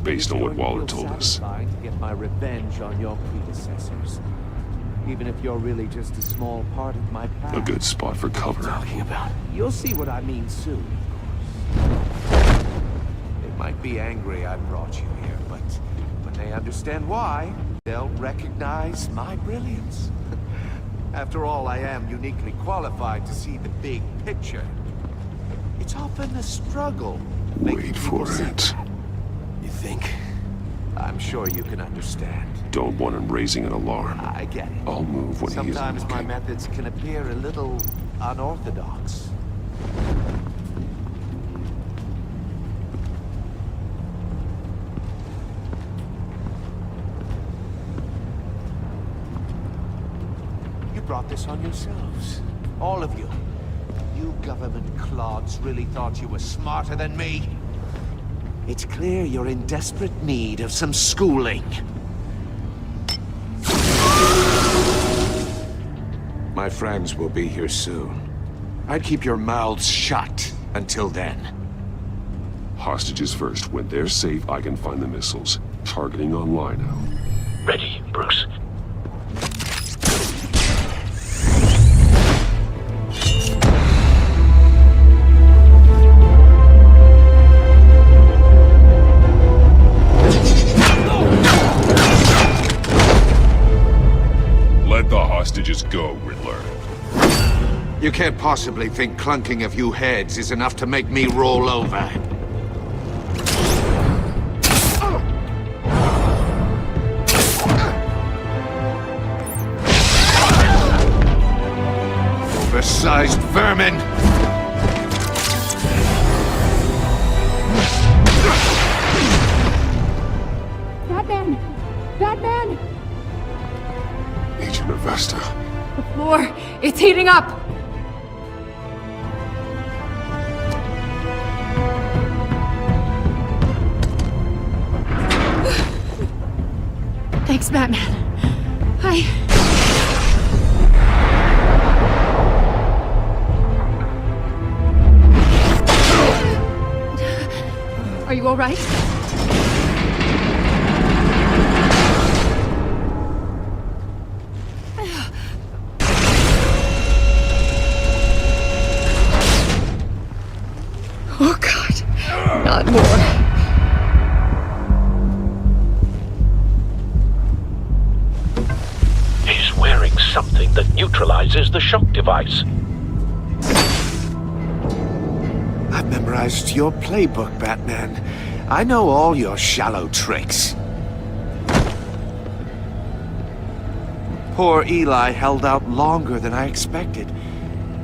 based on what Waller told us. Satisfying to get my revenge on your predecessors. Even if you're really just a small part of my past. A good spot for cover. Talking about. You'll see what I mean soon, of course. They might be angry I brought you here, but when they understand why, they'll recognize my brilliance. After all, I am uniquely qualified to see the big picture. It's often a struggle. Wait for it. You think? I'm sure you can understand. Don't want him raising an alarm. I get it. I'll move when he isn't Sometimes my looking. methods can appear a little unorthodox. You brought this on yourselves. All of you. You government clods really thought you were smarter than me? It's clear you're in desperate need of some schooling. My friends will be here soon. I'd keep your mouths shut until then. Hostages first. When they're safe, I can find the missiles. Targeting online now. Ready, Bruce. Let the hostages go, Riddler. You can't possibly think clunking a few heads is enough to make me roll over. Oversized vermin! Batman! Batman! Agent Avesta. The floor, it's heating up! Thanks, Batman. Are you you all right? Oh God, not more. He's wearing something that neutralizes the shock device. I've memorized your playbook, Batman. I know all your shallow tricks. Poor Eli held out longer than I expected,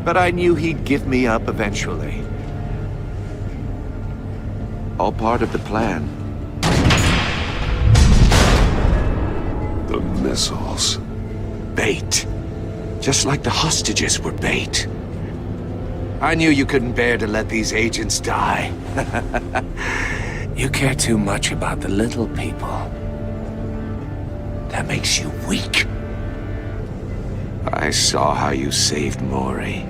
but I knew he'd give me up eventually. All part of the plan. The missiles. Bait. Just like the hostages were bait. I knew you couldn't bear to let these agents die. You care too much about the little people. That makes you weak. I saw how you saved Maury.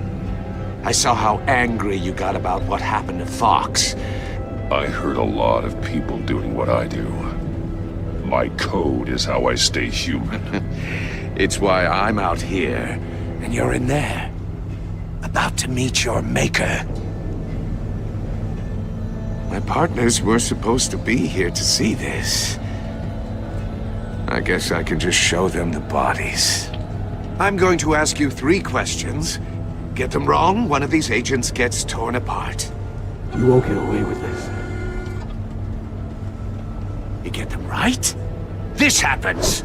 I saw how angry you got about what happened to Fox. I hurt a lot of people doing what I do. My code is how I stay human. It's why I'm out here, and you're in there. About to meet your maker. My partners were supposed to be here to see this. I guess I can just show them the bodies. I'm going to ask you 3 questions. Get them wrong, one of these agents gets torn apart. You won't get away with this. You get them right, this happens!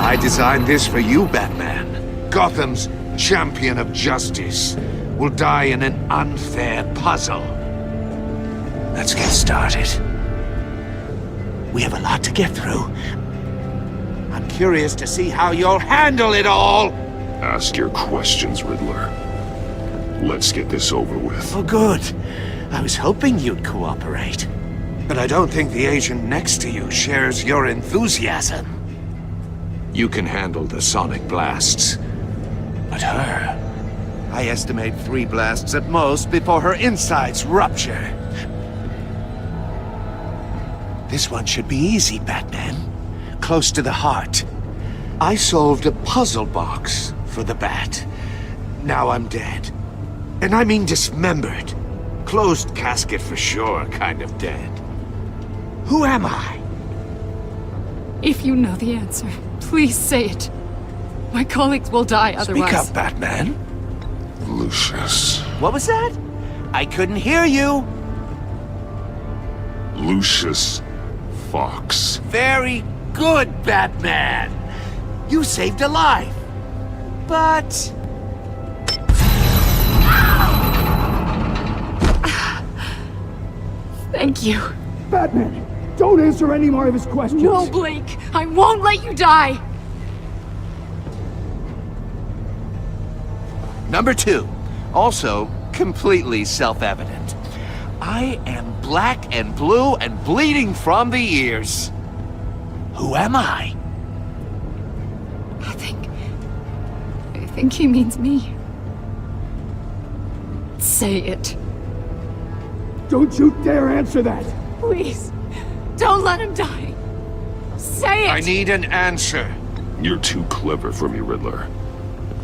I designed this for you, Batman. Gotham's champion of justice will die in an unfair puzzle. Let's get started. We have a lot to get through. I'm curious to see how you'll handle it all! Ask your questions, Riddler. Let's get this over with. Oh, good. I was hoping you'd cooperate. But I don't think the agent next to you shares your enthusiasm. You can handle the sonic blasts. But her... I estimate 3 blasts at most before her insides rupture. This one should be easy, Batman. Close to the heart. I solved a puzzle box for the Bat. Now I'm dead. And I mean dismembered. Closed casket for sure, kind of dead. Who am I? If you know the answer, please say it. My colleagues will die otherwise. Speak up, Batman. Lucius. What was that? I couldn't hear you. Lucius Fox. Very good, Batman. You saved a life. But... Thank you. Batman, don't answer any more of his questions. No, Blake. I won't let you die. Number 2. Also, completely self-evident. I am black and blue and bleeding from the ears. Who am I? I think he means me. Say it. Don't you dare answer that! Please, don't let him die. Say it! I need an answer. You're too clever for me, Riddler.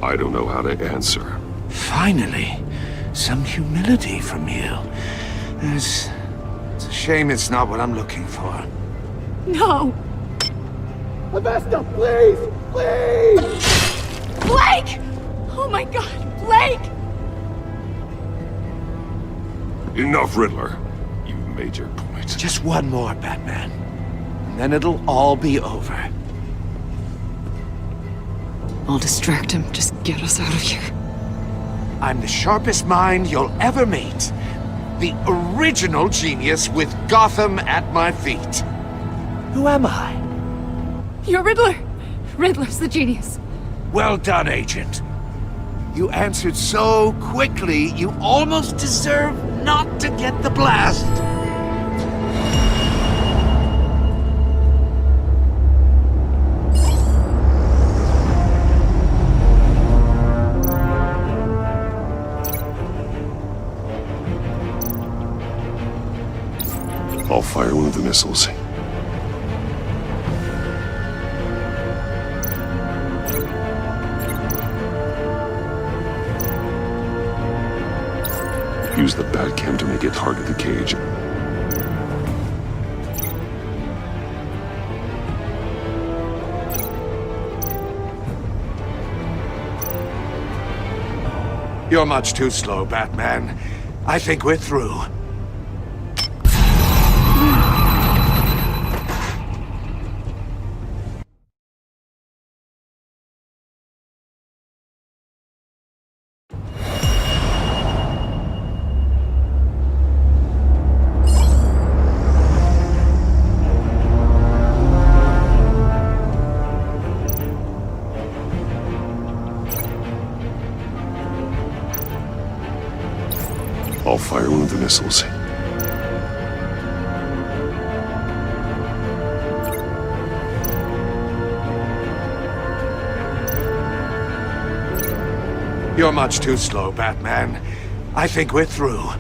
I don't know how to answer. Finally, some humility from you. It's a shame it's not what I'm looking for. No! Avesta, please! Please! Blake! Oh my god, Blake! Enough, Riddler. You've made your point. Just one more, Batman. And then it'll all be over. I'll distract him. Just get us out of here. I'm the sharpest mind you'll ever meet. The original genius with Gotham at my feet. Who am I? You're Riddler! Riddler's the genius. Well done, Agent. You answered so quickly, you almost deserve not to get the blast. I'll fire one of the missiles. Use the Batcam to make it target the cage. You're much too slow, Batman. I think we're through. I'll fire one of the missiles. You're much too slow, Batman. I think we're through.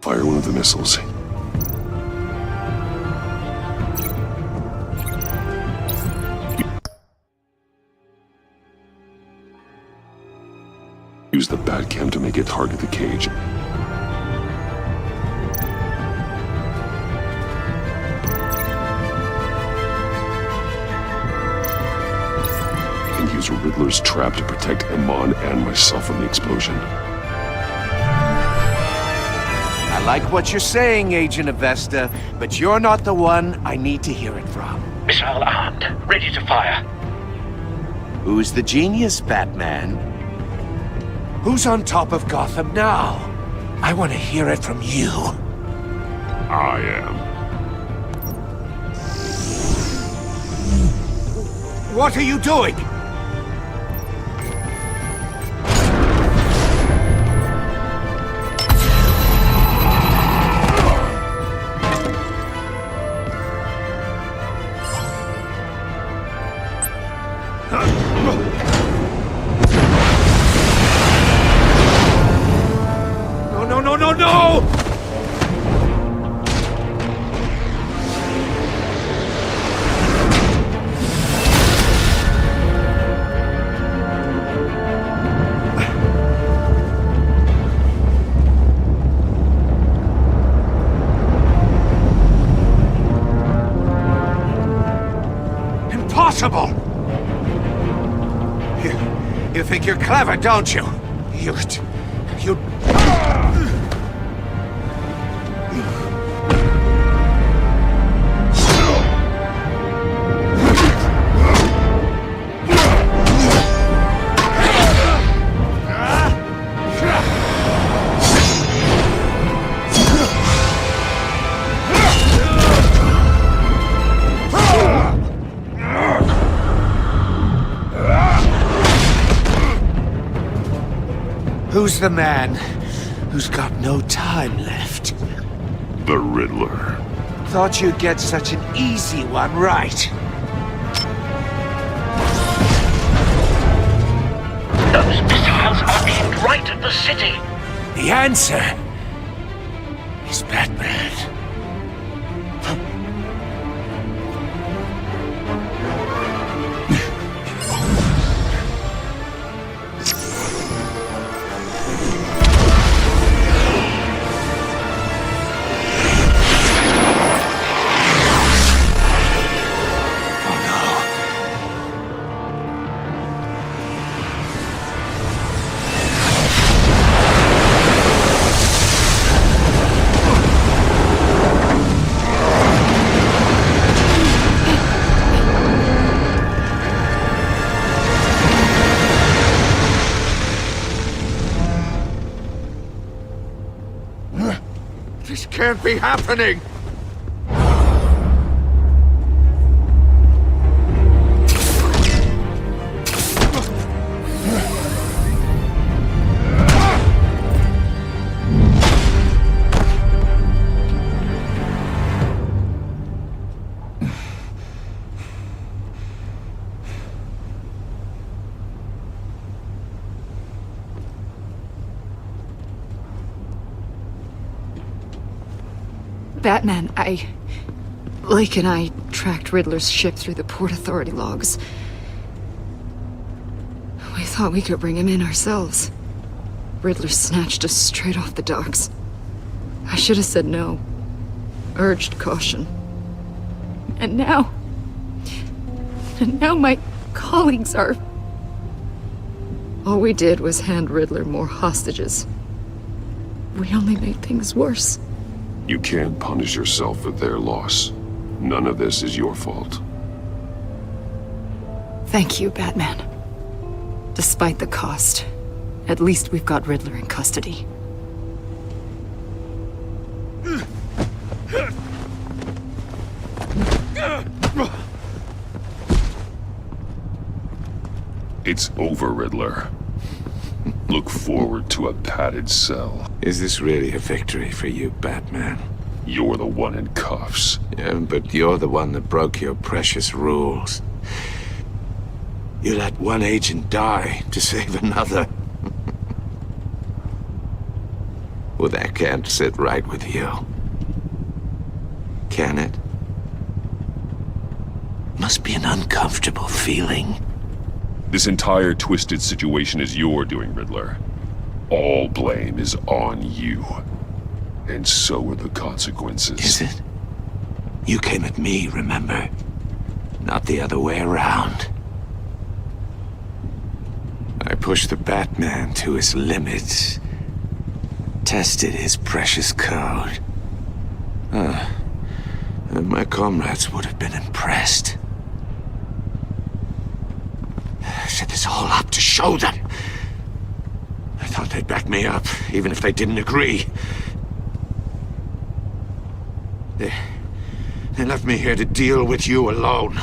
Fire one of the missiles. Use the Batcam to make it target the cage. And use Riddler's trap to protect Iman and myself from the explosion. I like what you're saying, Agent Avesta, but you're not the one I need to hear it from. Missile armed, ready to fire. Who's the genius, Batman? Who's on top of Gotham now? I want to hear it from you. I am. What are you doing? No! Impossible! You think you're clever, don't you? You... Who's the man who's got no time left? The Riddler. Thought you'd get such an easy one right. Those missiles are aimed right at the city. The answer is Batman. This can't be happening! Batman, Lake and I tracked Riddler's ship through the Port Authority logs. We thought we could bring him in ourselves. Riddler snatched us straight off the docks. I should have said no. Urged caution. And now my colleagues are... All we did was hand Riddler more hostages. We only made things worse. You can't punish yourself for their loss. None of this is your fault. Thank you, Batman. Despite the cost, at least we've got Riddler in custody. It's over, Riddler. Look forward to a padded cell. Is this really a victory for you, Batman? You're the one in cuffs. Yeah, but you're the one that broke your precious rules. You let one agent die to save another. Well, that can't sit right with you. Can it? Must be an uncomfortable feeling. This entire twisted situation is your doing, Riddler. All blame is on you. And so are the consequences. Is it? You came at me, remember? Not the other way around. I pushed the Batman to his limits. Tested his precious code. And my comrades would have been impressed. I set this all up to show them. I thought they'd back me up, even if they didn't agree. They left me here to deal with you alone.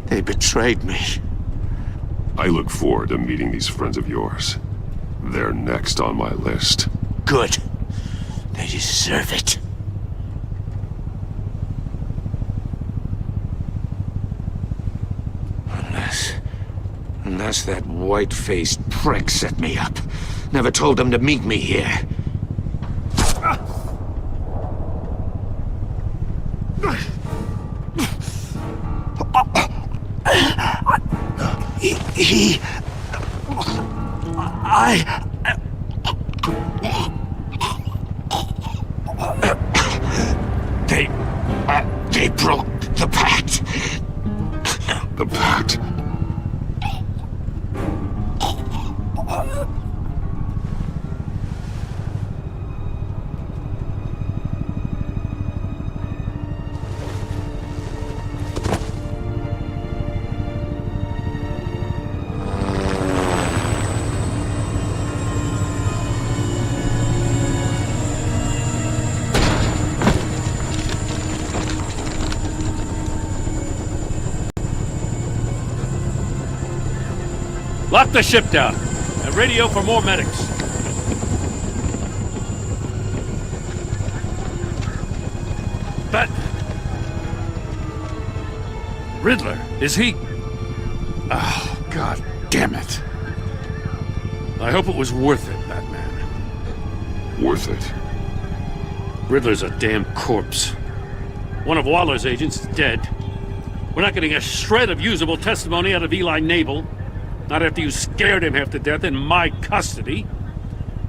They betrayed me. I look forward to meeting these friends of yours. They're next on my list. Good. They deserve it. Unless that white-faced prick set me up. Never told them to meet me here. They broke the pact. The pact? Lock the ship down. And radio for more medics. Riddler, is he... Oh, God damn it. I hope it was worth it, Batman. Worth it? Riddler's a damn corpse. One of Waller's agents is dead. We're not getting a shred of usable testimony out of Eli Nabel. Not after you scared him half to death in my custody.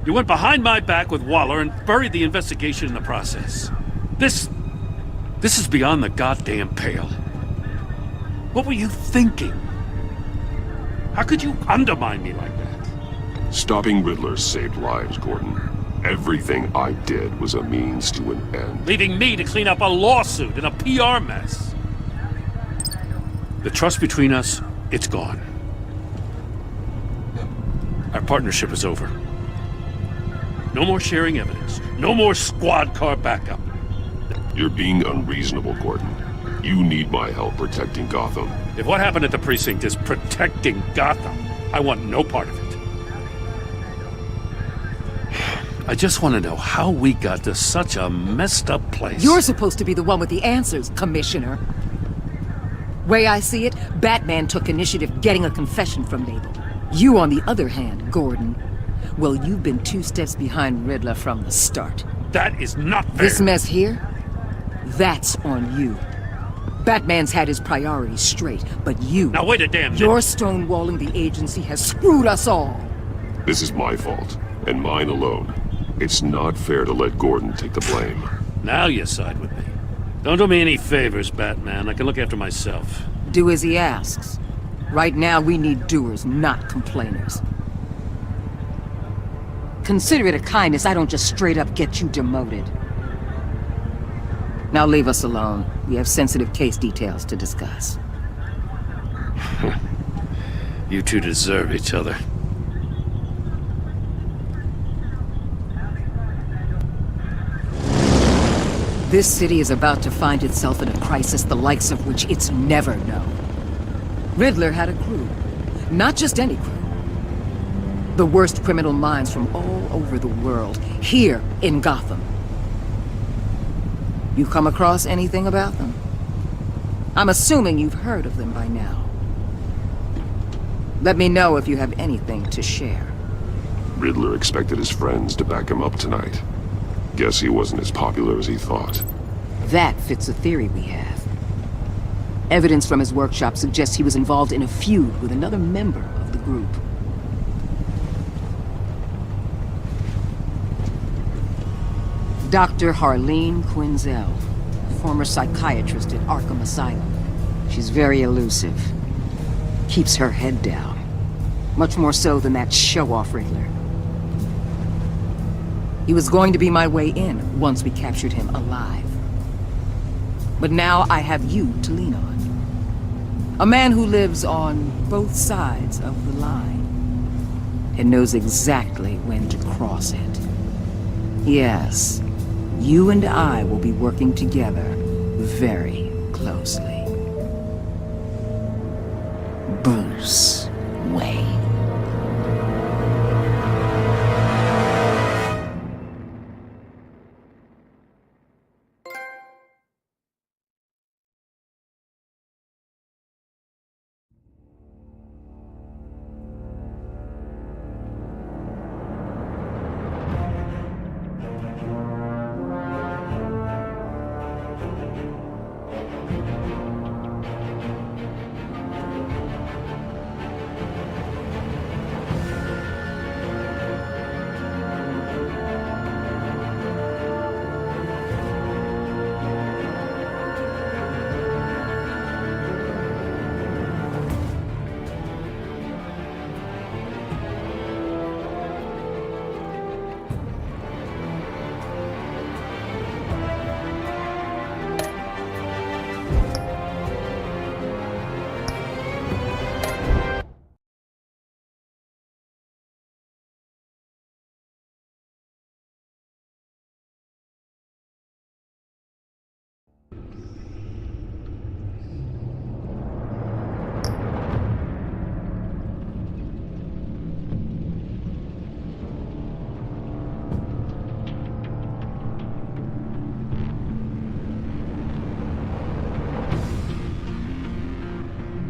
You went behind my back with Waller and buried the investigation in the process. This is beyond the goddamn pale. What were you thinking? How could you undermine me like that? Stopping Riddler saved lives, Gordon. Everything I did was a means to an end. Leaving me to clean up a lawsuit and a PR mess. The trust between us, it's gone. Our partnership is over. No more sharing evidence. No more squad car backup. You're being unreasonable, Gordon. You need my help protecting Gotham. If what happened at the precinct is protecting Gotham, I want no part of it. I just want to know how we got to such a messed up place. You're supposed to be the one with the answers, Commissioner. Way I see it, Batman took initiative getting a confession from Nabel. You, on the other hand, Gordon, well, you've been 2 steps behind Riddler from the start. That is not fair. This mess here, that's on you. Batman's had his priorities straight, but you... Now wait a damn minute. Your stonewalling the agency has screwed us all. This is my fault, and mine alone. It's not fair to let Gordon take the blame. Now you side with me. Don't do me any favors, Batman. I can look after myself. Do as he asks. Right now, we need doers, not complainers. Consider it a kindness I don't just straight up get you demoted. Now leave us alone. We have sensitive case details to discuss. You two deserve each other. This city is about to find itself in a crisis the likes of which it's never known. Riddler had a crew. Not just any crew. The worst criminal minds from all over the world, here in Gotham. You come across anything about them? I'm assuming you've heard of them by now. Let me know if you have anything to share. Riddler expected his friends to back him up tonight. Guess he wasn't as popular as he thought. That fits a theory we have. Evidence from his workshop suggests he was involved in a feud with another member of the group. Dr. Harleen Quinzel, former psychiatrist at Arkham Asylum. She's very elusive. Keeps her head down. Much more so than that show-off Riddler. He was going to be my way in once we captured him alive. But now I have you to lean on. A man who lives on both sides of the line and knows exactly when to cross it. Yes, you and I will be working together very closely. Bruce.